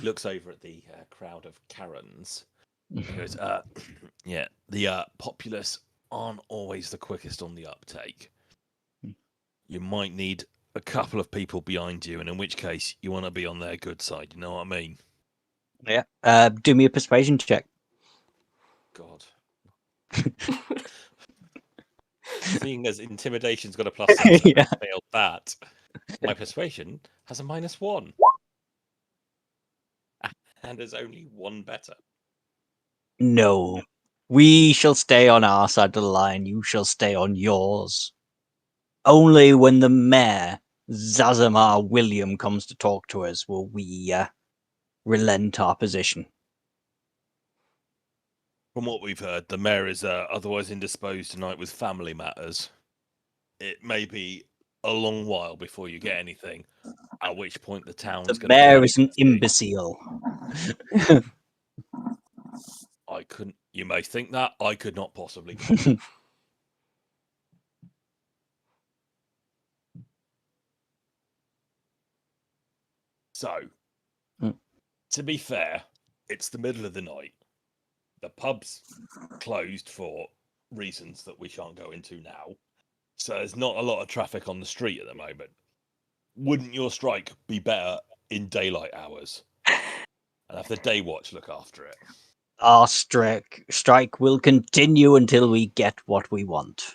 [SPEAKER 2] looks over at the crowd of Karens. He goes, yeah, the populace aren't always the quickest on the uptake. You might need a couple of people behind you, and in which case you want to be on their good side. You know what I mean?
[SPEAKER 1] Yeah. Do me a persuasion check.
[SPEAKER 2] God. Seeing as intimidation's got a +6,
[SPEAKER 1] Yeah.
[SPEAKER 2] I failed that. My persuasion has a -1. And there's only one better.
[SPEAKER 1] No. We shall stay on our side of the line. You shall stay on yours. Only when the mayor, Zazamar William, comes to talk to us will we relent our position.
[SPEAKER 2] From what we've heard, the mayor is otherwise indisposed tonight with family matters. It may be a long while before you get anything, at which point the town's
[SPEAKER 1] The
[SPEAKER 2] going to
[SPEAKER 1] mayor
[SPEAKER 2] be...
[SPEAKER 1] is an imbecile.
[SPEAKER 2] I couldn't... You may think that. I could not possibly. So, to be fair, it's the middle of the night. The pub's closed for reasons that we shan't go into now. So there's not a lot of traffic on the street at the moment. Wouldn't your strike be better in daylight hours? And have the day watch look after it?
[SPEAKER 1] Our strike will continue until we get what we want.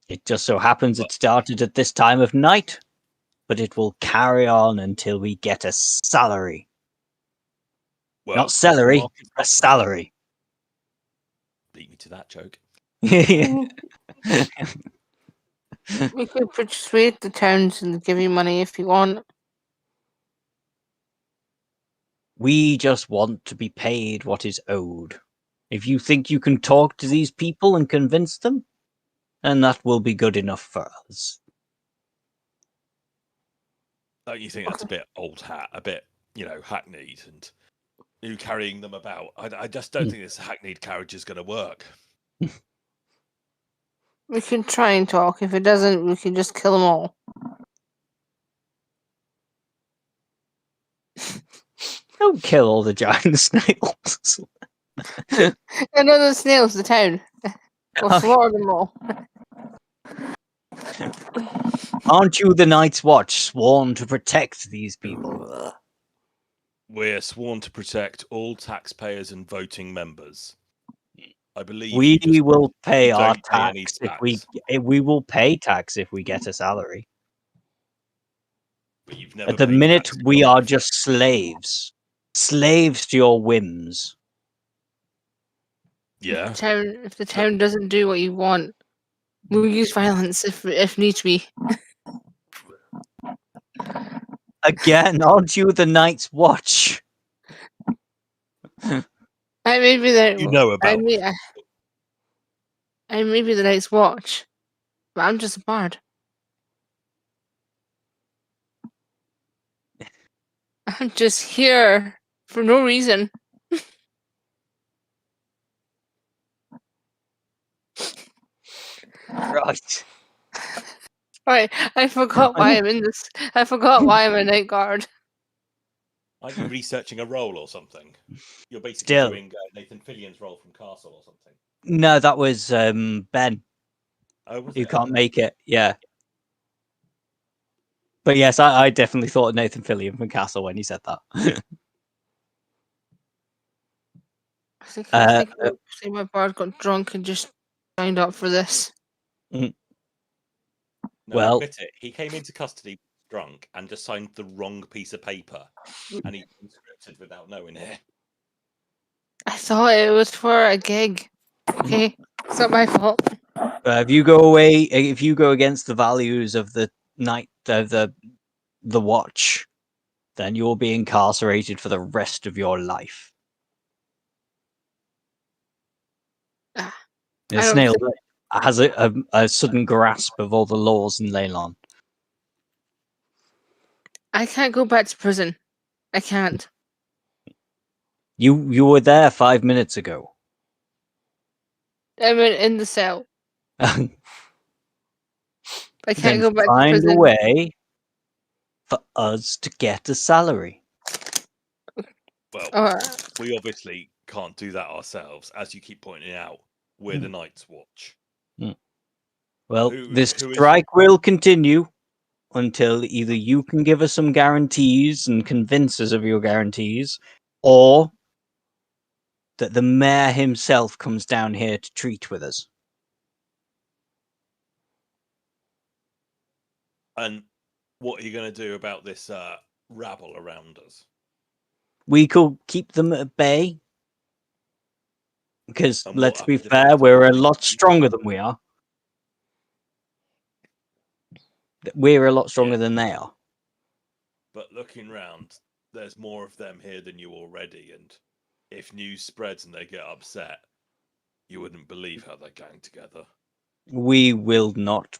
[SPEAKER 1] It just so happens it started at this time of night, but it will carry on until we get a salary.
[SPEAKER 2] Well,
[SPEAKER 1] Not celery, a salary.
[SPEAKER 2] Beat me to that joke.
[SPEAKER 5] We could persuade the towns and give you money if you want.
[SPEAKER 1] We just want to be paid what is owed. If you think you can talk to these people and convince them, then that will be good enough for us.
[SPEAKER 2] Don't you think that's a bit old hat, a bit, hackneyed, and you carrying them about? I just don't think this hackneyed carriage is going to work.
[SPEAKER 5] We can try and talk. If it doesn't, we can just kill them all.
[SPEAKER 1] Don't kill all the giant snails.
[SPEAKER 5] And other snails, the town. We'll slaughter them all.
[SPEAKER 1] Aren't you the Night's Watch, sworn to protect these people?
[SPEAKER 2] We're sworn to protect all taxpayers and voting members. I believe
[SPEAKER 1] We will pay our
[SPEAKER 2] don't pay any
[SPEAKER 1] tax if we will pay tax if we get a salary.
[SPEAKER 2] But you've never
[SPEAKER 1] At the
[SPEAKER 2] paid
[SPEAKER 1] minute,
[SPEAKER 2] tax in
[SPEAKER 1] we
[SPEAKER 2] your
[SPEAKER 1] are
[SPEAKER 2] life.
[SPEAKER 1] just slaves to your whims.
[SPEAKER 2] Yeah.
[SPEAKER 5] If the town doesn't do what you want, we'll use violence if need be.
[SPEAKER 1] Again, aren't you the Night's Watch?
[SPEAKER 5] I may be the
[SPEAKER 2] You know about
[SPEAKER 5] I may be the Night's Watch, but I'm just a bard. I'm just here for no reason.
[SPEAKER 1] Right.
[SPEAKER 5] Right, I forgot why I'm in this. I forgot why I'm a night guard.
[SPEAKER 2] Aren't you researching a role or something? You're basically
[SPEAKER 1] Still.
[SPEAKER 2] doing Nathan Fillion's role from Castle or something.
[SPEAKER 1] No, that was Ben.
[SPEAKER 2] Oh, was
[SPEAKER 1] You
[SPEAKER 2] it?
[SPEAKER 1] can't make it. Yeah. But yes, I definitely thought of Nathan Fillion from Castle when he said that.
[SPEAKER 5] I think my bard got drunk and just signed up for this.
[SPEAKER 2] No,
[SPEAKER 1] Well-
[SPEAKER 2] admit it. He came into custody drunk and just signed the wrong piece of paper, and he conscripted without knowing it.
[SPEAKER 5] I thought it was for a gig. Okay, it's not my fault.
[SPEAKER 1] If you go against the values of the night, the watch, then you'll be incarcerated for the rest of your life.
[SPEAKER 5] Ah,
[SPEAKER 1] The
[SPEAKER 5] I don't
[SPEAKER 1] snail
[SPEAKER 5] think-
[SPEAKER 1] has a sudden grasp of all the laws in Leilion.
[SPEAKER 5] I can't go back to prison. I can't.
[SPEAKER 1] You were there 5 minutes ago.
[SPEAKER 5] I'm in the cell. I can't
[SPEAKER 1] Then
[SPEAKER 5] go back to
[SPEAKER 1] find
[SPEAKER 5] prison.
[SPEAKER 1] a way for us to get a salary.
[SPEAKER 2] Well,
[SPEAKER 5] Or,
[SPEAKER 2] we obviously can't do that ourselves. As you keep pointing out, we're the Night's Watch.
[SPEAKER 1] Well,
[SPEAKER 2] Who
[SPEAKER 1] this
[SPEAKER 2] is-
[SPEAKER 1] strike will continue until either you can give us some guarantees and convince us of your guarantees, or that the mayor himself comes down here to treat with us.
[SPEAKER 2] And what are you going to do about this rabble around us?
[SPEAKER 1] We could keep them at bay, because
[SPEAKER 2] And
[SPEAKER 1] let's
[SPEAKER 2] what
[SPEAKER 1] be
[SPEAKER 2] happens if
[SPEAKER 1] fair,
[SPEAKER 2] they
[SPEAKER 1] we're a
[SPEAKER 2] start
[SPEAKER 1] lot stronger than we are. We're a lot stronger than they are.
[SPEAKER 2] But looking round, there's more of them here than you already, and if news spreads and they get upset, you wouldn't believe how they're gang together.
[SPEAKER 1] We will not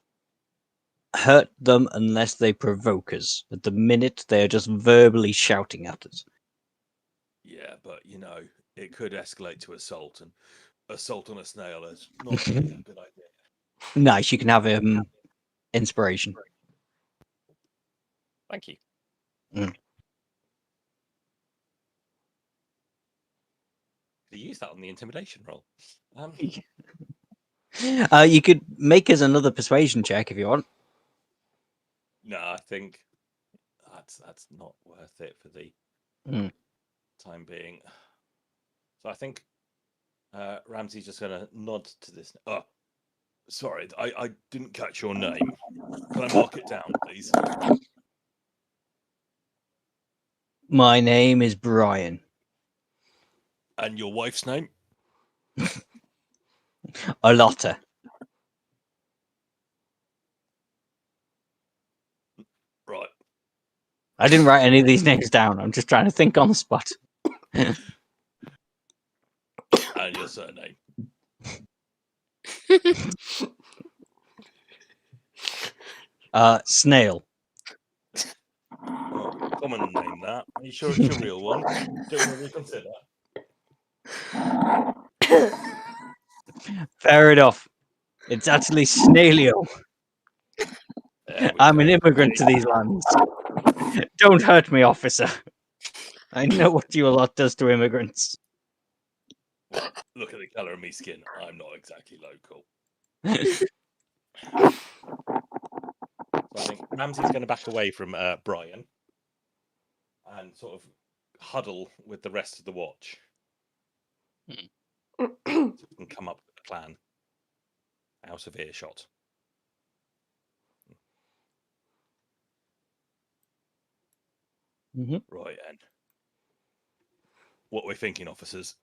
[SPEAKER 1] hurt them unless they provoke us. At the minute, they are just verbally shouting at us.
[SPEAKER 2] Yeah, but it could escalate to assault, and assault on a snail is not really a good idea.
[SPEAKER 1] Nice, you can have inspiration.
[SPEAKER 2] Thank you.
[SPEAKER 1] Mm.
[SPEAKER 2] Could you use that on the intimidation roll?
[SPEAKER 1] You could make us another persuasion check if you want.
[SPEAKER 2] No, I think that's not worth it for the time being. So I think Ramsey's just going to nod to this. Oh, sorry, I didn't catch your name. Can I mark it down, please?
[SPEAKER 1] My name is Brian.
[SPEAKER 2] And your wife's name?
[SPEAKER 1] Alotta.
[SPEAKER 2] Right.
[SPEAKER 1] I didn't write any of these names down. I'm just trying to think on the spot.
[SPEAKER 2] And your surname?
[SPEAKER 1] Snail.
[SPEAKER 2] Oh, common name that. Are you sure it's your real one? Don't want to reconsider.
[SPEAKER 1] Fair enough. It's actually Snailio. I'm an immigrant to these lands. Don't hurt me, officer. I know what your lot does to immigrants.
[SPEAKER 2] Well, look at the colour of my skin. I'm not exactly local. So I think Ramsey's going to back away from Brian and sort of huddle with the rest of the watch. So we can come up with a plan out of earshot. Right, and what we're thinking, officers.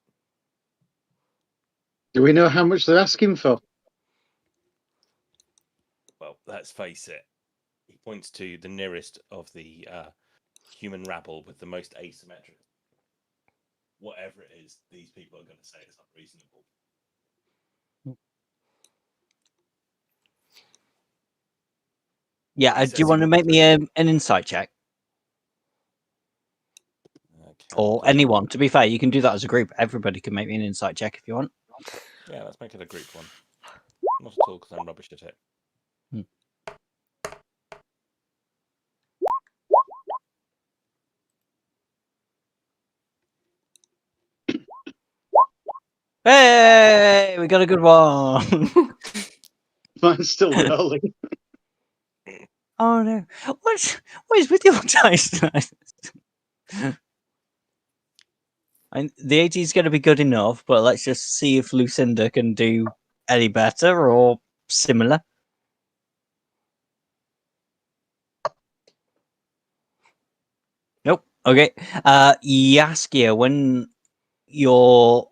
[SPEAKER 4] Do we know how much they're asking for?
[SPEAKER 2] Well, let's face it. He points to the nearest of the human rabble with the most asymmetric. Whatever it is, these people are going to say it's unreasonable.
[SPEAKER 1] Yeah, do you want to make me an insight check? Or anyone. To be fair, you can do that as a group. Everybody can make me an insight check if you want.
[SPEAKER 2] Yeah, let's make it a group one. Not at all, because I'm rubbish at it.
[SPEAKER 1] Hey, we got a good one.
[SPEAKER 4] Mine's still rolling.
[SPEAKER 1] Oh no! What is with your dice tonight? The 80 is going to be good enough, but let's just see if Lucinda can do any better or similar. Nope. Okay. Yaskia, when you're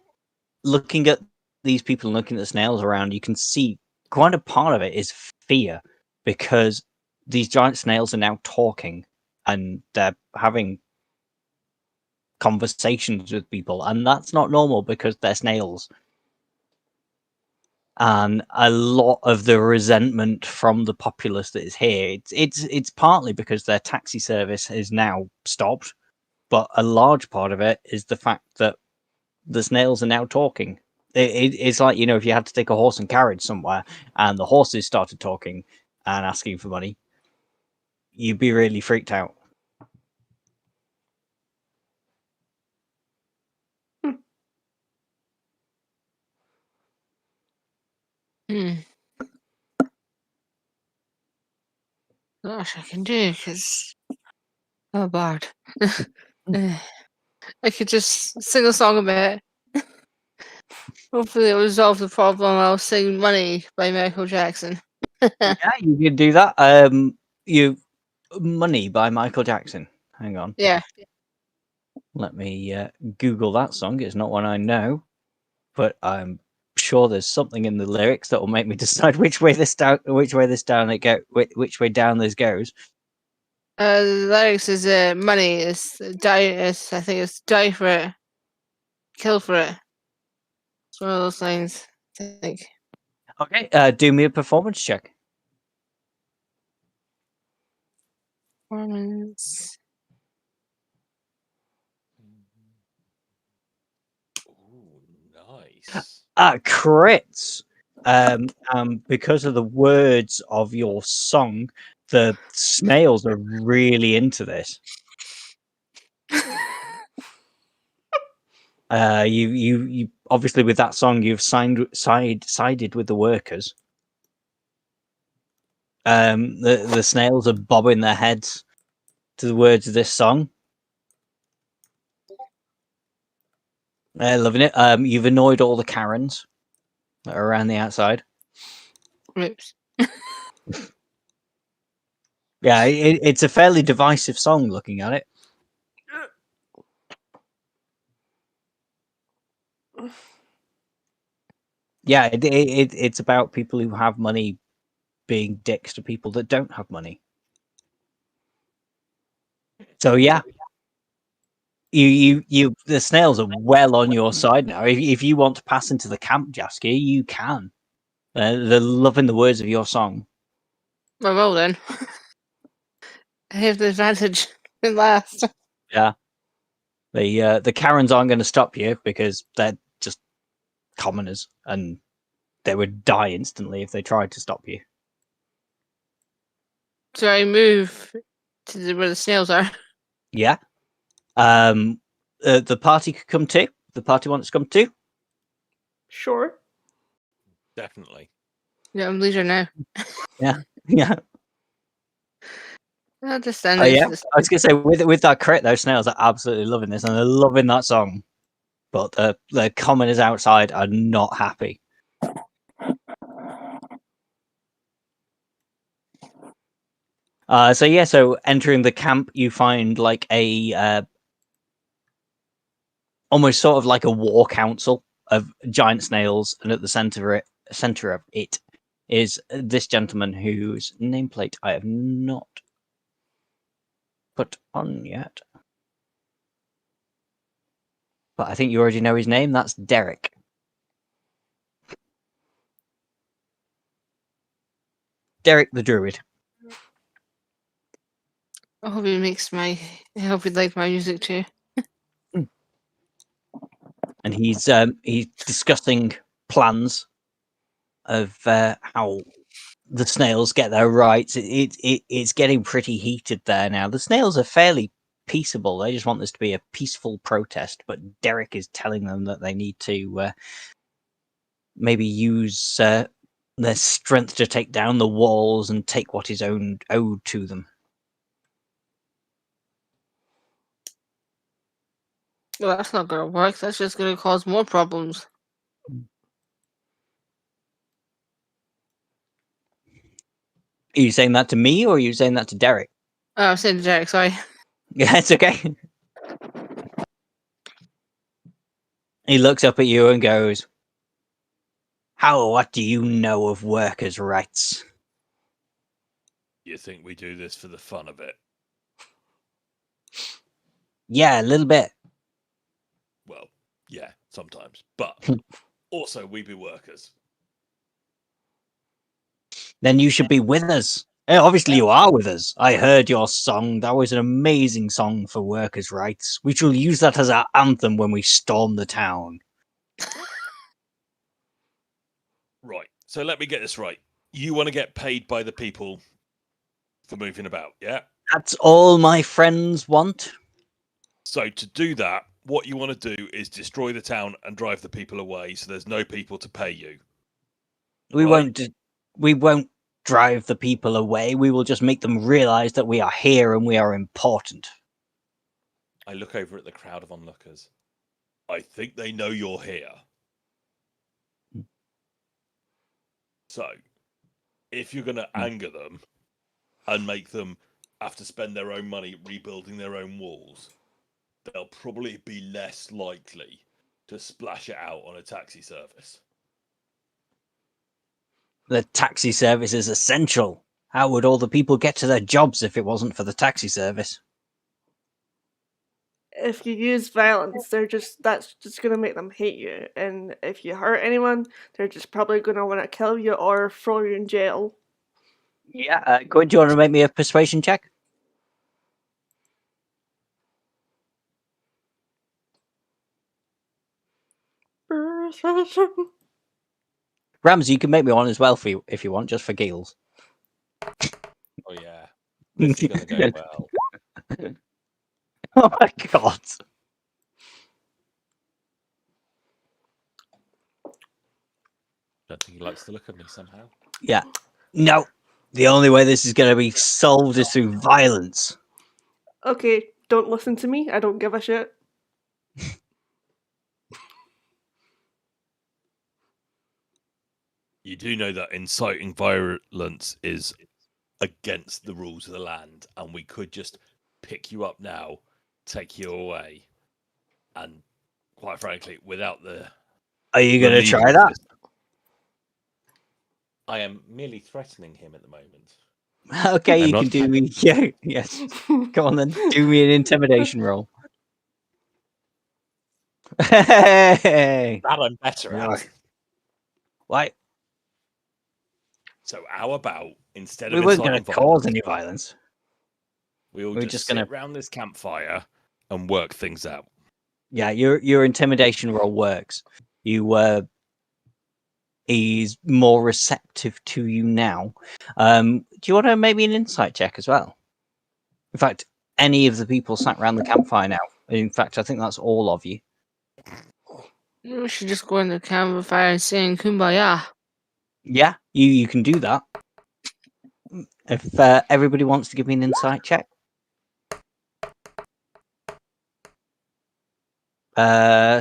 [SPEAKER 1] looking at these people and looking at the snails around, you can see quite a part of it is fear, because these giant snails are now talking and they're having conversations with people, and that's not normal because they're snails. And a lot of the resentment from the populace that is here, it's partly because their taxi service is now stopped, but a large part of it is the fact that the snails are now talking. It's like, if you had to take a horse and carriage somewhere and the horses started talking and asking for money, you'd be really freaked out.
[SPEAKER 5] Hmm. Gosh, I can do because I'm a bard. I could just sing a song about it. Hopefully, it'll resolve the problem. I'll sing "Money" by Michael Jackson.
[SPEAKER 1] Yeah, you could do that. You Money by Michael Jackson. Hang on.
[SPEAKER 5] Yeah.
[SPEAKER 1] Let me Google that song. It's not one I know, but I'm sure there's something in the lyrics that will make me decide which way this down which way down this goes.
[SPEAKER 5] The lyrics is "Money" is die. I think it's "Die for it, kill for it." It's one of those lines. I think.
[SPEAKER 1] Okay, do me a performance check.
[SPEAKER 5] Performance.
[SPEAKER 2] Ooh, nice.
[SPEAKER 1] Crits. Because of the words of your song, the snails are really into this. You obviously with that song you've sided with the workers. The snails are bobbing their heads to the words of this song. They're loving it. You've annoyed all the Karens that are around the outside.
[SPEAKER 5] Oops.
[SPEAKER 1] Yeah, it's a fairly divisive song looking at it. Yeah, it's about people who have money being dicks to people that don't have money. So yeah, the snails are well on your side now. If you want to pass into the camp, Jasky, you can. They're loving the words of your song.
[SPEAKER 5] Well then. I have the advantage in last.
[SPEAKER 1] Yeah, the Karens aren't going to stop you because they're just commoners, and they would die instantly if they tried to stop you.
[SPEAKER 5] So I move to where the snails are.
[SPEAKER 1] Yeah. The party could come too. The party wants to come too.
[SPEAKER 3] Sure.
[SPEAKER 2] Definitely.
[SPEAKER 5] Yeah, I'm leader now.
[SPEAKER 1] Yeah.
[SPEAKER 5] I'll just stand
[SPEAKER 1] Oh
[SPEAKER 5] next
[SPEAKER 1] yeah.
[SPEAKER 5] to this.
[SPEAKER 1] I was gonna say with that crit, those snails are absolutely loving this, and they're loving that song. But the commoners outside are not happy. So entering the camp, you find like a almost sort of like a war council of giant snails, and at the center of it is this gentleman whose nameplate I have not put on yet. But I think you already know his name. That's Derek. Derek the Druid.
[SPEAKER 5] I hope I hope you like my music too.
[SPEAKER 1] And he's discussing plans of how the snails get their rights. It's getting pretty heated there now. The snails are fairly peaceable. They just want this to be a peaceful protest. But Derek is telling them that they need to maybe use their strength to take down the walls and take what is owed to them.
[SPEAKER 5] Well, that's not gonna work. That's just gonna cause more problems.
[SPEAKER 1] Are you saying that to me, or are you saying that to Derek?
[SPEAKER 5] Oh, I'm saying to Derek, sorry.
[SPEAKER 1] Yeah, it's okay. He looks up at you and goes, what do you know of workers' rights?
[SPEAKER 2] You think we do this for the fun of it?
[SPEAKER 1] Yeah, a little bit.
[SPEAKER 2] Well, yeah, sometimes. But also, we be workers.
[SPEAKER 1] Then you should be with us. Obviously, you are with us. I heard your song. That was an amazing song for workers' rights. We shall use that as our anthem when we storm the town.
[SPEAKER 2] Right. So let me get this right. You want to get paid by the people for moving about, yeah?
[SPEAKER 1] That's all my friends want.
[SPEAKER 2] So to do that, what you want to do is destroy the town and drive the people away so there's no people to pay you.
[SPEAKER 1] We
[SPEAKER 2] Right.
[SPEAKER 1] won't. We won't drive the people away. We will just make them realize that we are here and we are important.
[SPEAKER 2] I look over at the crowd of onlookers. I think they know you're here. So, if you're going to anger them and make them have to spend their own money rebuilding their own walls, they'll probably be less likely to splash it out on a taxi service.
[SPEAKER 1] The taxi service is essential. How would all the people get to their jobs if it wasn't for the taxi service?
[SPEAKER 3] If you use violence, that's just gonna make them hate you. And if you hurt anyone, they're just probably gonna want to kill you or throw you in jail.
[SPEAKER 1] Yeah, Gwen, do you want to make me a persuasion check?
[SPEAKER 3] Persuasion.
[SPEAKER 1] Ramsey, you can make me one as well for you if you want, just for giggles.
[SPEAKER 2] Oh, yeah. This is going to go well.
[SPEAKER 1] Oh my god.
[SPEAKER 2] Don't think he likes the look of me somehow.
[SPEAKER 1] Yeah. No. The only way this is going to be solved is through violence.
[SPEAKER 3] Okay, don't listen to me. I don't give a shit.
[SPEAKER 2] You do know that inciting violence is against the rules of the land, and we could just pick you up now, take you away, and quite frankly, without the...
[SPEAKER 1] Are you going to try that?
[SPEAKER 2] I am merely threatening him at the moment.
[SPEAKER 1] Okay,
[SPEAKER 2] I'm
[SPEAKER 1] you
[SPEAKER 2] not-
[SPEAKER 1] can do me. Yeah, yes. Go on then. Do me an intimidation roll. Hey!
[SPEAKER 2] That I'm better at.
[SPEAKER 1] Why?
[SPEAKER 2] So how about, instead
[SPEAKER 1] We
[SPEAKER 2] of
[SPEAKER 1] weren't going
[SPEAKER 2] inciting
[SPEAKER 1] to
[SPEAKER 2] violence,
[SPEAKER 1] cause any violence.
[SPEAKER 2] we'll
[SPEAKER 1] we're
[SPEAKER 2] just
[SPEAKER 1] just
[SPEAKER 2] sit
[SPEAKER 1] gonna-
[SPEAKER 2] round this campfire and work things out.
[SPEAKER 1] Yeah, your intimidation roll works. He's more receptive to you now. Do you want to maybe an insight check as well? In fact, any of the people sat around the campfire now. In fact, I think that's all of you.
[SPEAKER 5] We should just go in the campfire and sing Kumbaya.
[SPEAKER 1] Yeah, you can do that. If everybody wants to give me an insight check.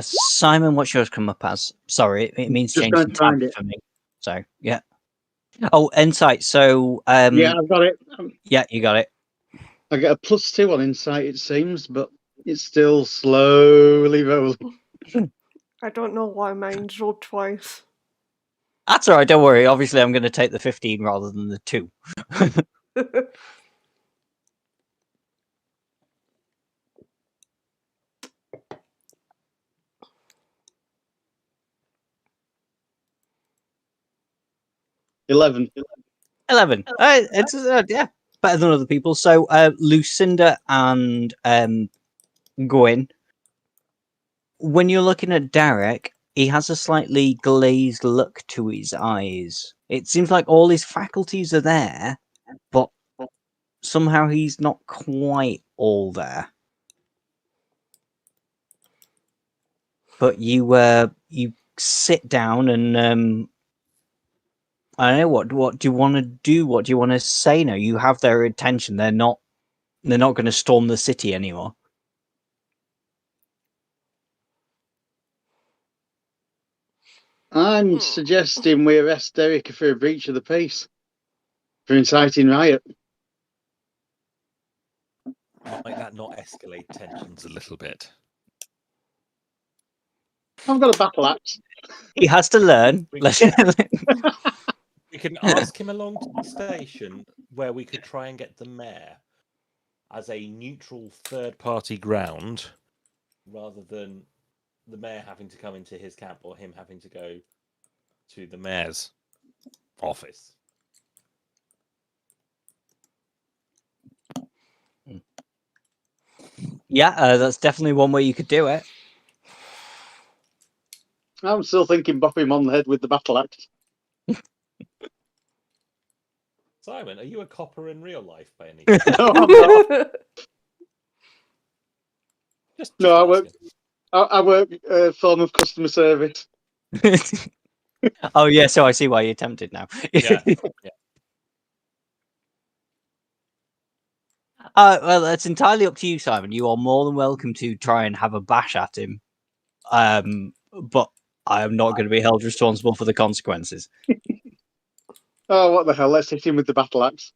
[SPEAKER 1] Simon, what's yours come up as? Sorry, it means
[SPEAKER 4] Just
[SPEAKER 1] changing
[SPEAKER 4] trying to find
[SPEAKER 1] tabs
[SPEAKER 4] it.
[SPEAKER 1] for me. So, yeah. Oh, insight. So,
[SPEAKER 4] Yeah, I've got it.
[SPEAKER 1] yeah, you got it.
[SPEAKER 4] I get a +2 on insight, it seems, but it's still slowly rolling.
[SPEAKER 3] I don't know why mine's rolled twice.
[SPEAKER 1] That's all right. Don't worry. Obviously, I'm going to take the 15 rather than the 2.
[SPEAKER 4] 11.
[SPEAKER 1] 11. It's yeah, better than other people. So, Lucinda and Gwyn. When you're looking at Derek, he has a slightly glazed look to his eyes. It seems like all his faculties are there, but somehow he's not quite all there. But you sit down and I don't know what do you want to do? What do you want to say now? You have their attention. They're not going to storm the city anymore.
[SPEAKER 4] I'm suggesting we arrest Derek for a breach of the peace, for inciting riot.
[SPEAKER 2] Might that not escalate tensions a little bit?
[SPEAKER 4] I've got a battle axe.
[SPEAKER 1] He has to learn.
[SPEAKER 2] We can ask him along to the station where we could try and get the mayor as a neutral third-party ground, rather than the mayor having to come into his camp or him having to go to the mayor's office.
[SPEAKER 1] Yeah, that's definitely one way you could do it.
[SPEAKER 4] I'm still thinking bop him on the head with the battle axe.
[SPEAKER 2] Simon, are you a copper in real life by any
[SPEAKER 4] No,
[SPEAKER 2] chance?
[SPEAKER 4] I'm not.
[SPEAKER 2] Just
[SPEAKER 4] No, I
[SPEAKER 2] asking.
[SPEAKER 4] work. I work form of customer service.
[SPEAKER 1] Oh yeah, so I see why you're tempted now.
[SPEAKER 2] Yeah.
[SPEAKER 1] Well, it's entirely up to you, Simon. You are more than welcome to try and have a bash at him. But I am not going to be held responsible for the consequences.
[SPEAKER 4] Oh, what the hell? Let's hit him with the battle axe.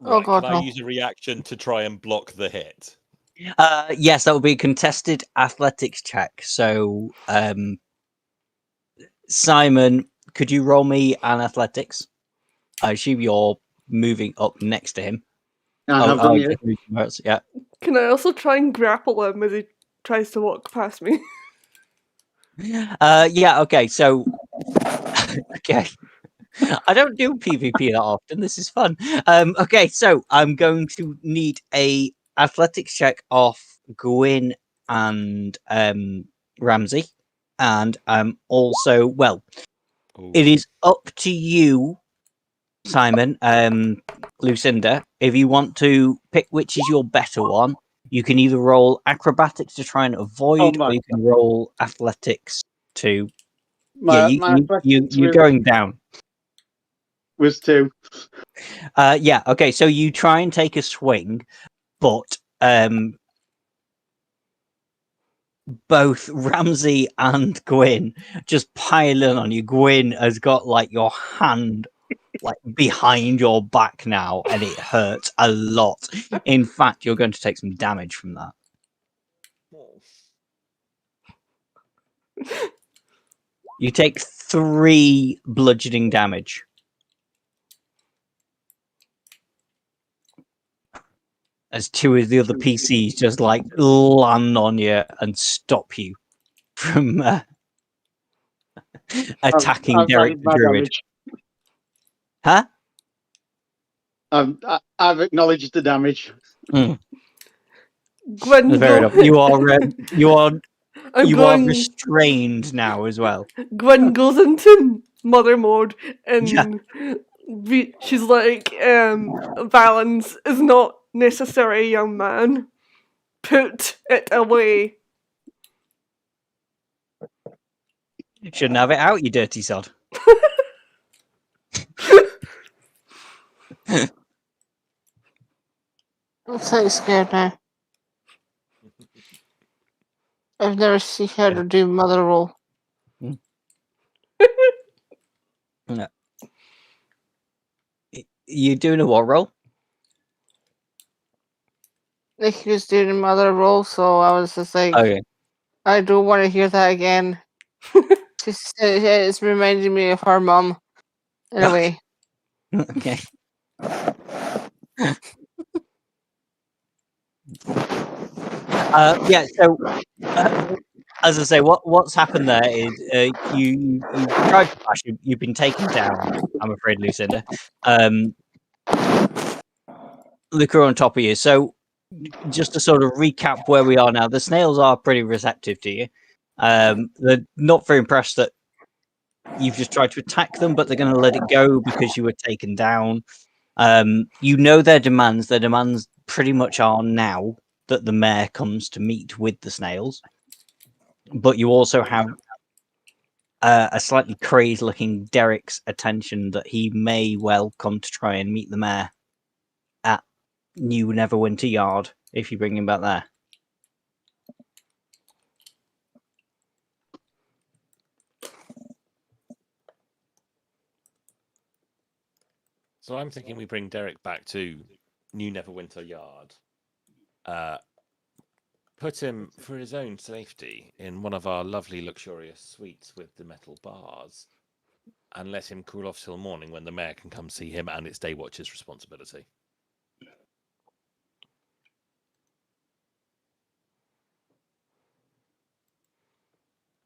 [SPEAKER 5] Oh,
[SPEAKER 2] Right.
[SPEAKER 5] God,
[SPEAKER 2] Can I
[SPEAKER 5] no.
[SPEAKER 2] use a reaction to try and block the hit?
[SPEAKER 1] Yes, that will be a contested athletics check. So, Simon, could you roll me an athletics? I assume you're moving up next to him.
[SPEAKER 4] I have done it.
[SPEAKER 1] Yeah.
[SPEAKER 3] Can I also try and grapple him as he tries to walk past me?
[SPEAKER 1] Yeah. Okay. So, okay. I don't do PvP that often. This is fun. Okay. So I'm going to need a athletics check off Gwyn and Ramsey, and also
[SPEAKER 2] Ooh.
[SPEAKER 1] it is up to you, Simon, Lucinda. If you want to pick which is your better one, you can either roll acrobatics to try and avoid,
[SPEAKER 4] my-
[SPEAKER 1] or you can roll athletics to.
[SPEAKER 4] My athletics
[SPEAKER 1] You're going down.
[SPEAKER 4] was 2.
[SPEAKER 1] Yeah. Okay. So you try and take a swing, but both Ramsey and Gwyn just pile in on you. Gwyn has got like your hand like behind your back now, and it hurts a lot. In fact, you're going to take some damage from that. You take 3 bludgeoning damage. As 2 of the other PCs just like land on you and stop you from attacking
[SPEAKER 4] I've
[SPEAKER 1] Derek
[SPEAKER 4] added
[SPEAKER 1] the
[SPEAKER 4] my
[SPEAKER 1] Druid.
[SPEAKER 4] damage.
[SPEAKER 1] Huh?
[SPEAKER 4] I've acknowledged the damage.
[SPEAKER 3] Gwen,
[SPEAKER 1] Fair enough. You
[SPEAKER 3] I'm
[SPEAKER 1] are
[SPEAKER 3] going.
[SPEAKER 1] restrained now as well.
[SPEAKER 3] Gwen goes into mother mode, and
[SPEAKER 1] Yeah.
[SPEAKER 3] she's like, "Balance is not necessary, young man. Put it away."
[SPEAKER 1] Shouldn't have it out, you dirty sod.
[SPEAKER 5] I'm so scared now. I've never seen her do mother roll.
[SPEAKER 1] No. You doing a what roll?
[SPEAKER 5] Like he was doing a mother roll, so I was just like,
[SPEAKER 1] Okay.
[SPEAKER 5] I don't want to hear that again. It's reminding me of her mum in a way.
[SPEAKER 1] Okay. Yeah. So, as I say, what's happened there is you tried to bash. You've been taken down. I'm afraid, Lucinda. Look on top of you. So, just to sort of recap where we are now, the snails are pretty receptive to you. They're not very impressed that you've just tried to attack them, but they're going to let it go because you were taken down. You know their demands. Their demands pretty much are now that the mayor comes to meet with the snails. But you also have a slightly crazed-looking Derek's attention that he may well come to try and meet the mayor at New Neverwinter Yard if you bring him back there.
[SPEAKER 2] So I'm thinking we bring Derek back to New Neverwinter Yard. Put him, for his own safety, in one of our lovely luxurious suites with the metal bars, and let him cool off till morning when the mayor can come see him, and it's Daywatch's responsibility.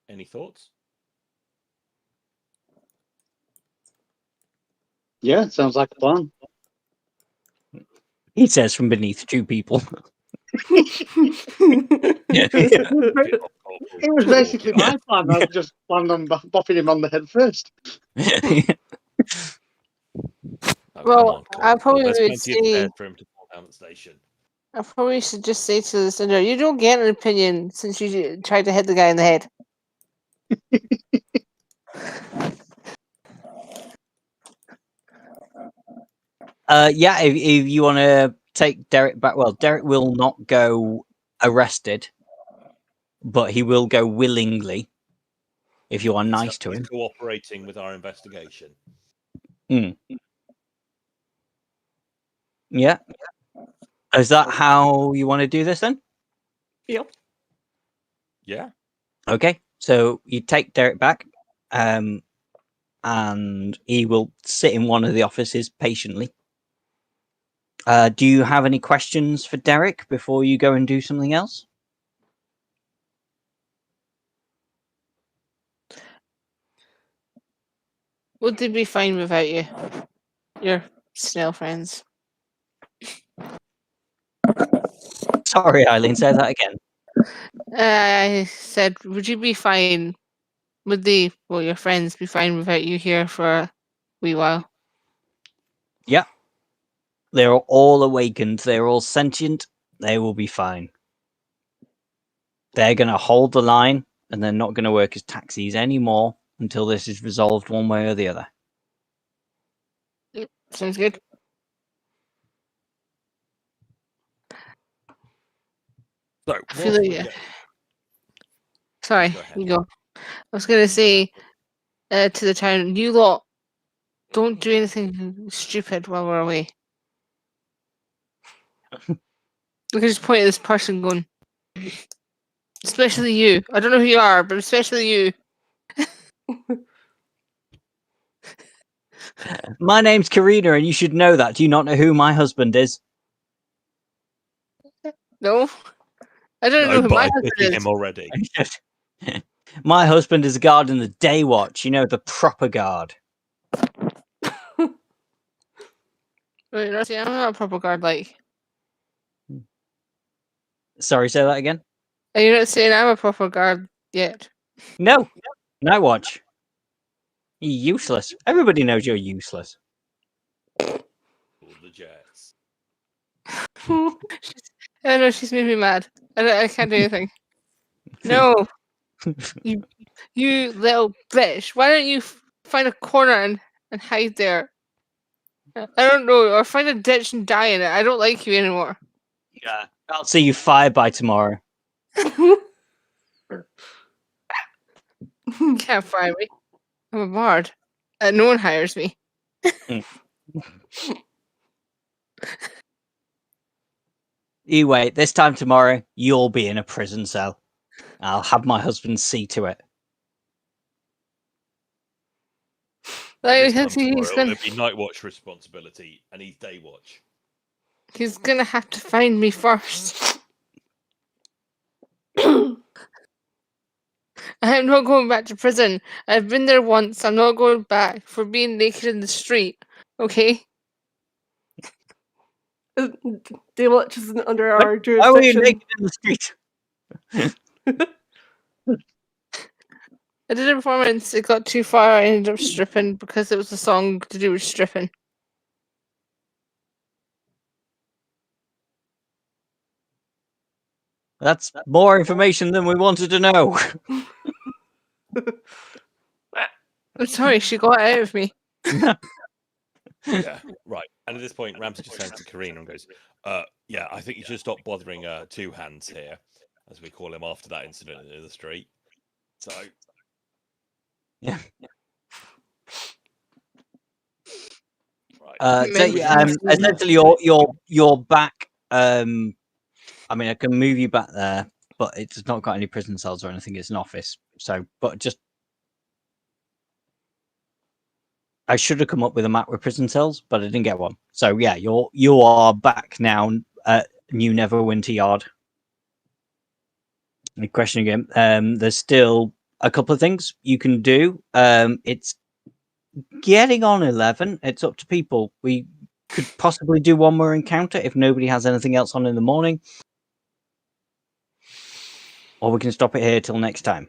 [SPEAKER 2] Any thoughts?
[SPEAKER 4] Yeah, sounds like a plan.
[SPEAKER 1] He says from beneath 2 people.
[SPEAKER 4] It was basically my plan. I just planned on bopping him on the head first.
[SPEAKER 2] Oh,
[SPEAKER 5] Well,
[SPEAKER 2] come on,
[SPEAKER 5] I probably
[SPEAKER 2] there's
[SPEAKER 5] would
[SPEAKER 2] plenty of
[SPEAKER 5] say-
[SPEAKER 2] stairs for him to fall down the station.
[SPEAKER 5] I probably should just say to Lucinda, you don't get an opinion since you tried to hit the guy in the head.
[SPEAKER 1] Yeah, if you want to take Derek back, well, Derek will not go arrested, but he will go willingly if you are nice to
[SPEAKER 2] He's
[SPEAKER 1] him.
[SPEAKER 2] cooperating with our investigation.
[SPEAKER 1] Yeah. Is that how you want to do this then?
[SPEAKER 3] Yep.
[SPEAKER 2] Yeah.
[SPEAKER 1] Okay. So you take Derek back, and he will sit in one of the offices patiently. Do you have any questions for Derek before you go and do something else?
[SPEAKER 5] Would they be fine without you? Your snail friends.
[SPEAKER 1] Sorry, Eileen, say that again.
[SPEAKER 5] I said, would you be fine? Would your friends be fine without you here for a wee while?
[SPEAKER 1] Yeah. They're all awakened. They're all sentient. They will be fine. They're going to hold the line, and they're not going to work as taxis anymore until this is resolved one way or the other.
[SPEAKER 5] Sounds good.
[SPEAKER 2] So,
[SPEAKER 5] I feel
[SPEAKER 2] whilst
[SPEAKER 5] like-
[SPEAKER 2] we're going-
[SPEAKER 5] Sorry,
[SPEAKER 2] Go ahead.
[SPEAKER 5] you go. I was going to say to the town, you lot don't do anything stupid while we're away. We can just point at this person going, especially you. I don't know who you are, but especially you.
[SPEAKER 1] My name's Karina, and you should know that. Do you not know who my husband is?
[SPEAKER 5] No? I don't know who
[SPEAKER 2] but
[SPEAKER 5] my
[SPEAKER 2] I
[SPEAKER 5] husband
[SPEAKER 2] pity
[SPEAKER 5] is.
[SPEAKER 2] him already.
[SPEAKER 1] My husband is a guard in the day watch. You know, the proper guard.
[SPEAKER 5] Wait, no, see, I'm not a proper guard like.
[SPEAKER 1] Sorry, say that again.
[SPEAKER 5] Are you not saying I'm a proper guard yet?
[SPEAKER 1] No, night watch. You're useless. Everybody knows you're useless.
[SPEAKER 2] All the jets.
[SPEAKER 5] I know she's made me mad. I can't do anything. No, you little bitch! Why don't you find a corner and hide there? I don't know, or find a ditch and die in it. I don't like you anymore.
[SPEAKER 1] Yeah, I'll see you fired by tomorrow.
[SPEAKER 5] Can't fire me. I'm a bard. No one hires me.
[SPEAKER 1] You wait. This time tomorrow, you'll be in a prison cell. I'll have my husband see to it.
[SPEAKER 5] Like,
[SPEAKER 2] This time
[SPEAKER 5] he's
[SPEAKER 2] tomorrow, it'll be night watch responsibility, and he's day watch.
[SPEAKER 5] He's gonna have to find me first. I'm not going back to prison. I've been there once. I'm not going back for being naked in the street. Okay?
[SPEAKER 3] Daywatch isn't under
[SPEAKER 1] What?
[SPEAKER 3] our
[SPEAKER 1] Why were you
[SPEAKER 3] jurisdiction.
[SPEAKER 1] naked in the street?
[SPEAKER 5] I did a performance. It got too far. I ended up stripping because it was a song to do with stripping.
[SPEAKER 1] That's more information than we wanted to know.
[SPEAKER 5] I'm sorry. She got it out of me.
[SPEAKER 2] Yeah, right. And at this point, Ramsey just turns to Karina and goes, yeah, I think you should stop bothering Two Hands here, as we call him after that incident in the street. So,
[SPEAKER 1] Yeah.
[SPEAKER 2] right.
[SPEAKER 1] So essentially, you're back. I mean, I can move you back there, but it's not got any prison cells or anything. It's an office. So, but just I should have come up with a map with prison cells, but I didn't get one. So yeah, you are back now at New Neverwinter Yard. The question again. There's still a couple of things you can do. It's getting on 11. It's up to people. We could possibly do one more encounter if nobody has anything else on in the morning, or we can stop it here till next time.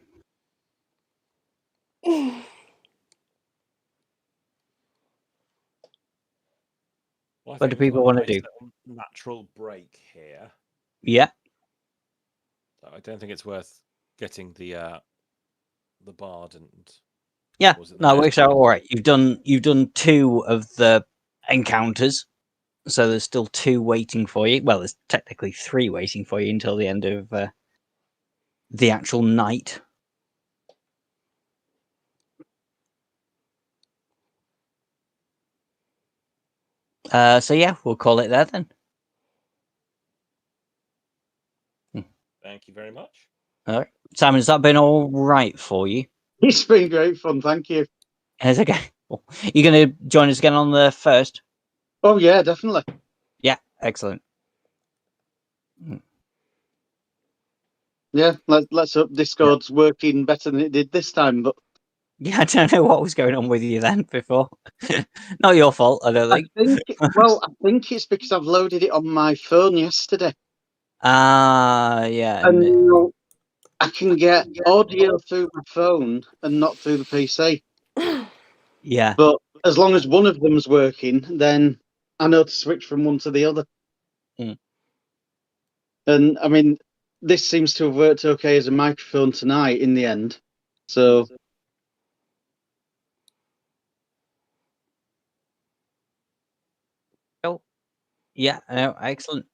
[SPEAKER 2] Well, I
[SPEAKER 1] What
[SPEAKER 2] think
[SPEAKER 1] do
[SPEAKER 2] we've
[SPEAKER 1] people
[SPEAKER 2] got a
[SPEAKER 1] want to
[SPEAKER 2] nice
[SPEAKER 1] do?
[SPEAKER 2] little natural break here.
[SPEAKER 1] Yeah.
[SPEAKER 2] So I don't think it's worth getting the bard and
[SPEAKER 1] Yeah,
[SPEAKER 2] Or was it the
[SPEAKER 1] no, it
[SPEAKER 2] first
[SPEAKER 1] works out
[SPEAKER 2] one?
[SPEAKER 1] all right. You've done 2 of the encounters, so there's still 2 waiting for you. Well, there's technically 3 waiting for you until the end of the actual night. So yeah, we'll call it there then.
[SPEAKER 2] Thank you very much.
[SPEAKER 1] All right, Simon, has that been all right for you?
[SPEAKER 4] It's been great fun, thank you.
[SPEAKER 1] It's okay. Well, you're going to join us again on the 1st?
[SPEAKER 4] Oh yeah, definitely.
[SPEAKER 1] Yeah, excellent.
[SPEAKER 4] Yeah, let's hope Discord's working better than it did this time. But
[SPEAKER 1] Yeah, I don't know what was going on with you then before. Not your fault, I don't think.
[SPEAKER 4] I think it's because I've loaded it on my phone yesterday,
[SPEAKER 1] Yeah.
[SPEAKER 4] and now I can get audio through my phone and not through the PC.
[SPEAKER 1] Yeah.
[SPEAKER 4] But as long as one of them's working, then I know to switch from one to the other.
[SPEAKER 1] Mm.
[SPEAKER 4] And I mean, this seems to have worked okay as a microphone tonight in the end. So
[SPEAKER 1] Yeah, no, excellent.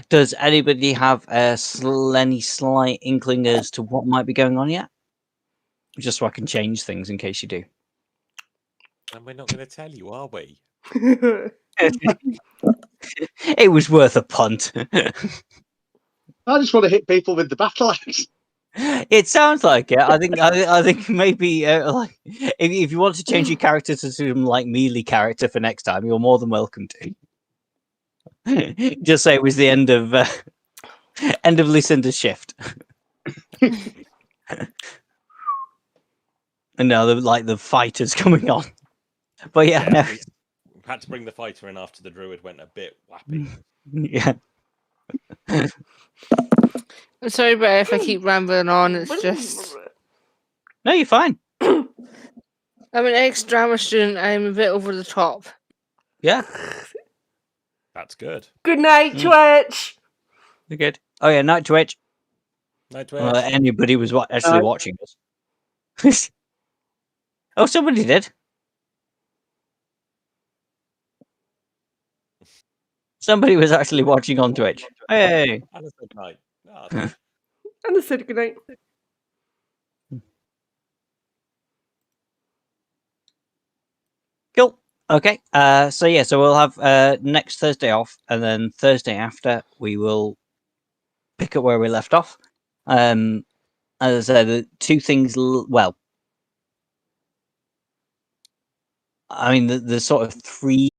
[SPEAKER 1] Does anybody have any slight inkling as to what might be going on yet? Just so I can change things in case you do.
[SPEAKER 2] And we're not going to tell you, are we?
[SPEAKER 1] It was worth a punt.
[SPEAKER 4] I just want to hit people with the battle axe.
[SPEAKER 1] It sounds like it. I think maybe like if you want to change your character to some like melee character for next time, you're more than welcome to. Just say it was the end of Lucinda's shift. And now the fighters coming on. But yeah, no.
[SPEAKER 2] We had to bring the fighter in after the druid went a bit wappy.
[SPEAKER 1] Yeah.
[SPEAKER 5] I'm sorry, but if I keep rambling on, it's just
[SPEAKER 1] No, you're fine.
[SPEAKER 5] I'm an ex-drama student. I'm a bit over the top.
[SPEAKER 1] Yeah,
[SPEAKER 2] That's good.
[SPEAKER 3] Good night, Twitch.
[SPEAKER 1] you're good. Oh yeah, night Twitch.
[SPEAKER 2] Night Twitch.
[SPEAKER 1] Anybody was actually watching us. Oh, somebody did. Somebody was actually watching on Twitch. Hey.
[SPEAKER 2] And a good night. Oh,
[SPEAKER 3] And I said good night.
[SPEAKER 1] Cool. Okay. So yeah, so we'll have next Thursday off, and then Thursday after we will pick up where we left off. As I said, the 2 things. Well, I mean, the sort of 3